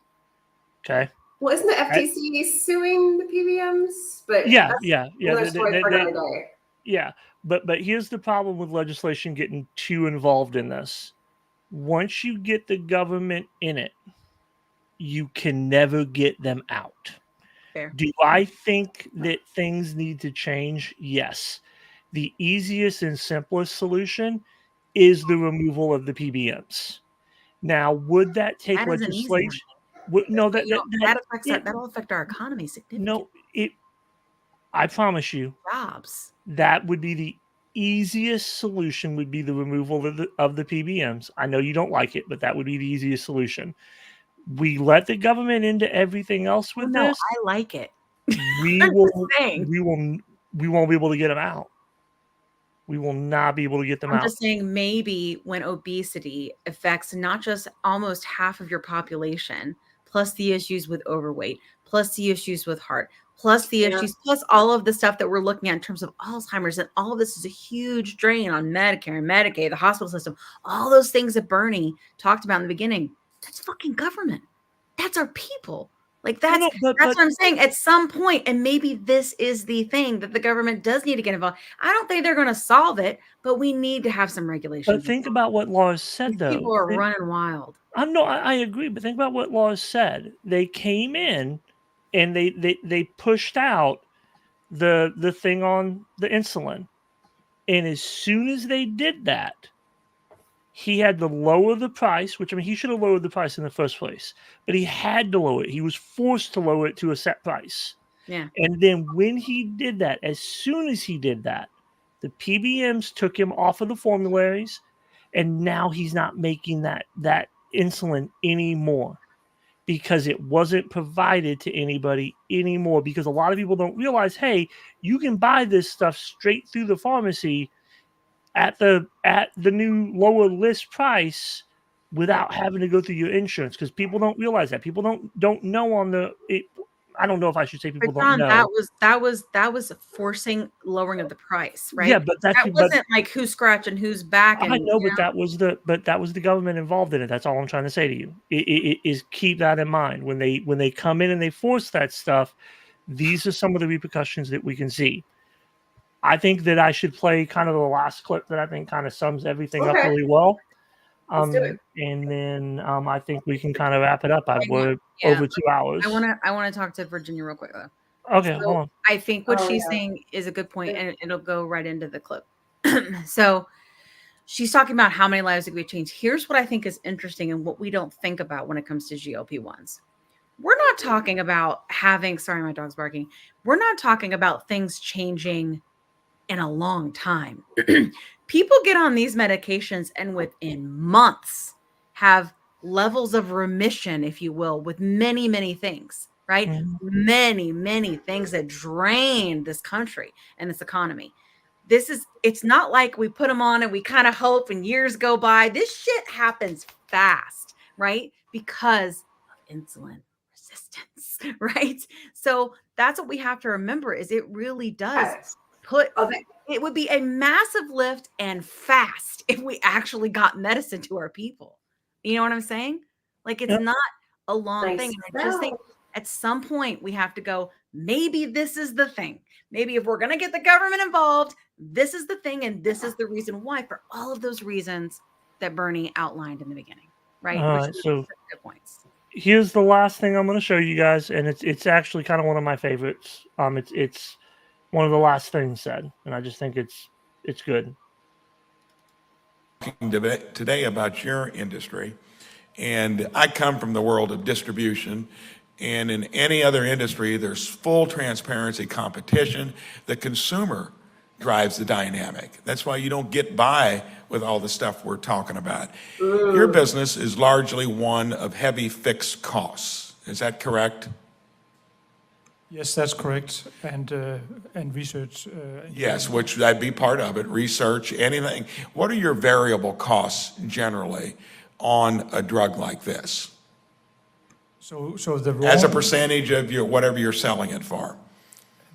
Okay. Well, isn't the FTC suing the PBMs? But Yeah. that's another story for another day. Yeah, but here's the problem with legislation getting too involved in this. Once you get the government in it, you can never get them out. Fair. Do I think that things need to change? Yes. The easiest and simplest solution is the removal of the PBMs. Now, would that take That isn't easy. legislation? No, But, you know, that'll affect our economy significantly. No, I promise you, Jobs. that would be the easiest solution. Would be the removal of the PBMs. I know you don't like it, but that would be the easiest solution. We let the government into everything else with No, this. I like it. We won't be able to get them out. We will not be able to get them I'm out. just saying, maybe when obesity affects not just almost half of your population, plus the issues with overweight, plus the issues with heart, plus the issues, plus all of the stuff that we're looking at in terms of Alzheimer's, and all of this is a huge drain on Medicare and Medicaid, the hospital system, all those things that Bernie talked about in the beginning. That's fucking government. That's our people. Like that's what I'm saying. At some point, and maybe this is the thing that the government does need to get involved. I don't think they're going to solve it, but we need to have some regulations. But think about what Lars said, though. People are running wild. I agree, but think about what Lars said. They came in and they pushed out the thing on the insulin, and as soon as they did that, he had to lower the price, which, I mean, he should have lowered the price in the first place, but he had to lower it. He was forced to lower it to a set price. Yeah. And then when he did that, as soon as he did that, the PBMs took him off of the formularies, and now he's not making that insulin anymore because it wasn't provided to anybody anymore, because a lot of people don't realize, hey, you can buy this stuff straight through the pharmacy at the new lower list price without having to go through your insurance, because people don't realize that. People don't know on the I don't know if I should say people don't know. That was forcing lowering of the price, right? Yeah, but that wasn't like who's scratching who's back. And, I know, but that was the government involved in it. That's all I'm trying to say to you. It is keep that in mind when they come in and they force that stuff. These are some of the repercussions that we can see. I think that I should play kind of the last clip that I think kind of sums everything up really well. Let's do it. And then I think we can kind of wrap it up. We're over 2 hours. I want to talk to Virginia real quick though. Okay, hold on. I think what she's saying is a good point, and it'll go right into the clip. So she's talking about how many lives that we change. Here's what I think is interesting and what we don't think about when it comes to GLP-1s. We're not talking about sorry, my dog's barking. We're not talking about things changing in a long time. People get on these medications and within months have levels of remission, if you will, with many, many things, right? Many, many things that drain this country and this economy. It's not like we put them on and we kind of hope and years go by. This shit happens fast, right? Because of insulin resistance, right? So that's what we have to remember is it really does it would be a massive lift and fast if we actually got medicine to our people. You know what I'm saying? Like it's not a long thing. I just think at some point we have to go, maybe this is the thing. Maybe if we're going to get the government involved, this is the thing. And this is the reason why, for all of those reasons that Bernie outlined in the beginning. Right. All right, so here's the last thing I'm going to show you guys. And it's actually kind of one of my favorites. It's one of the last things said, and I just think it's good. Today about your industry, and I come from the world of distribution, and in any other industry, there's full transparency, competition. The consumer drives the dynamic. That's why you don't get by with all the stuff we're talking about. Your business is largely one of heavy fixed costs. Is that correct? Yes, that's correct. And research. Yes, which that'd be part of it. Research, anything. What are your variable costs generally on a drug like this? So the as a percentage of your whatever you're selling it for.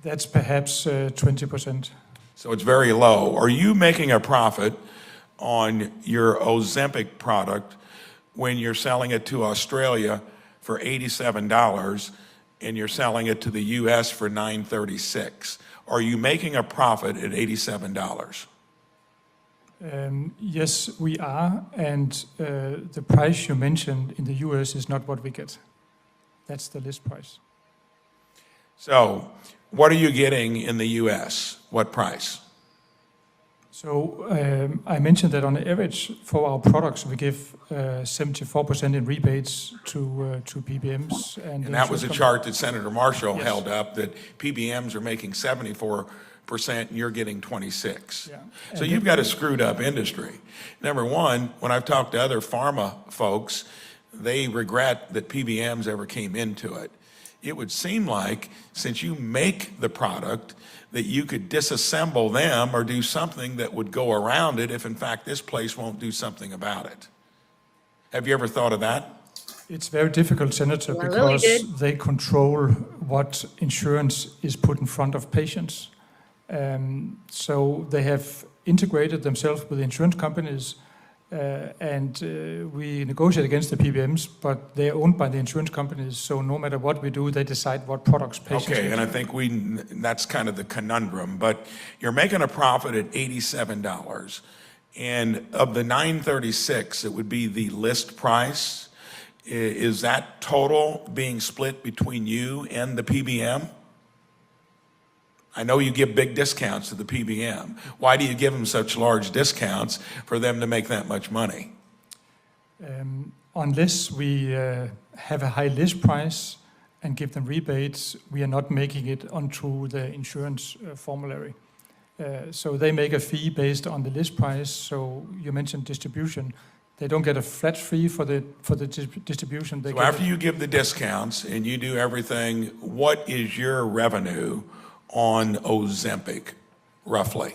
That's perhaps 20%. So it's very low. Are you making a profit on your Ozempic product when you're selling it to Australia for $87 and you're selling it to the US for $9.36? Are you making a profit at $87? Yes, we are, and the price you mentioned in the US is not what we get. That's the list price. So what are you getting in the US? What price? So I mentioned that on average for our products, we give 74% in rebates to PBMs. And that was a chart that Senator Marshall held up, that PBMs are making 74% and you're getting 26. Yeah. So you've got a screwed up industry. Number one, when I've talked to other pharma folks, they regret that PBMs ever came into it. It would seem like, since you make the product, that you could disassemble them or do something that would go around it if, in fact, this place won't do something about it. Have you ever thought of that? It's very difficult, Senator, Well, Lily because did. they control what insurance is put in front of patients. So they have integrated themselves with the insurance companies, and we negotiate against the PBMs, but they are owned by the insurance companies. So no matter what we do, they decide what products patients Okay, get. and I think that's kind of the conundrum, but you're making a profit at $87, and of the $9.36, it would be the list price. Is that total being split between you and the PBM? I know you give big discounts to the PBM. Why do you give them such large discounts for them to make that much money? Unless we have a high list price and give them rebates, we are not making it onto the insurance formulary. So they make a fee based on the list price. So you mentioned distribution. They don't get a flat fee for the distribution. So after you give the discounts and you do everything, what is your revenue on Ozempic, roughly?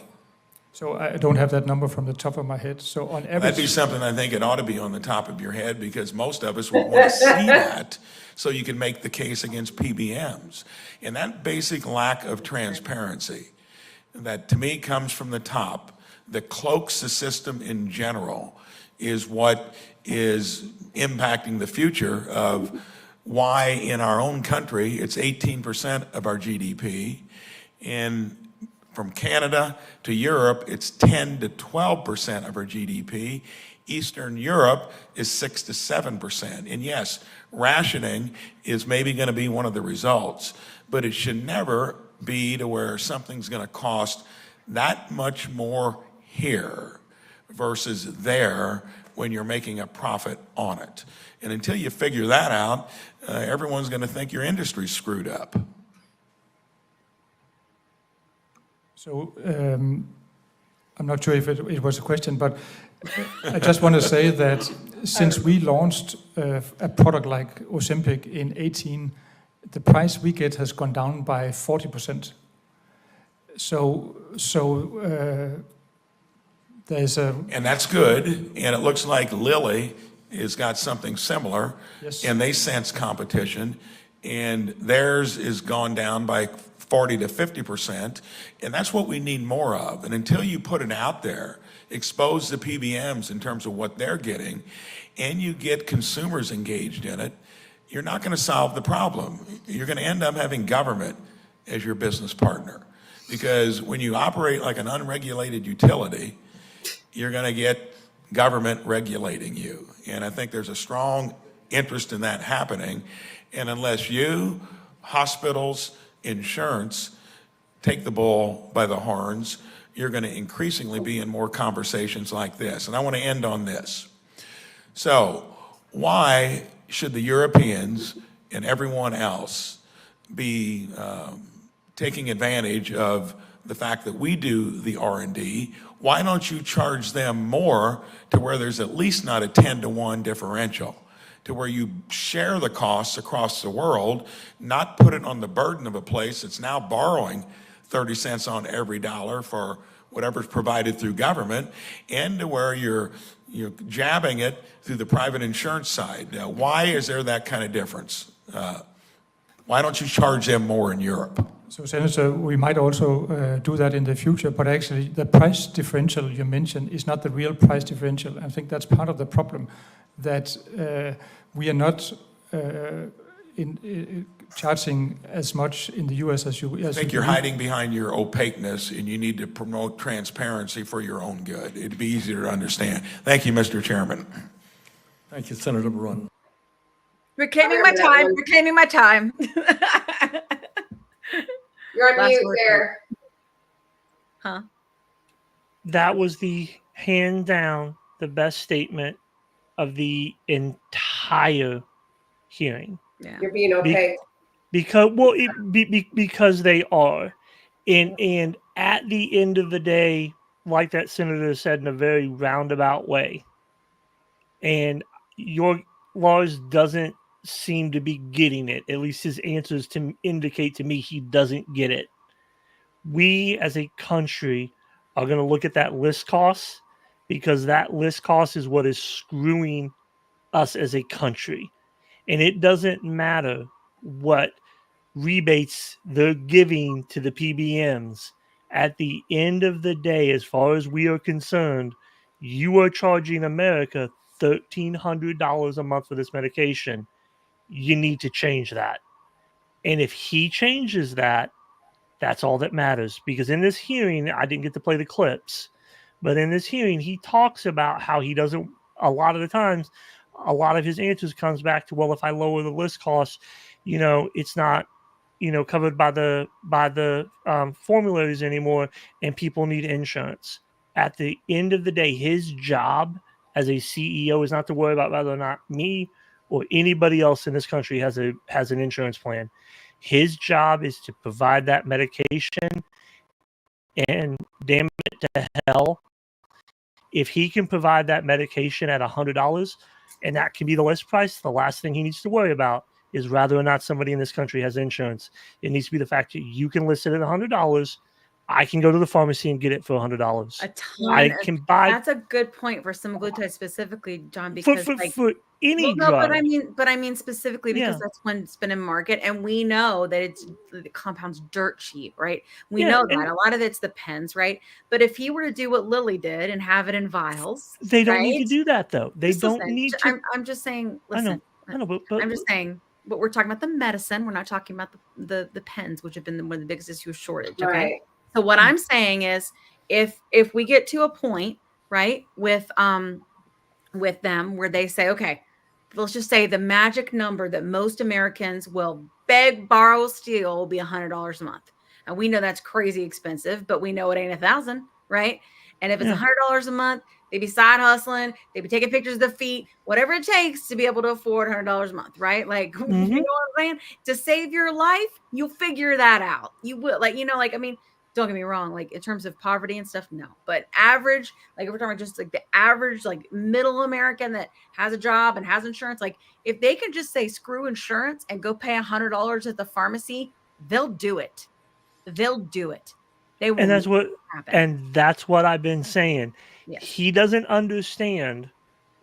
So I don't have that number from the top of my head. So on average, That'd be something I think it ought to be on the top of your head, because most of us would want to see that so you can make the case against PBMs. And that basic lack of transparency that to me comes from the top, that cloaks the system in general, is what is impacting the future of why in our own country it's 18% of our GDP, and from Canada to Europe it's 10 to 12% of our GDP. Eastern Europe is 6 to 7%. And yes, rationing is maybe going to be one of the results, but it should never be to where something's going to cost that much more here versus there when you're making a profit on it. And until you figure that out, everyone's going to think your industry's screwed up. So I'm not sure if it was a question, but I just want to say that since we launched a product like Ozempic in 2018, the price we get has gone down by 40%. So there's a... And that's good, and it looks like Lilly has got something similar, Yes. and they sense competition, and theirs is gone down by 40 to 50%, and that's what we need more of. And until you put it out there, expose the PBMs in terms of what they're getting, and you get consumers engaged in it, you're not going to solve the problem. You're going to end up having government as your business partner. Because when you operate like an unregulated utility, you're going to get government regulating you. And I think there's a strong interest in that happening. And unless you, hospitals, insurance, take the bull by the horns, you're going to increasingly be in more conversations like this. And I want to end on this. So why should the Europeans and everyone else be taking advantage of the fact that we do the R&D? Why don't you charge them more to where there's at least not a 10-to-1 differential, to where you share the costs across the world, not put it on the burden of a place that's now borrowing 30 cents on every dollar for whatever's provided through government, and to where you're jabbing it through the private insurance side. Now, why is there that kind of difference? Why don't you charge them more in Europe? So, Senator, we might also do that in the future, but actually the price differential you mentioned is not the real price differential. I think that's part of the problem, that we are not charging as much in the U.S. as you. I think you're hiding behind your opaqueness, and you need to promote transparency for your own good. It'd be easier to understand. Thank you, Mr. Chairman. Thank you, Senator Barun. Reclaiming my time. Reclaiming my time. You're on Last mute word. there. Huh? That was the hand down the best statement of the entire hearing. Yeah. You're being okay. Because they are, and at the end of the day, like that senator said in a very roundabout way, and Lars doesn't seem to be getting it. At least his answers to indicate to me he doesn't get it. We as a country are going to look at that list cost, because that list cost is what is screwing us as a country. And it doesn't matter what rebates they're giving to the PBMs. At the end of the day, as far as we are concerned, you are charging America $1,300 a month for this medication. You need to change that. And if he changes that, that's all that matters. Because in this hearing, I didn't get to play the clips, but in this hearing, he talks about how he doesn't, a lot of the times, a lot of his answers comes back to, well, if I lower the list cost, it's not, covered by the formularies anymore, and people need insurance. At the end of the day, his job as a CEO is not to worry about whether or not me or anybody else in this country has an insurance plan. His job is to provide that medication, and damn it to hell, if he can provide that medication at $100 and that can be the list price, the last thing he needs to worry about is whether or not somebody in this country has insurance. It needs to be the fact that you can list it at $100. I can go to the pharmacy and get it for $100. A ton. I can buy. That's a good point for semaglutide specifically, John, because for any no, drug. but I mean specifically because Yeah. that's when it's been in market, and we know that the compound's dirt cheap, right? We Yeah, know that and- a lot of it's the pens, right? But if he were to do what Lilly did and have it in vials, They don't need to right? do that, though. They Just don't listen, need to. I'm just saying. I know, Listen, but I'm just saying. But we're talking about the medicine. We're not talking about the pens, which have been one of the biggest issues shortage. Okay. Right. So what I'm saying is, if we get to a point, right, with them where they say, okay, let's just say the magic number that most Americans will beg, borrow, steal will be $100 a month. And we know that's crazy expensive, but we know it ain't 1,000, right? And if it's Yeah. $100 a month, they'd be side hustling, they'd be taking pictures of their feet, whatever it takes to be able to afford $100 a month, right? Like, you know what I'm saying? To save your life, you'll figure that out. You will, I mean, don't get me wrong, like in terms of poverty and stuff, no. But average, like if we're talking about just like the average, like middle American that has a job and has insurance, like if they can just say screw insurance and go pay $100 at the pharmacy, they'll do it. They'll do it. They will. And that's what, happen. and that's what I've been saying. Yes. He doesn't understand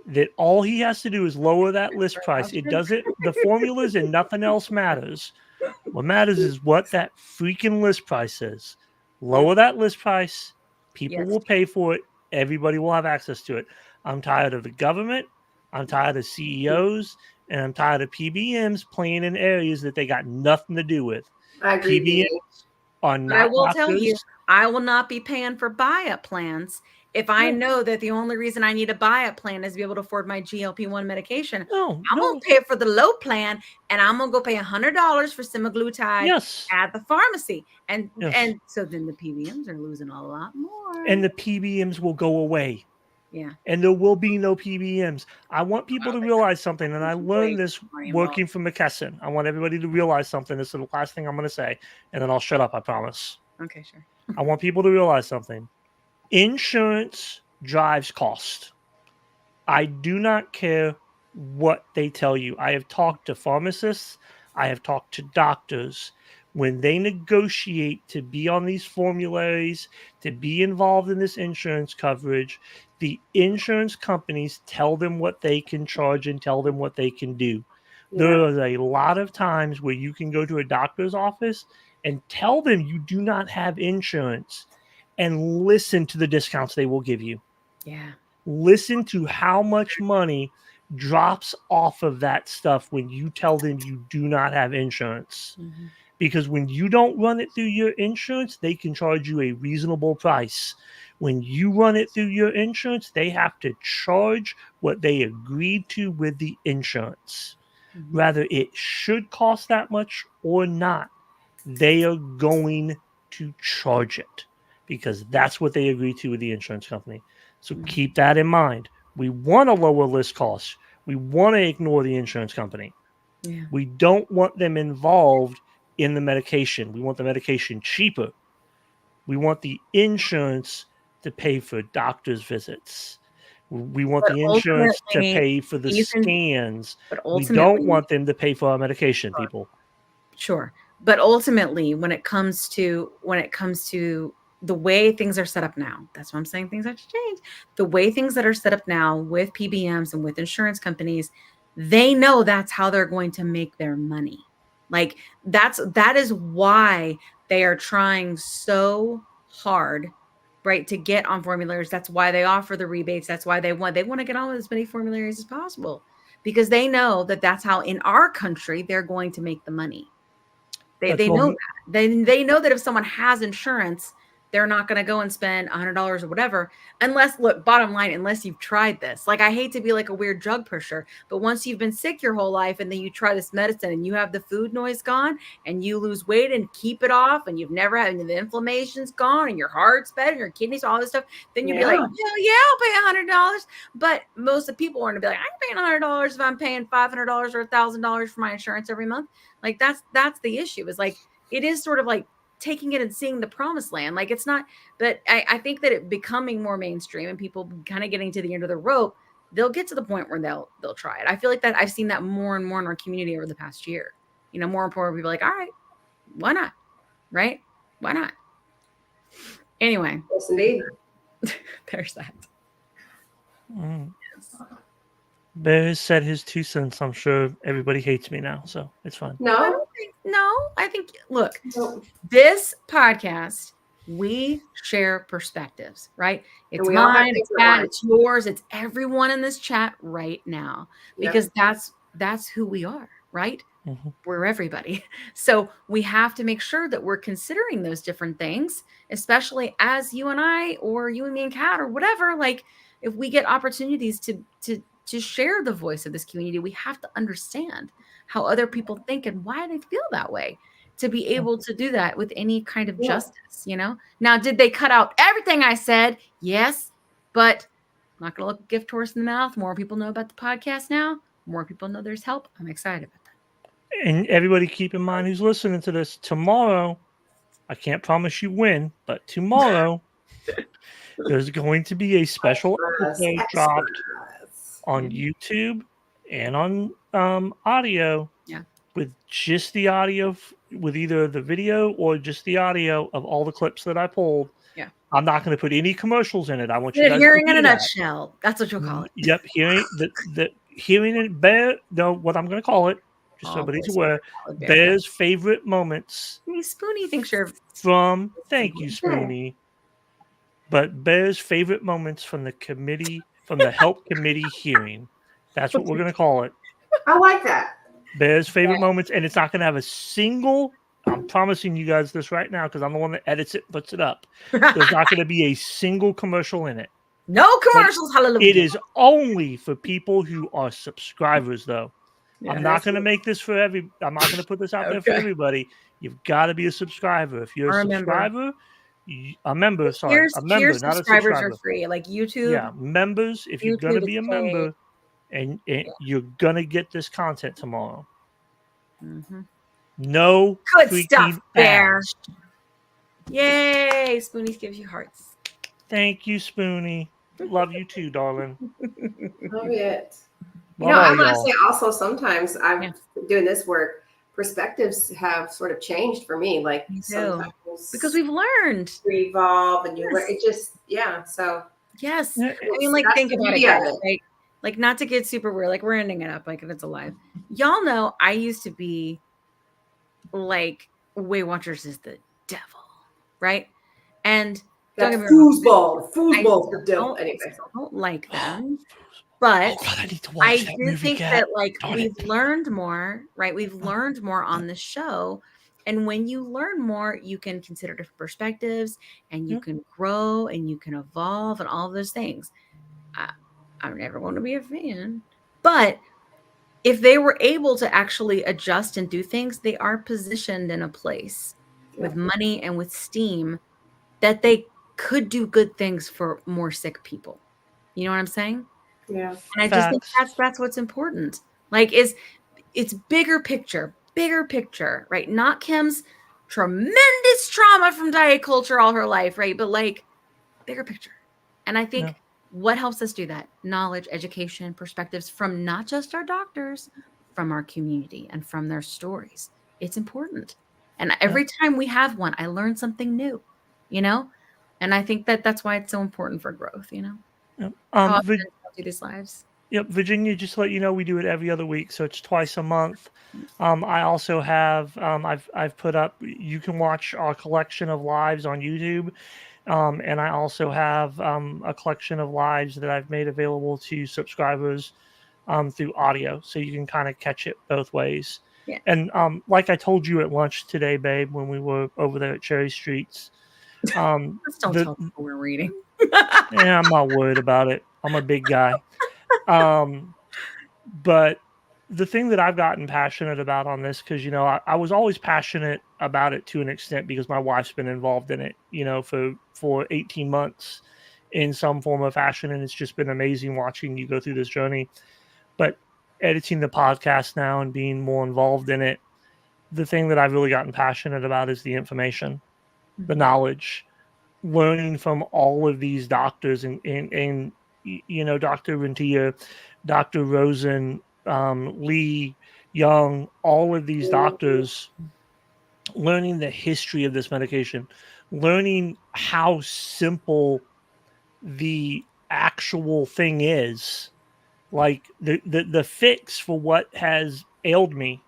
that all he has to do is lower that list price. It doesn't, the formulas and nothing else matters. What matters is what that freaking list price is. Lower that list price, people will pay for it, everybody will have access to it. I'm tired of the government, I'm tired of CEOs, and I'm tired of PBMs playing in areas that they got nothing to do with. I agree with you. PBMs are not But I will tell you, doctors. I will not be paying for buy-up plans if I know that the only reason I need a buy-up plan is to be able to afford my GLP-1 medication. I'm gonna pay for the low plan, and I'm gonna go pay $100 for semaglutide at the pharmacy, and so then the PBMs are losing a lot more. And the PBMs will go away. Yeah. And there will be no PBMs. I want people to realize something, and I learned this working for McKesson. I want everybody to realize something. This is the last thing I'm going to say, and then I'll shut up, I promise. Okay, sure. I want people to realize something. Insurance drives cost. I do not care what they tell you. I have talked to pharmacists. I have talked to doctors. When they negotiate to be on these formularies, to be involved in this insurance coverage, the insurance companies tell them what they can charge and tell them what they can do. There is a lot of times where you can go to a doctor's office and tell them you do not have insurance and listen to the discounts they will give you. Yeah. Listen to how much money drops off of that stuff when you tell them you do not have insurance. Mm-hmm. Because when you don't run it through your insurance, they can charge you a reasonable price. When you run it through your insurance, they have to charge what they agreed to with the insurance. Mm-hmm. Whether it should cost that much or not, they are going to charge it because that's what they agreed to with the insurance company. So keep that in mind. We want to lower list costs. We want to ignore the insurance company. Yeah. We don't want them involved in the medication. We want the medication cheaper. We want the insurance to pay for doctor's visits. We want But the insurance to ultimately, pay for the even- scans. but We don't ultimately- want them to pay for our medication, people. Sure. But ultimately, when it comes to the way things are set up now, that's what I'm saying, things have to change. The way things that are set up now with PBMs and with insurance companies, they know that's how they're going to make their money. Like that is why they are trying so hard, right, to get on formularies. That's why they offer the rebates. That's why they want to get on with as many formularies as possible, because they know that that's how in our country they're going to make the money. They know that. They know that if someone has insurance, they're not going to go and spend $100 or whatever, unless, look, bottom line, unless you've tried this. Like, I hate to be like a weird drug pusher, but once you've been sick your whole life and then you try this medicine and you have the food noise gone and you lose weight and keep it off and you've never had, and the inflammation's gone and your heart's better and your kidneys, all this stuff, then you'd be like, hell yeah, I'll pay $100. But most of the people are going to be like, I'm paying $100 if I'm paying $500 or $1,000 for my insurance every month. Like, that's the issue, is like, it is sort of like taking it and seeing the promised land. Like, it's not, but I think that it becoming more mainstream and people kind of getting to the end of the rope, they'll get to the point where they'll try it. I feel like that I've seen that more and more in our community over the past year. You know, more and more people are like, all right, why not? Right? Why not? Anyway. Yes, indeed. There's that. Mm. Bear has said his 2 cents. I'm sure everybody hates me now, so it's fine. No, I think, look, this podcast, we share perspectives, right? It's we all have mine, it's different Pat, ones. it's yours, it's everyone in this chat right now, Yep. because that's who we are, right? Mhm. We're everybody. So we have to make sure that we're considering those different things, especially as you and I, or you and me and Kat, or whatever. Like, if we get opportunities to share the voice of this community, we have to understand how other people think and why they feel that way, to be able to do that with any kind of justice, you know? Now, did they cut out everything I said? Yes, but I'm not going to look a gift horse in the mouth. More people know about the podcast now. More people know there's help. I'm excited about that. And everybody keep in mind who's listening to this, tomorrow, I can't promise you when, but tomorrow, there's going to be a special episode dropped on YouTube and on audio, with just the audio, with either the video or just the audio of all the clips that I pulled. Yeah. I'm not going to put any commercials in it. I want you guys Hearing to in a hear that. nutshell. That's what you'll call it. Yep, hearing the hearing it. Bear, no, what I'm going to call it, just so Oh, everybody's boy, aware. Bear. Bear's favorite moments Hey, Spoonie thinks you're from. Thank you, Spoonie. But Bear's favorite moments from the committee, from the help committee hearing. That's what we're going to call it. I like that. Bear's favorite moments, and it's not going to have a single. I'm promising you guys this right now, because I'm the one that edits it, puts it up. There's not going to be a single commercial in it. No commercials. Hallelujah. It is only for people who are subscribers, though. Yeah, I'm not that's going to make this for I'm not going to put this out there for everybody. You've got to be a subscriber. If you're a subscriber, a member. Sorry, a member, not a subscribers subscriber. are free, like YouTube. Yeah, members. If you're going to YouTube be a is member, and you're going to get this content tomorrow. Mm-hmm. No Good freaking stuff, Bear. ads. Yay! Spoonie gives you hearts. Thank you, Spoonie. Love you too, darling. Love it. You Love know, I all want to y'all. say also, sometimes I'm doing this work, perspectives have sort of changed for me. Like sometimes Because we've learned. Evolve and you learn. It just, yeah. So yes. Yeah, I mean, like, that's think the about it, beauty of guys, right? like not to get super weird, like we're ending it up like if it's alive. Y'all know I used to be like Weight Watchers is the devil, right? And don't That's get me wrong, foosball, the devil. Anyway, don't like them. But I need to watch that do movie, think Kat. that like Darn we've it. learned more, right? We've learned more on the show. And when you learn more, you can consider different perspectives and you can grow and you can evolve and all of those things. I'm never going to be a fan. But if they were able to actually adjust and do things, they are positioned in a place with money and with steam that they could do good things for more sick people. You know what I'm saying? Yeah. And I just think that's what's important. Like it's bigger picture, right? Not Kim's tremendous trauma from diet culture all her life, right? But like bigger picture. And I think what helps us do that? Knowledge, education, perspectives from not just our doctors, from our community and from their stories. It's important. And every time we have one, I learn something new, you know? And I think that that's why it's so important for growth, you know? Yep. How often do these lives? Yep, Virginia, just to let you know, we do it every other week, so it's twice a month. I also have I've put up, you can watch our collection of lives on YouTube, and I also have a collection of lives that I've made available to subscribers through audio, so you can kind of catch it both ways. Yeah. And like I told you at lunch today, babe, when we were over there at Cherry Streets, Just don't tell people we're reading. yeah, I'm not worried about it. I'm a big guy. But the thing that I've gotten passionate about on this, because I was always passionate about it to an extent because my wife's been involved in it, for 18 months in some form of fashion, and it's just been amazing watching you go through this journey. But editing the podcast now and being more involved in it, the thing that I've really gotten passionate about is the information, the knowledge, learning from all of these doctors and Dr. Rentia, Dr. Rosen, Lee, Young, all of these doctors, learning the history of this medication, learning how simple the actual thing is. Like the fix for what has ailed me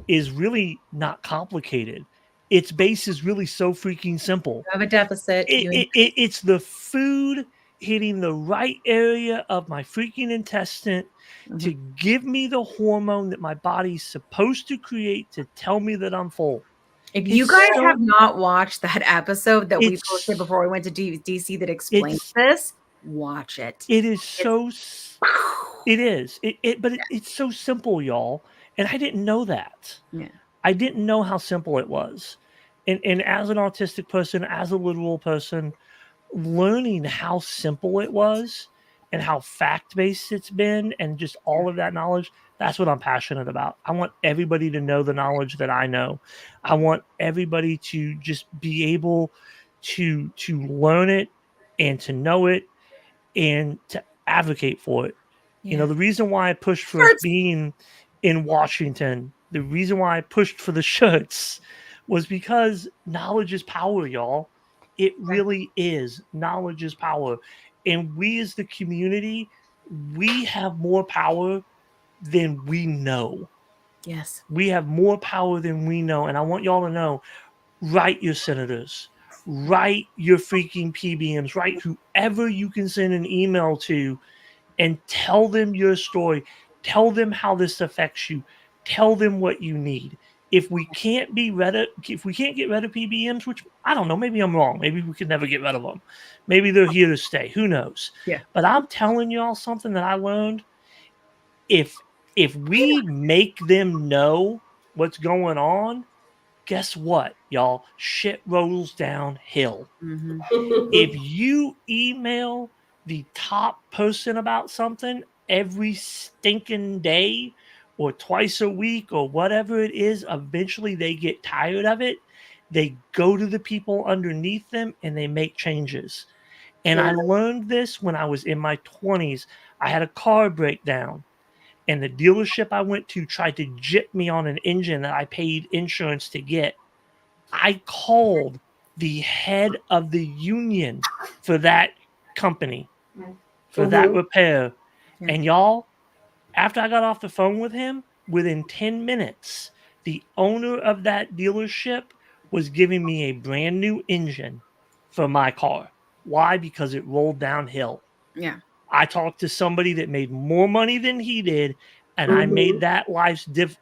is really not complicated. Its base is really so freaking simple. You have a deficit. It's the food hitting the right area of my freaking intestine to give me the hormone that my body's supposed to create to tell me that I'm full. If you guys have not watched that episode that we posted before we went to DC that explains this, watch it. It is so. It is. But it's so simple, y'all. And I didn't know that. Yeah. I didn't know how simple it was. And as an autistic person, as a literal person, learning how simple it was and how fact-based it's been and just all of that knowledge, that's what I'm passionate about. I want everybody to know the knowledge that I know. I want everybody to just be able to learn it and to know it and to advocate for it. Yeah. The reason why I pushed for being in Washington, the reason why I pushed for the shirts was because knowledge is power, y'all. It really is. Knowledge is power. And we as the community, we have more power than we know. Yes. We have more power than we know. And I want y'all to know, write your senators, write your freaking PBMs, write whoever you can send an email to and tell them your story. Tell them how this affects you. Tell them what you need. If we can't get rid of PBMs, which I don't know, maybe I'm wrong. Maybe we could never get rid of them. Maybe they're here to stay. Who knows? Yeah. But I'm telling y'all something that I learned. If we make them know what's going on, guess what, y'all? Shit rolls downhill. If you email the top person about something every stinking day or twice a week or whatever it is, eventually they get tired of it. They go to the people underneath them and they make changes. And I learned this when I was in my 20s. I had a car breakdown and the dealership I went to tried to jip me on an engine that I paid insurance to get. I called the head of the union for that company, for that repair. And y'all, after I got off the phone with him, within 10 minutes, the owner of that dealership was giving me a brand new engine for my car. Why? Because it rolled downhill. Yeah. I talked to somebody that made more money than he did, and I made that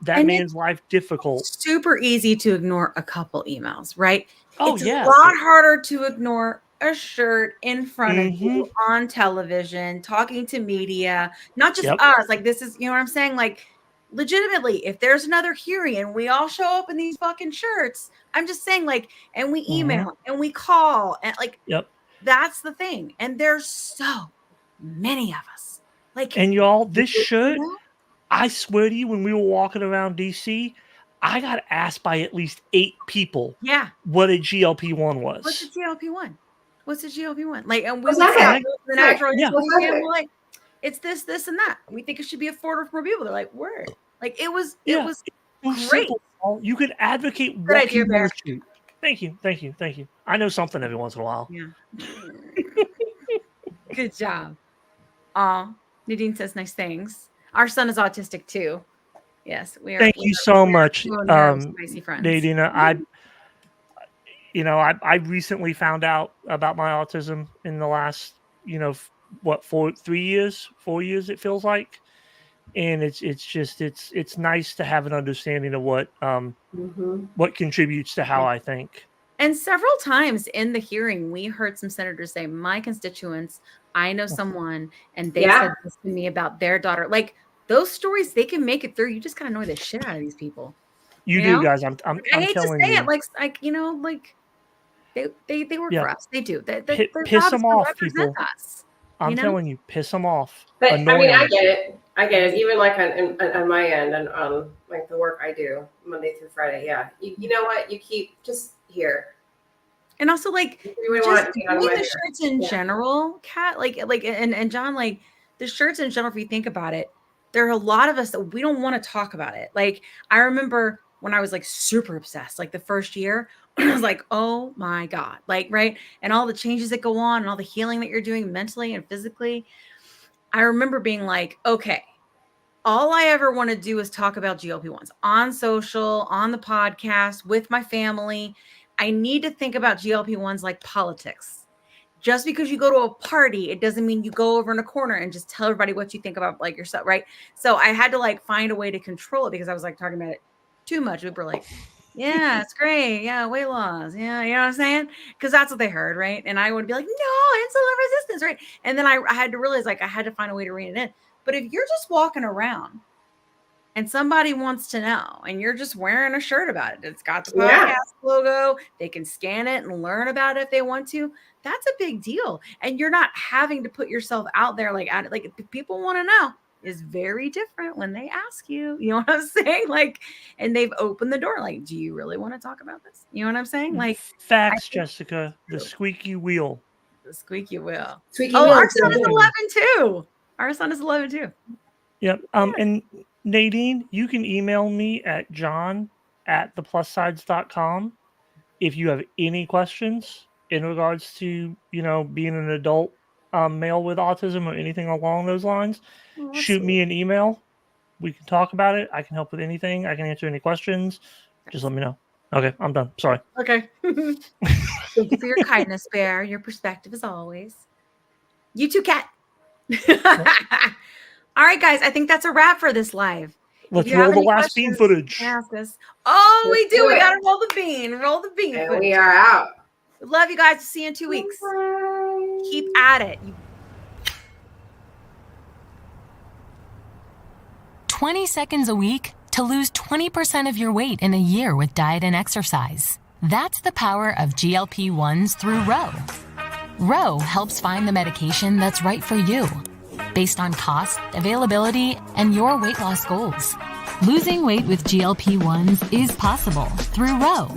man's life difficult. Super easy to ignore a couple emails, right? Oh, it's yeah. a lot harder to ignore a shirt in front of you on television, talking to media, not just us. Like, this is, you know what I'm saying? Like, legitimately, if there's another hearing and we all show up in these fucking shirts, I'm just saying, like, and we email and we call and like, that's the thing. And there's so many of us. Like, and y'all, this shirt, I swear to you, when we were walking around DC, I got asked by at least 8 people what a GLP-1 was. What's a GLP-1? What's a GLP-1? Like, and we What's would that? say the natural What's that? like, it's this, this, and that. We think it should be affordable for more people. They're like, word. Like, it was great. Simple. You could advocate Good what idea, you Bear. want to shoot. Thank you. I know something every once in a while. Yeah. Good job. Nadine says nice things. Our son is autistic too. Yes, we are. Thank you so much, spicy friends. Nadine. I recently found out about my autism in the last, 4 years it feels like, and it's nice to have an understanding of what contributes to how I think. And several times in the hearing, we heard some senators say, "My constituents, I know someone, and they said this to me about their daughter." Like, those stories, they can make it through. You just gotta annoy the shit out of these people. You do, guys. I'm I hate telling to say you. it, like they work for us. They do. Their Piss job is them to off, represent people. us, I'm telling you, piss them off. But Annoy I mean, I them. get it. Even like on my end and on like the work I do Monday through Friday. Yeah, you know what? You keep just here. And also, like, really just want to doing the shirts in general, Kat, and John, like, the shirts in general, if you think about it, there are a lot of us that we don't want to talk about it. Like, I remember when I was like super obsessed, like the first year, I was like, oh my God, like, right. And all the changes that go on and all the healing that you're doing mentally and physically. I remember being like, okay, all I ever want to do is talk about GLP-1s on social, on the podcast, with my family. I need to think about GLP-1s like politics. Just because you go to a party, it doesn't mean you go over in a corner and just tell everybody what you think about like yourself, right? So I had to like find a way to control it because I was like talking about it too much. People were like, yeah, it's great. Yeah, weight loss. Yeah, you know what I'm saying? Because that's what they heard, right? And I would be like, no, insulin resistance, right? And then I had to realize like I had to find a way to rein it in. But if you're just walking around and somebody wants to know, and you're just wearing a shirt about it, it's got the podcast logo, they can scan it and learn about it if they want to. That's a big deal. And you're not having to put yourself out there like people want to know is very different when they ask you. You know what I'm saying? Like, and they've opened the door. Like, do you really want to talk about this? You know what I'm saying? Like, facts, Jessica. The squeaky wheel. The squeaky wheel. Squeaky wheel. Our is son is good. 11 too. Our son is 11 too. Yep. And Nadine, you can email me at john@theplussides.com if you have any questions in regards to, being an adult male with autism or anything along those lines. Shoot me an email. We can talk about it. I can help with anything. I can answer any questions. Just let me know. Okay, I'm done. Sorry. Okay. Thank you for your kindness, Bear. Your perspective as always. You too, Kat. All right, guys. I think that's a wrap for this live. Let's roll the last bean footage. Ask us. Oh, we Let's do. do We it. got to roll the bean. Roll the bean. And footage. we are out. Love you guys. See you in 2 weeks. Keep at it. 20 seconds a week to lose 20% of your weight in a year with diet and exercise. That's the power of GLP-1s through Ro. Ro helps find the medication that's right for you, based on cost, availability, and your weight loss goals. Losing weight with GLP-1s is possible through Ro.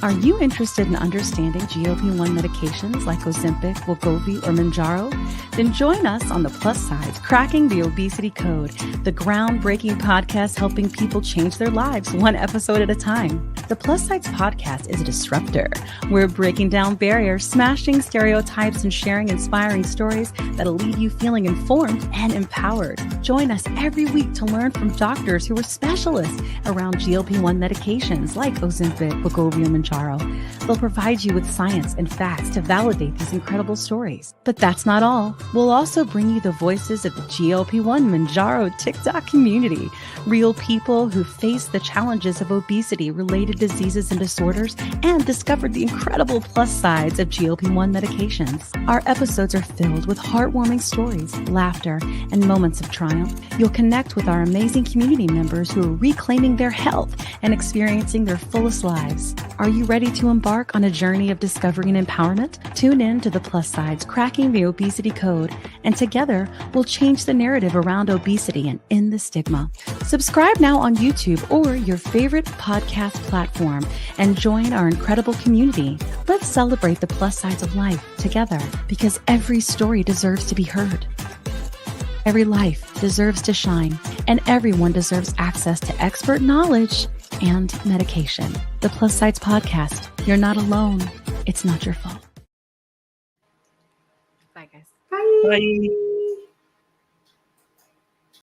Are you interested in understanding GLP-1 medications like Ozempic, Wegovy, or Mounjaro? Then join us on The Plus Sides, Cracking the Obesity Code, the groundbreaking podcast helping people change their lives one episode at a time. The Plus Sides podcast is a disruptor. We're breaking down barriers, smashing stereotypes, and sharing inspiring stories that'll leave you feeling informed and empowered. Join us every week to learn from doctors who are specialists around GLP-1 medications like Ozempic, Wegovy, and Mounjaro. They'll provide you with science and facts to validate these incredible stories. But that's not all. We'll also bring you the voices of the GLP-1 Mounjaro TikTok community, real people who face the challenges of obesity-related diseases and disorders and discovered the incredible plus sides of GLP-1 medications. Our episodes are filled with heartwarming stories, laughter, and moments of triumph. You'll connect with our amazing community members who are reclaiming their health and experiencing their fullest lives. Are you ready to embark on a journey of discovery and empowerment? Tune in to the Plus Sides, Cracking the Obesity Code, and together we'll change the narrative around obesity and end the stigma. Subscribe now on YouTube or your favorite podcast platform and join our incredible community. Let's celebrate the plus sides of life together, because every story deserves to be heard. Every life deserves to shine, and everyone deserves access to expert knowledge and medication. The Plus Sides podcast. You're not alone. It's not your fault. Bye, guys. Bye.